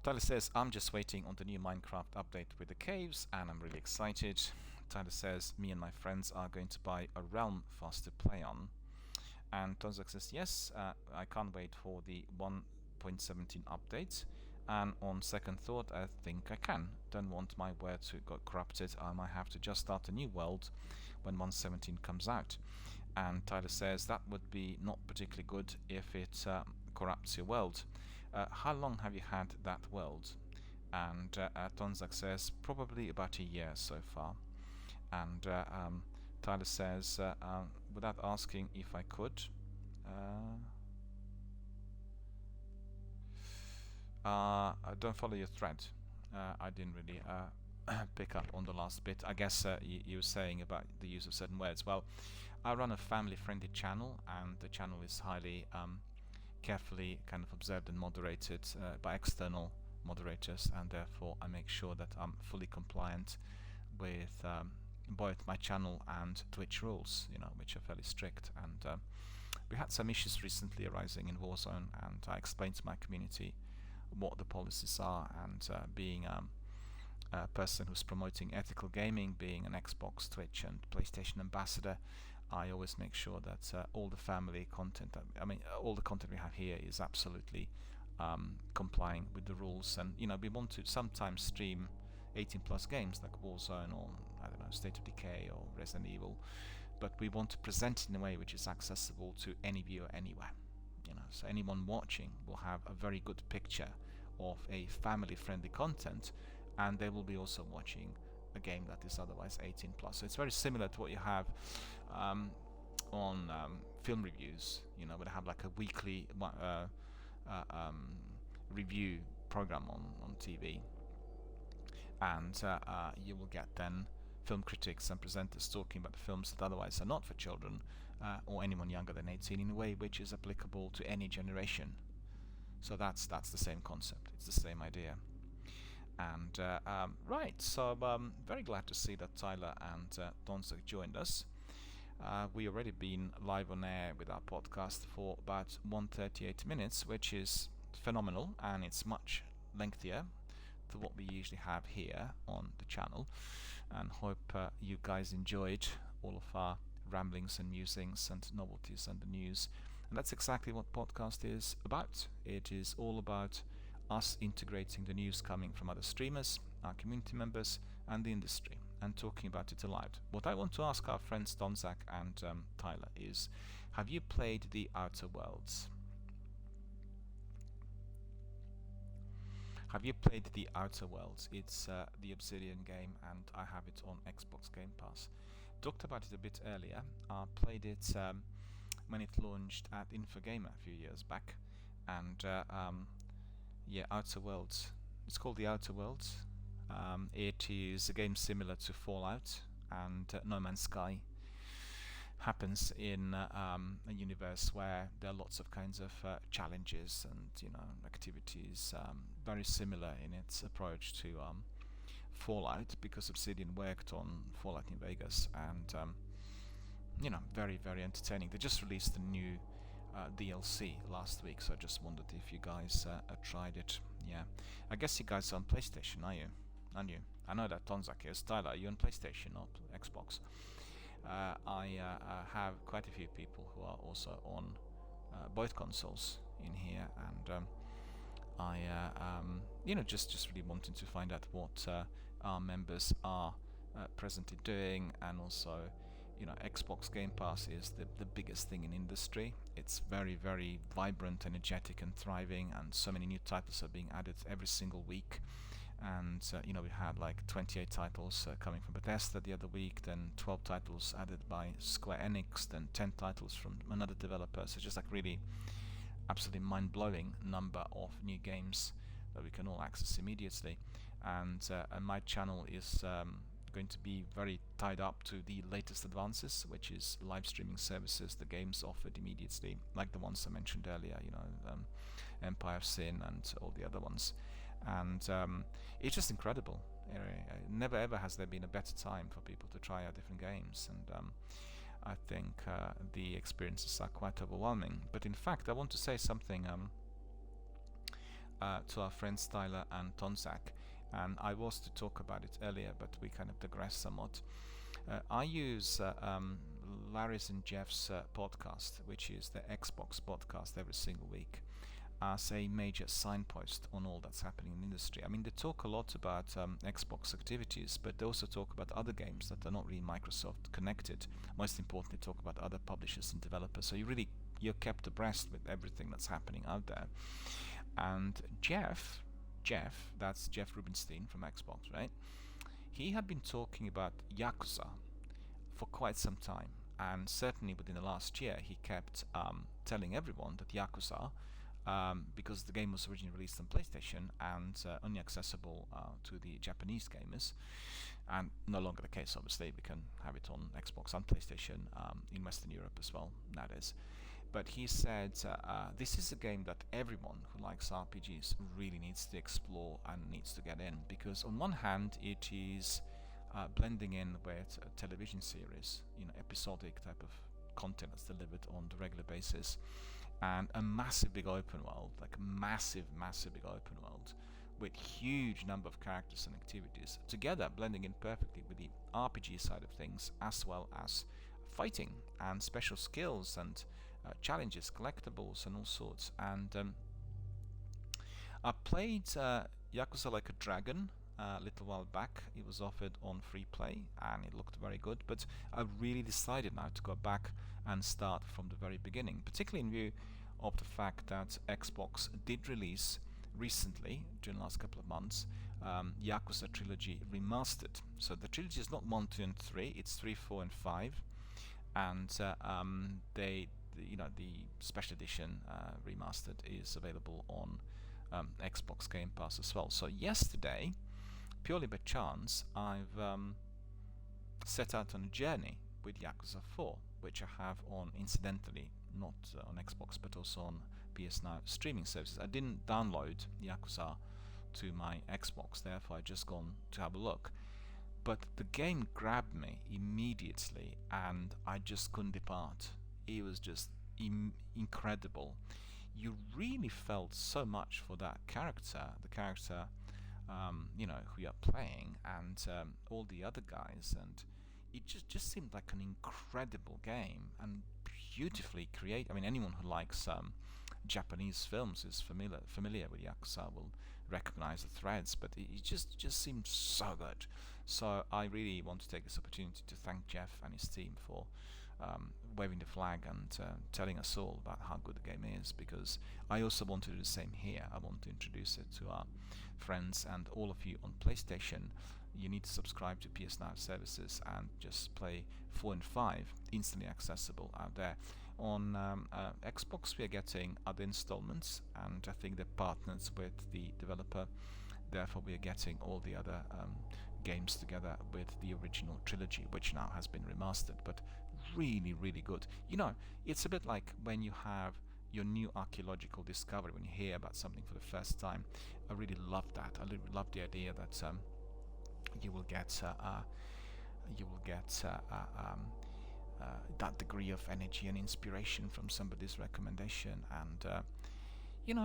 Tyler says, I'm just waiting on the new Minecraft update with the caves, and I'm really excited. Tyler says, me and my friends are going to buy a realm for us to play on. And Tonzak says, yes, I can't wait for the 1.17 update. And on second thought, I think I can. Don't want my word to get corrupted. I might have to just start a new world when 1.17 comes out. And Tyler says, that would be not particularly good if it corrupts your world. How long have you had that world? And Tonzak says, probably about a year so far. And Tyler says, without asking if I could, I don't follow your thread. I didn't really pick up on the last bit. I guess you were saying about the use of certain words. Well, I run a family-friendly channel, and the channel is highly carefully kind of observed and moderated by external moderators, and therefore I make sure that I'm fully compliant with both my channel and Twitch rules, which are fairly strict. And we had some issues recently arising in Warzone, and I explained to my community what the policies are, and being a person who's promoting ethical gaming, being an Xbox, Twitch and PlayStation ambassador, I always make sure that all the family content, all the content we have here is absolutely complying with the rules. And we want to sometimes stream 18 plus games like Warzone or, I don't know, State of Decay or Resident Evil, but we want to present it in a way which is accessible to any viewer anywhere. So anyone watching will have a very good picture of a family-friendly content, and they will be also watching a game that is otherwise 18 plus. So it's very similar to what you have on film reviews. We have like a weekly review program on TV, and you will get then film critics and presenters talking about the films that otherwise are not for children or anyone younger than 18 in a way which is applicable to any generation. So that's the same concept. It's the same idea. And right, so I'm very glad to see that Tyler and Donzak joined us. We already been live on air with our podcast for about 138 minutes, which is phenomenal, and it's much lengthier to what we usually have here on the channel. And hope you guys enjoyed all of our ramblings and musings and novelties and the news. And that's exactly what podcast is about. It is all about us integrating the news coming from other streamers, our community members, and the industry, and talking about it aloud. What I want to ask our friends Donzak and Tyler is, have you played The Outer Worlds? Have you played The Outer Worlds? It's the Obsidian game, and I have it on Xbox Game Pass. Talked about it a bit earlier. I played it when it launched at Infogamer a few years back, and yeah, Outer Worlds. It's called The Outer Worlds. It is a game similar to Fallout and No Man's Sky. Happens in a universe where there are lots of kinds of challenges and activities, very similar in its approach to Fallout, because Obsidian worked on Fallout New Vegas, and very, very entertaining. They just released a new DLC last week, so I just wondered if you guys tried it. Yeah, I guess you guys are on PlayStation, are you? Aren't you? I know that Donzak is. Tyler, are you on PlayStation or Xbox? I have quite a few people who are also on both consoles in here, and I just really wanting to find out what our members are presently doing, and also Xbox Game Pass is the biggest thing in industry. It's very, very vibrant, energetic, and thriving, and so many new titles are being added every single week. And we had like 28 titles coming from Bethesda the other week, then 12 titles added by Square Enix, then 10 titles from another developer. So just like really absolutely mind-blowing number of new games that we can all access immediately. And my channel is going to be very tied up to the latest advances, which is live streaming services, the games offered immediately, like the ones I mentioned earlier, Empire of Sin and all the other ones. And it's just incredible. Never ever has there been a better time for people to try out different games, and I think the experiences are quite overwhelming. But in fact, I want to say something to our friends Tyler and Donzak, and I was to talk about it earlier, but we kind of digressed somewhat. I use Larry's and Jeff's podcast, which is the Xbox podcast, every single week, as a major signpost on all that's happening in the industry. I mean, they talk a lot about Xbox activities, but they also talk about other games that are not really Microsoft connected. Most importantly, talk about other publishers and developers. So you're kept abreast with everything that's happening out there. And Jeff, that's Jeff Rubinstein from Xbox, right? He had been talking about Yakuza for quite some time, and certainly within the last year, he kept telling everyone that Yakuza, because the game was originally released on PlayStation and only accessible to the Japanese gamers, and no longer the case, obviously. We can have it on Xbox and PlayStation in Western Europe as well nowadays. But he said this is a game that everyone who likes RPGs really needs to explore and needs to get in, because on one hand it is blending in with a television series, episodic type of content that's delivered on the regular basis, and a massive big open world, like massive big open world with huge number of characters and activities together, blending in perfectly with the RPG side of things, as well as fighting and special skills and challenges, collectibles, and all sorts. And I played Yakuza Like a Dragon a little while back. It was offered on free play and it looked very good, but I really decided now to go back and start from the very beginning, particularly in view of the fact that Xbox did release recently, during the last couple of months, Yakuza Trilogy Remastered. So the trilogy is not 1, 2 and 3, it's 3, 4 and 5, and the special edition remastered is available on Xbox Game Pass as well. So yesterday, purely by chance, I've set out on a journey with Yakuza 4, which I have on, incidentally, not on Xbox but also on PS Now streaming services. I didn't download Yakuza to my Xbox, therefore I just gone to have a look. But the game grabbed me immediately and I just couldn't depart. It was just incredible. You really felt so much for that character, the character who you're playing, and all the other guys, and it just seemed like an incredible game and beautifully created. I mean, anyone who likes Japanese films is familiar with Yakuza will recognize the threads, but it just seemed so good. So I really want to take this opportunity to thank Jeff and his team for waving the flag and telling us all about how good the game is, because I also want to do the same here. I want to introduce it to our friends and all of you on PlayStation. You need to subscribe to PS Now services and just play 4 and 5 instantly accessible out there. On Xbox we are getting other installments, and I think they're partners with the developer, therefore we are getting all the other games together with the original trilogy, which now has been remastered, but really good. You know, it's a bit like when you have your new archaeological discovery, when you hear about something for the first time. I really love that. I really love the idea that you will get that degree of energy and inspiration from somebody's recommendation. And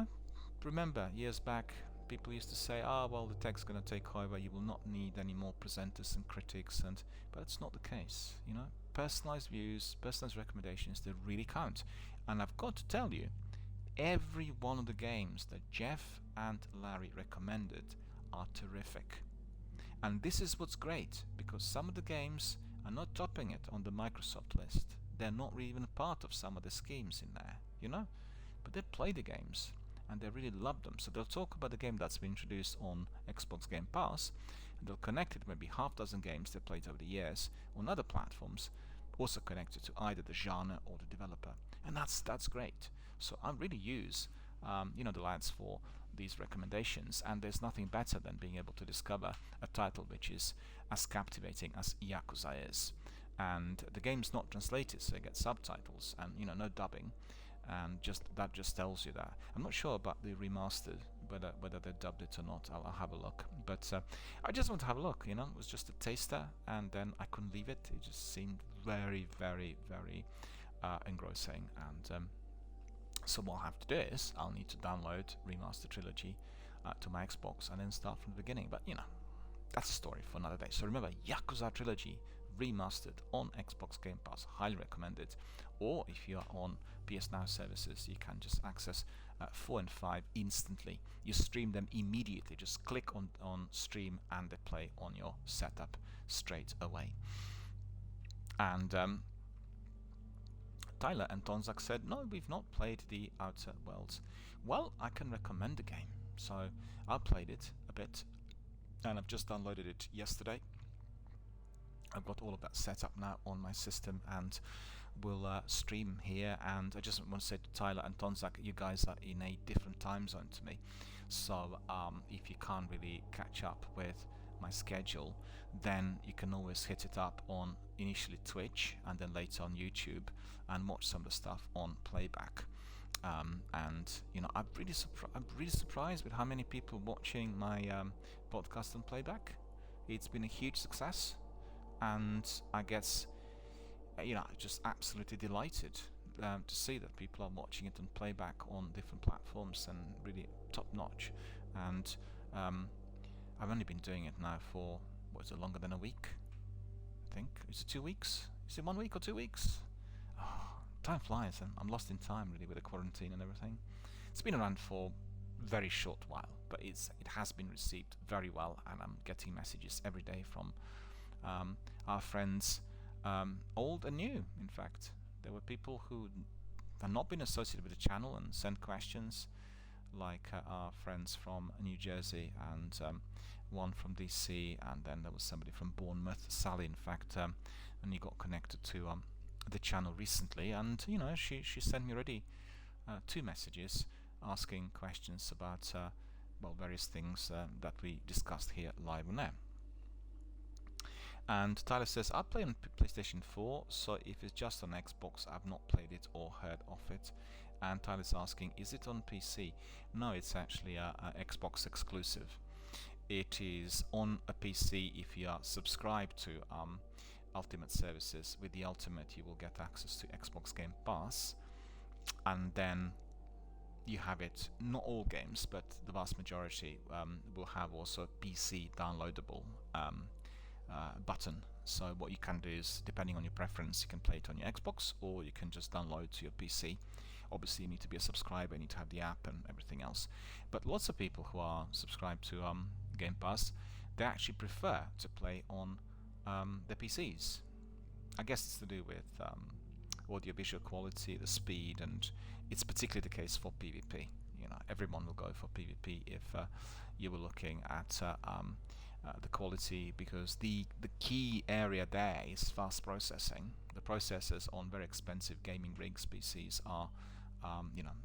remember, years back, people used to say, well, the tech's going to take over, you will not need any more presenters and critics, but it's not the case. Personalized views, personalized recommendations, they really count. And I've got to tell you, every one of the games that Jeff and Larry recommended are terrific. And this is what's great, because some of the games are not topping it on the Microsoft list. They're not really even a part of some of the schemes in there, but they play the games and they really love them. So they'll talk about the game that's been introduced on Xbox Game Pass, and they'll connect it to maybe half dozen games they played over the years on other platforms, also connected to either the genre or the developer. And that's great. So I really use the lads for these recommendations, and there's nothing better than being able to discover a title which is as captivating as Yakuza is. And the game's not translated, so you get subtitles and no dubbing, and that just tells you that. I'm not sure about the remastered, whether they dubbed it or not. I'll have a look, but I just want to have a look. It was just a taster, and then I couldn't leave it. It just seemed very engrossing. And so what I'll have to do is I'll need to download Remaster Trilogy to my Xbox and then start from the beginning. But that's a story for another day. So remember, Yakuza Trilogy Remastered on Xbox Game Pass, highly recommended. Or if you are on PS Now services, you can just access 4 and 5 instantly. You stream them immediately. Just click on stream and they play on your setup straight away. And Tyler and Tonzak said, no, we've not played the Outer Worlds. Well, I can recommend the game. So I played it a bit, and I've just downloaded it yesterday. I've got all of that set up now on my system, and we'll stream here. And I just want to say to Tyler and Tonzak, you guys are in a different time zone to me. So if you can't really catch up with my schedule, then you can always hit it up on initially Twitch and then later on YouTube and watch some of the stuff on playback. And I'm really surprised with how many people watching my podcast on playback. It's been a huge success, and I guess just absolutely delighted to see that people are watching it on playback on different platforms, and really top notch. And I've only been doing it now for, longer than a week? I think. Is it 2 weeks? Is it 1 week or 2 weeks? Oh, time flies, and I'm lost in time really with the quarantine and everything. It's been around for very short while, but it has been received very well, and I'm getting messages every day from our friends, old and new. In fact, there were people who have not been associated with the channel and sent questions, like our friends from New Jersey and one from DC, and then there was somebody from Bournemouth, Sally, in fact, and he got connected to the channel recently, and she sent me already 2 messages asking questions about well, various things that we discussed here live on air. And Tyler says, I play on PlayStation 4, so if it's just on Xbox, I've not played it or heard of it. And Tyler's asking, is it on PC? No, it's actually a Xbox exclusive. It is on a PC if you are subscribed to Ultimate services. With the Ultimate, you will get access to Xbox Game Pass, and then you have it, not all games, but the vast majority will have also a PC downloadable button. So what you can do is, depending on your preference, you can play it on your Xbox, or you can just download to your PC. Obviously you need to be a subscriber, you need to have the app and everything else. But lots of people who are subscribed to Game Pass, they actually prefer to play on their PCs. I guess it's to do with audio-visual quality, the speed, and it's particularly the case for PvP. Everyone will go for PvP if you were looking at the quality, because the key area there is fast processing. The processors on very expensive gaming rigs, PCs, are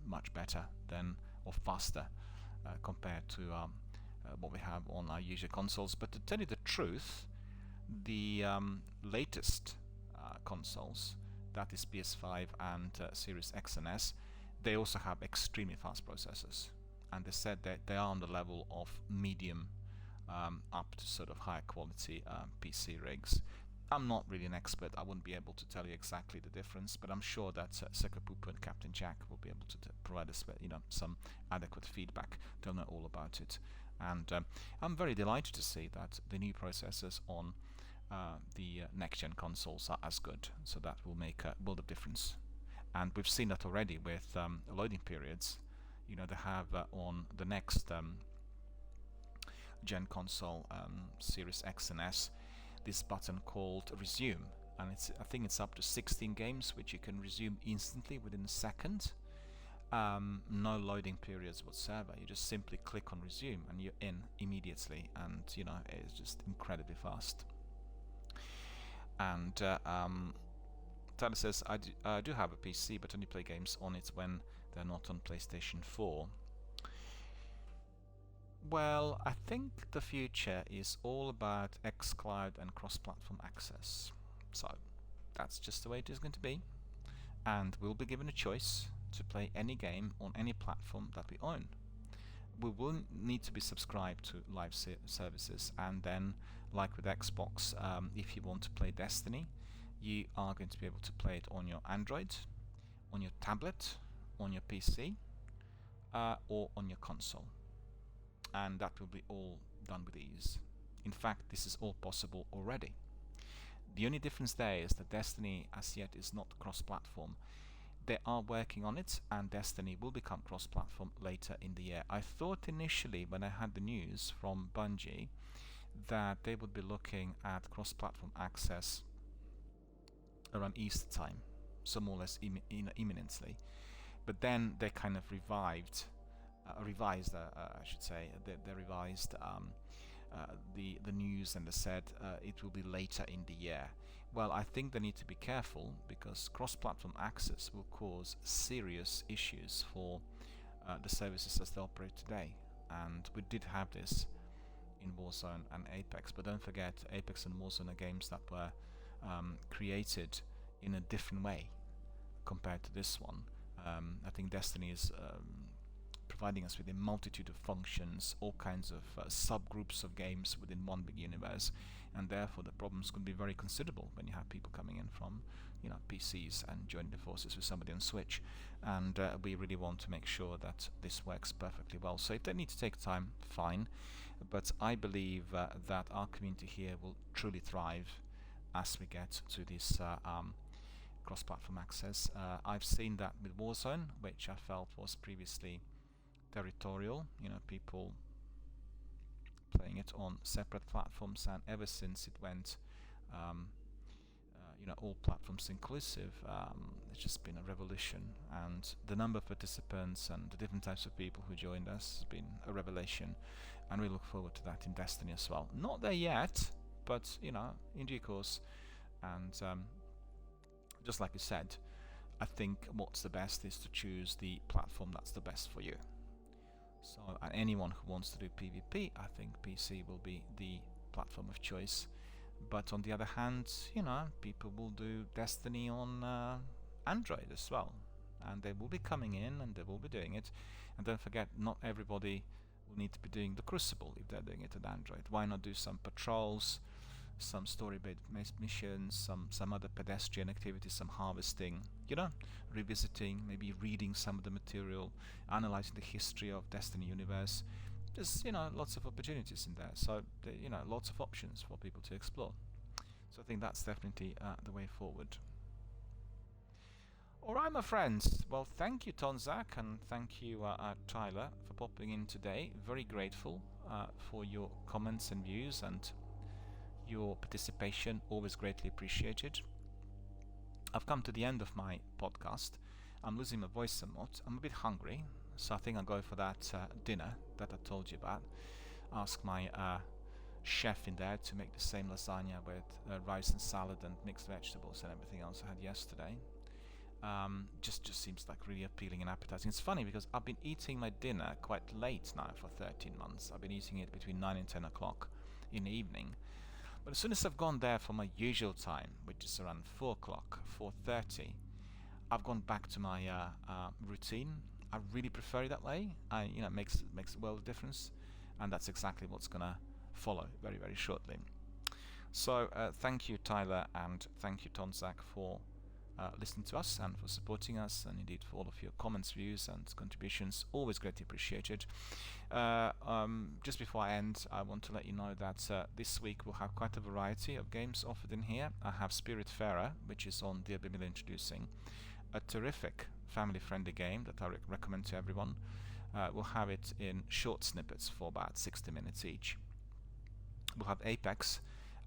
much better than, or faster compared to what we have on our usual consoles. But to tell you the truth, the latest consoles, that is PS5 and Series X and S, they also have extremely fast processors, and they said that they are on the level of medium up to sort of higher quality PC rigs. I'm not really an expert, I wouldn't be able to tell you exactly the difference, but I'm sure that Sekapupu and Captain Jack will be able to provide us some adequate feedback. They'll know all about it. And I'm very delighted to see that the new processors on the next-gen consoles are as good, so that will make a world of difference. And we've seen that already with loading periods. They have on the next gen console, Series X and S, this button called Resume, and I think it's up to 16 games which you can resume instantly within a second. No loading periods whatsoever. You just simply click on Resume and you're in immediately, and it's just incredibly fast. And Tyler says, I do have a PC, but only play games on it when they're not on PlayStation 4. Well, I think the future is all about xCloud and cross-platform access. So that's just the way it is going to be, and we'll be given a choice to play any game on any platform that we own. We will need to be subscribed to live services, and then, like with Xbox, if you want to play Destiny, you are going to be able to play it on your Android, on your tablet, on your PC, or on your console. And that will be all done with ease. In fact, this is all possible already. The only difference there is that Destiny as yet is not cross-platform. They are working on it, and Destiny will become cross-platform later in the year. I thought initially, when I had the news from Bungie, that they would be looking at cross-platform access around Easter time, so more or less imminently. But then they kind of revised, I should say. They revised the news, and they said it will be later in the year. Well, I think they need to be careful, because cross-platform access will cause serious issues for the services as they operate today. And we did have this in Warzone and Apex, but don't forget, Apex and Warzone are games that were created in a different way compared to this one. I think Destiny is providing us with a multitude of functions, all kinds of subgroups of games within one big universe, and therefore the problems could be very considerable when you have people coming in from PCs and joining the forces with somebody on Switch. And we really want to make sure that this works perfectly well. So if they need to take time, fine, but I believe that our community here will truly thrive as we get to this cross-platform access. I've seen that with Warzone, which I felt was previously territorial, people playing it on separate platforms, and ever since it went all platforms inclusive, it's just been a revolution, and the number of participants and the different types of people who joined us has been a revelation, and we look forward to that in Destiny as well. Not there yet, but in due course. And just like you said, I think what's the best is to choose the platform that's the best for you. So anyone who wants to do PvP, I think PC will be the platform of choice. But on the other hand, people will do Destiny on Android as well, and they will be coming in and they will be doing it. And don't forget, not everybody will need to be doing the Crucible if they're doing it on Android. Why not do some patrols, some story-based missions, some other pedestrian activities, some harvesting, revisiting, maybe reading some of the material, analyzing the history of Destiny universe. There's lots of opportunities in there, so lots of options for people to explore. So I think that's definitely the way forward. Alright, my friends, well, thank you Tonzak, and thank you Tyler for popping in today. Very grateful for your comments and views and your participation, always greatly appreciated. I've come to the end of my podcast. I'm losing my voice somewhat. I'm a bit hungry, so I think I'll go for that dinner that I told you about. Ask my chef in there to make the same lasagna with rice and salad and mixed vegetables and everything else I had yesterday. Just seems like really appealing and appetizing. It's funny because I've been eating my dinner quite late now for 13 months. I've been eating it between 9 and 10 o'clock in the evening. But as soon as I've gone there for my usual time, which is around 4 o'clock, 4:30, I've gone back to my routine. I really prefer it that way. It makes a world of difference, and that's exactly what's gonna follow very, very shortly. So thank you, Tyler, and thank you, Tonzak, for listening to us and for supporting us, and indeed for all of your comments, views, and contributions. Always greatly appreciated. Just before I end, I want to let you know that this week we'll have quite a variety of games offered in here. I have Spiritfarer, which is on DRBMiller introducing, a terrific family-friendly game that I recommend to everyone. We'll have it in short snippets for about 60 minutes each. We'll have Apex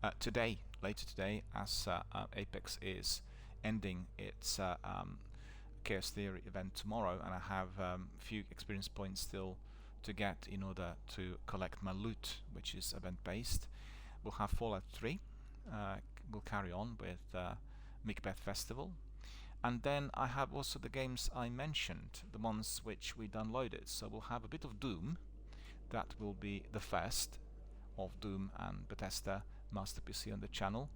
later today, as Apex is ending its Chaos Theory event tomorrow, and I have a few experience points still to get in order to collect my loot, which is event based. We'll have Fallout 3. We'll carry on with Macbeth Festival, and then I have also the games I mentioned, the ones which we downloaded. So we'll have a bit of Doom. That will be the first of Doom and Bethesda Master PC on the channel.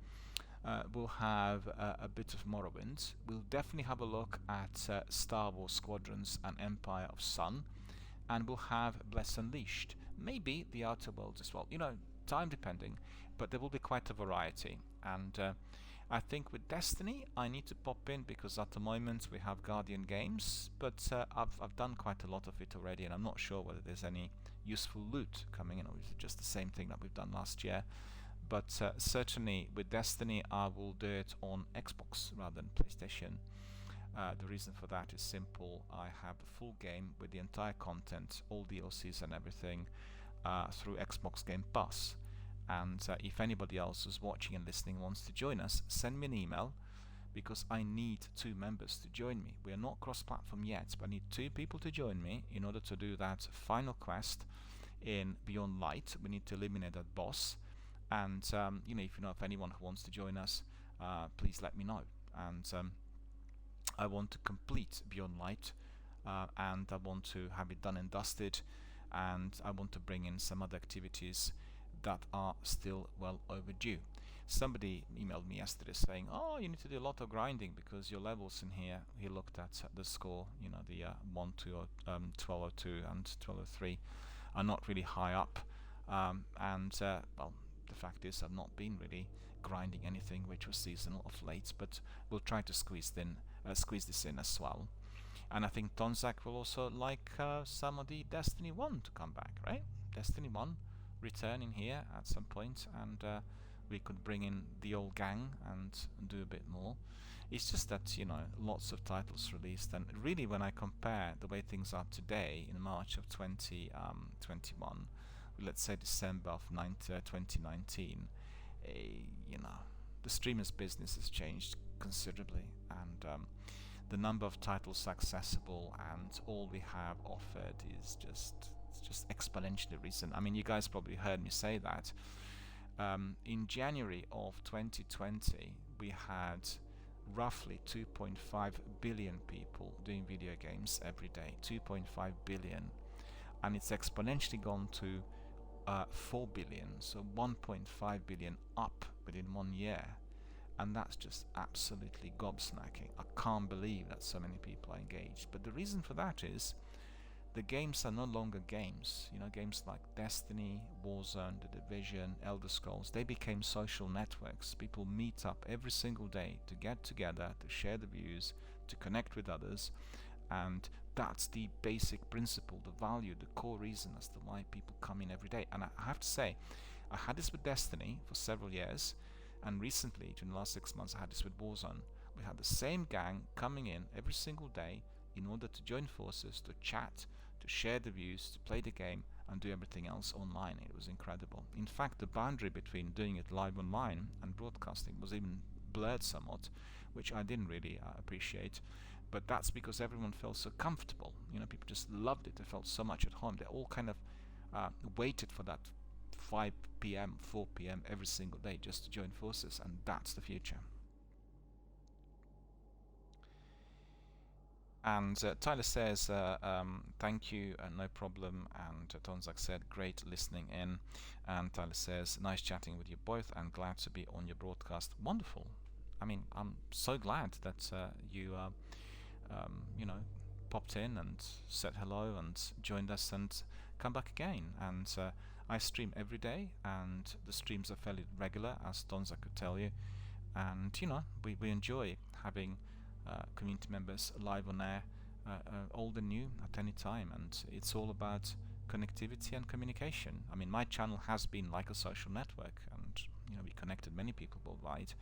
We'll have a bit of Morrowind. We'll definitely have a look at Star Wars Squadrons and Empire of Sun, and we'll have Bless Unleashed, maybe the Outer Worlds as well, time depending, but there will be quite a variety. And I think with Destiny I need to pop in because at the moment we have Guardian Games, but I've done quite a lot of it already, and I'm not sure whether there's any useful loot coming in, or is it just the same thing that we've done last year. But certainly with Destiny I will do it on Xbox rather than PlayStation. The reason for that is simple. I have the full game with the entire content, all DLCs and everything, through Xbox Game Pass. And if anybody else who's watching and listening wants to join us, send me an email, because I need 2 members to join me. We are not cross-platform yet, but I need 2 people to join me in order to do that final quest in Beyond Light. We need to eliminate that boss. And if anyone who wants to join us, please let me know. And I want to complete Beyond Light, and I want to have it done and dusted, and I want to bring in some other activities that are still well overdue. Somebody emailed me yesterday saying, oh, you need to do a lot of grinding because your levels in here, he looked at the score, the 1202 and 1203 are not really high up, well, the fact is I've not been really grinding anything which was seasonal of late, but we'll try to squeeze this in as well. And I think Tonzak will also like some of the Destiny 1 to come back, right? Destiny 1 return in here at some point, and we could bring in the old gang and do a bit more. It's just that, you know, lots of titles released, and really when I compare the way things are today in March of 2021, let's say December of 2019, you know, the streamers business has changed considerably, and the number of titles accessible and all we have offered is just exponentially risen. I mean, you guys probably heard me say that. In January of 2020, we had roughly 2.5 billion people doing video games every day. 2.5 billion, and it's exponentially gone to 4 billion, so 1.5 billion up within 1 year. And that's just absolutely gobsmacking. I can't believe that so many people are engaged. But the reason for that is the games are no longer games. You know, games like Destiny, Warzone, The Division, Elder Scrolls, they became social networks. People meet up every single day to get together, to share the views, to connect with others. And that's the basic principle, the value, the core reason as to why people come in every day. And I have to say, I had this with Destiny for several years, and recently, during the last 6 months, I had this with Warzone. We had the same gang coming in every single day in order to join forces, to chat, to share the views, to play the game, and do everything else online. It was incredible. In fact, the boundary between doing it live online and broadcasting was even blurred somewhat, which I didn't really appreciate. But that's because everyone felt so comfortable. You know, people just loved it. They felt so much at home. They all kind of waited for that 5 p.m., 4 p.m. every single day just to join forces, and that's the future. And Tyler says, thank you, no problem. And Tonzak said, great listening in. And Tyler says, nice chatting with you both and glad to be on your broadcast. Wonderful. I mean, I'm so glad that you, you know, popped in and said hello and joined us and come back again. And I stream every day, and the streams are fairly regular, as Tonzak could tell you. And, you know, we enjoy having community members live on air, old and new, at any time, and it's all about connectivity and communication. I mean, my channel has been like a social network, and you know, we connected many people worldwide.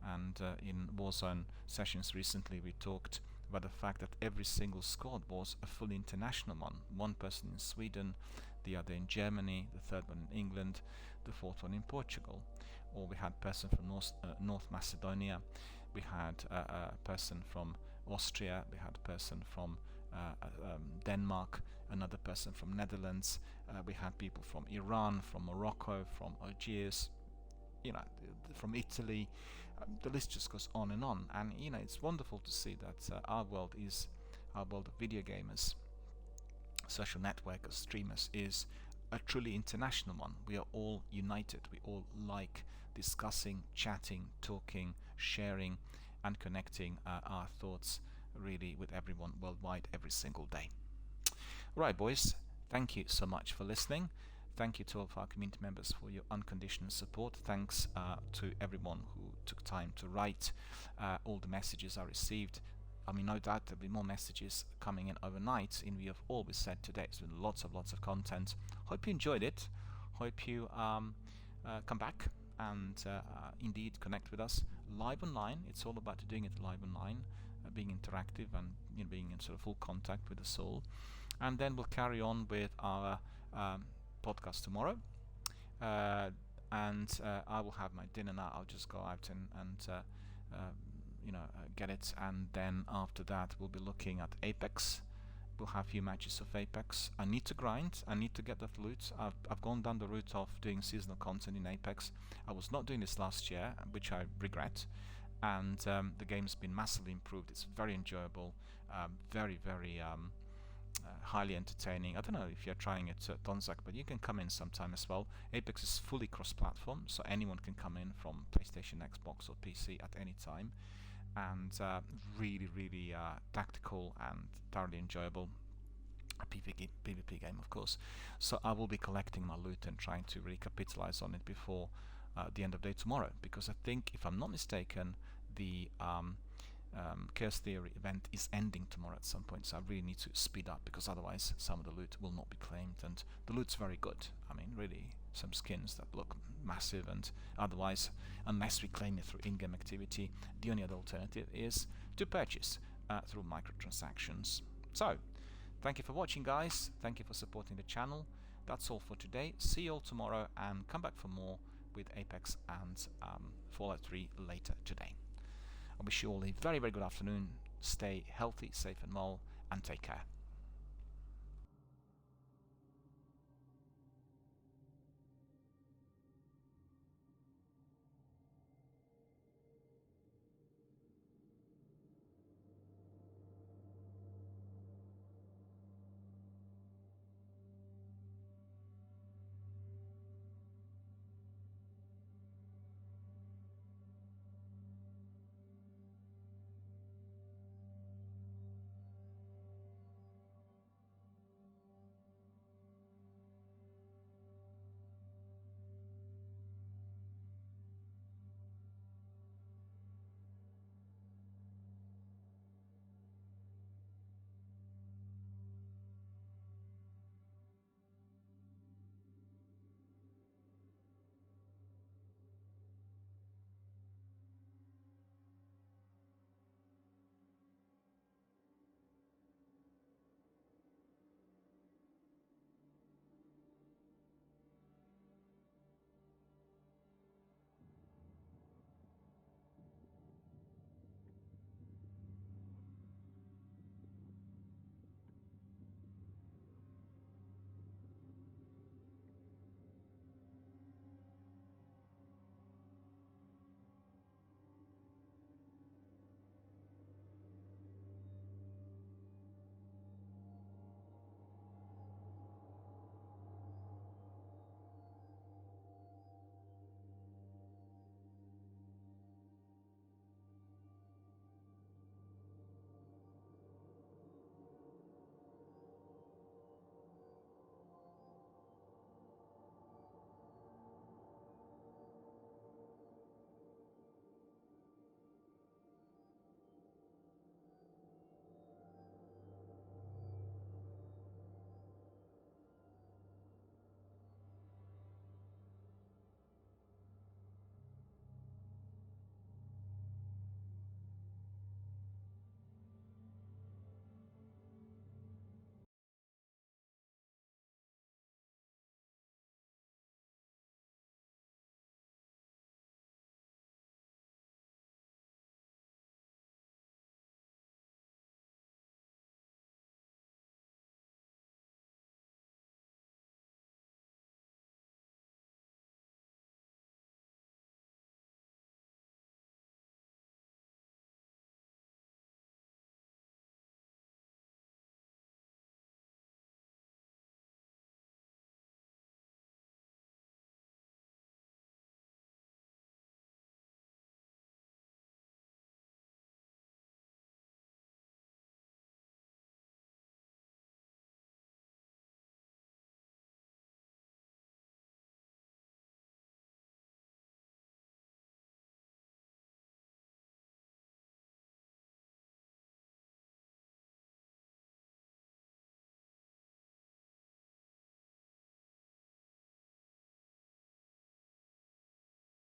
And in Warzone sessions recently, we talked about the fact that every single squad was a fully international one. One person in Sweden, the other in Germany, the third one in England, the fourth one in Portugal. Or we had a person from North Macedonia, we had a person from Austria, we had a person from Denmark, another person from Netherlands, we had people from Iran, from Morocco, from Algiers, you know, from Italy. The list just goes on, and you know, it's wonderful to see that our world of video gamers, social networkers, streamers, is a truly international one. We are all united. We all like discussing, chatting, talking, sharing, and connecting our thoughts really with everyone worldwide every single day. Right, boys, thank you so much for listening. Thank you to all of our community members for your unconditional support. Thanks to everyone who took time to write all the messages I received. I mean, no doubt there'll be more messages coming in overnight in view of all we said today. It's been lots of content. Hope you enjoyed it. Hope you come back and indeed connect with us live online. It's all about doing it live online, being interactive, and you know, being in sort of full contact with us all. And then we'll carry on with our podcast tomorrow. And I will have my dinner now. I'll just go out and you know, get it, and then after that we'll be looking at Apex. We'll have a few matches of Apex. I need to grind, I need to get that loot. I've gone down the route of doing seasonal content in Apex. I was not doing this last year, which I regret, and the game's been massively improved. It's very enjoyable, very highly entertaining. I don't know if you're trying it, Tonzak, but you can come in sometime as well. Apex is fully cross-platform, so anyone can come in from PlayStation, Xbox or PC at any time, and really tactical and thoroughly enjoyable. A PvP game, of course. So I will be collecting my loot and trying to really capitalize on it before the end of the day tomorrow, because I think, if I'm not mistaken, the Chaos Theory event is ending tomorrow at some point, so I really need to speed up, because otherwise some of the loot will not be claimed, and the loot's very good. I mean, really some skins that look massive, and otherwise, unless we claim it through in-game activity, the only other alternative is to purchase through microtransactions. So, thank you for watching, guys. Thank you for supporting the channel. That's all for today. See you all tomorrow, and come back for more with Apex and Fallout 3 later today. I wish you all a very, very good afternoon. Stay healthy, safe and well, and take care.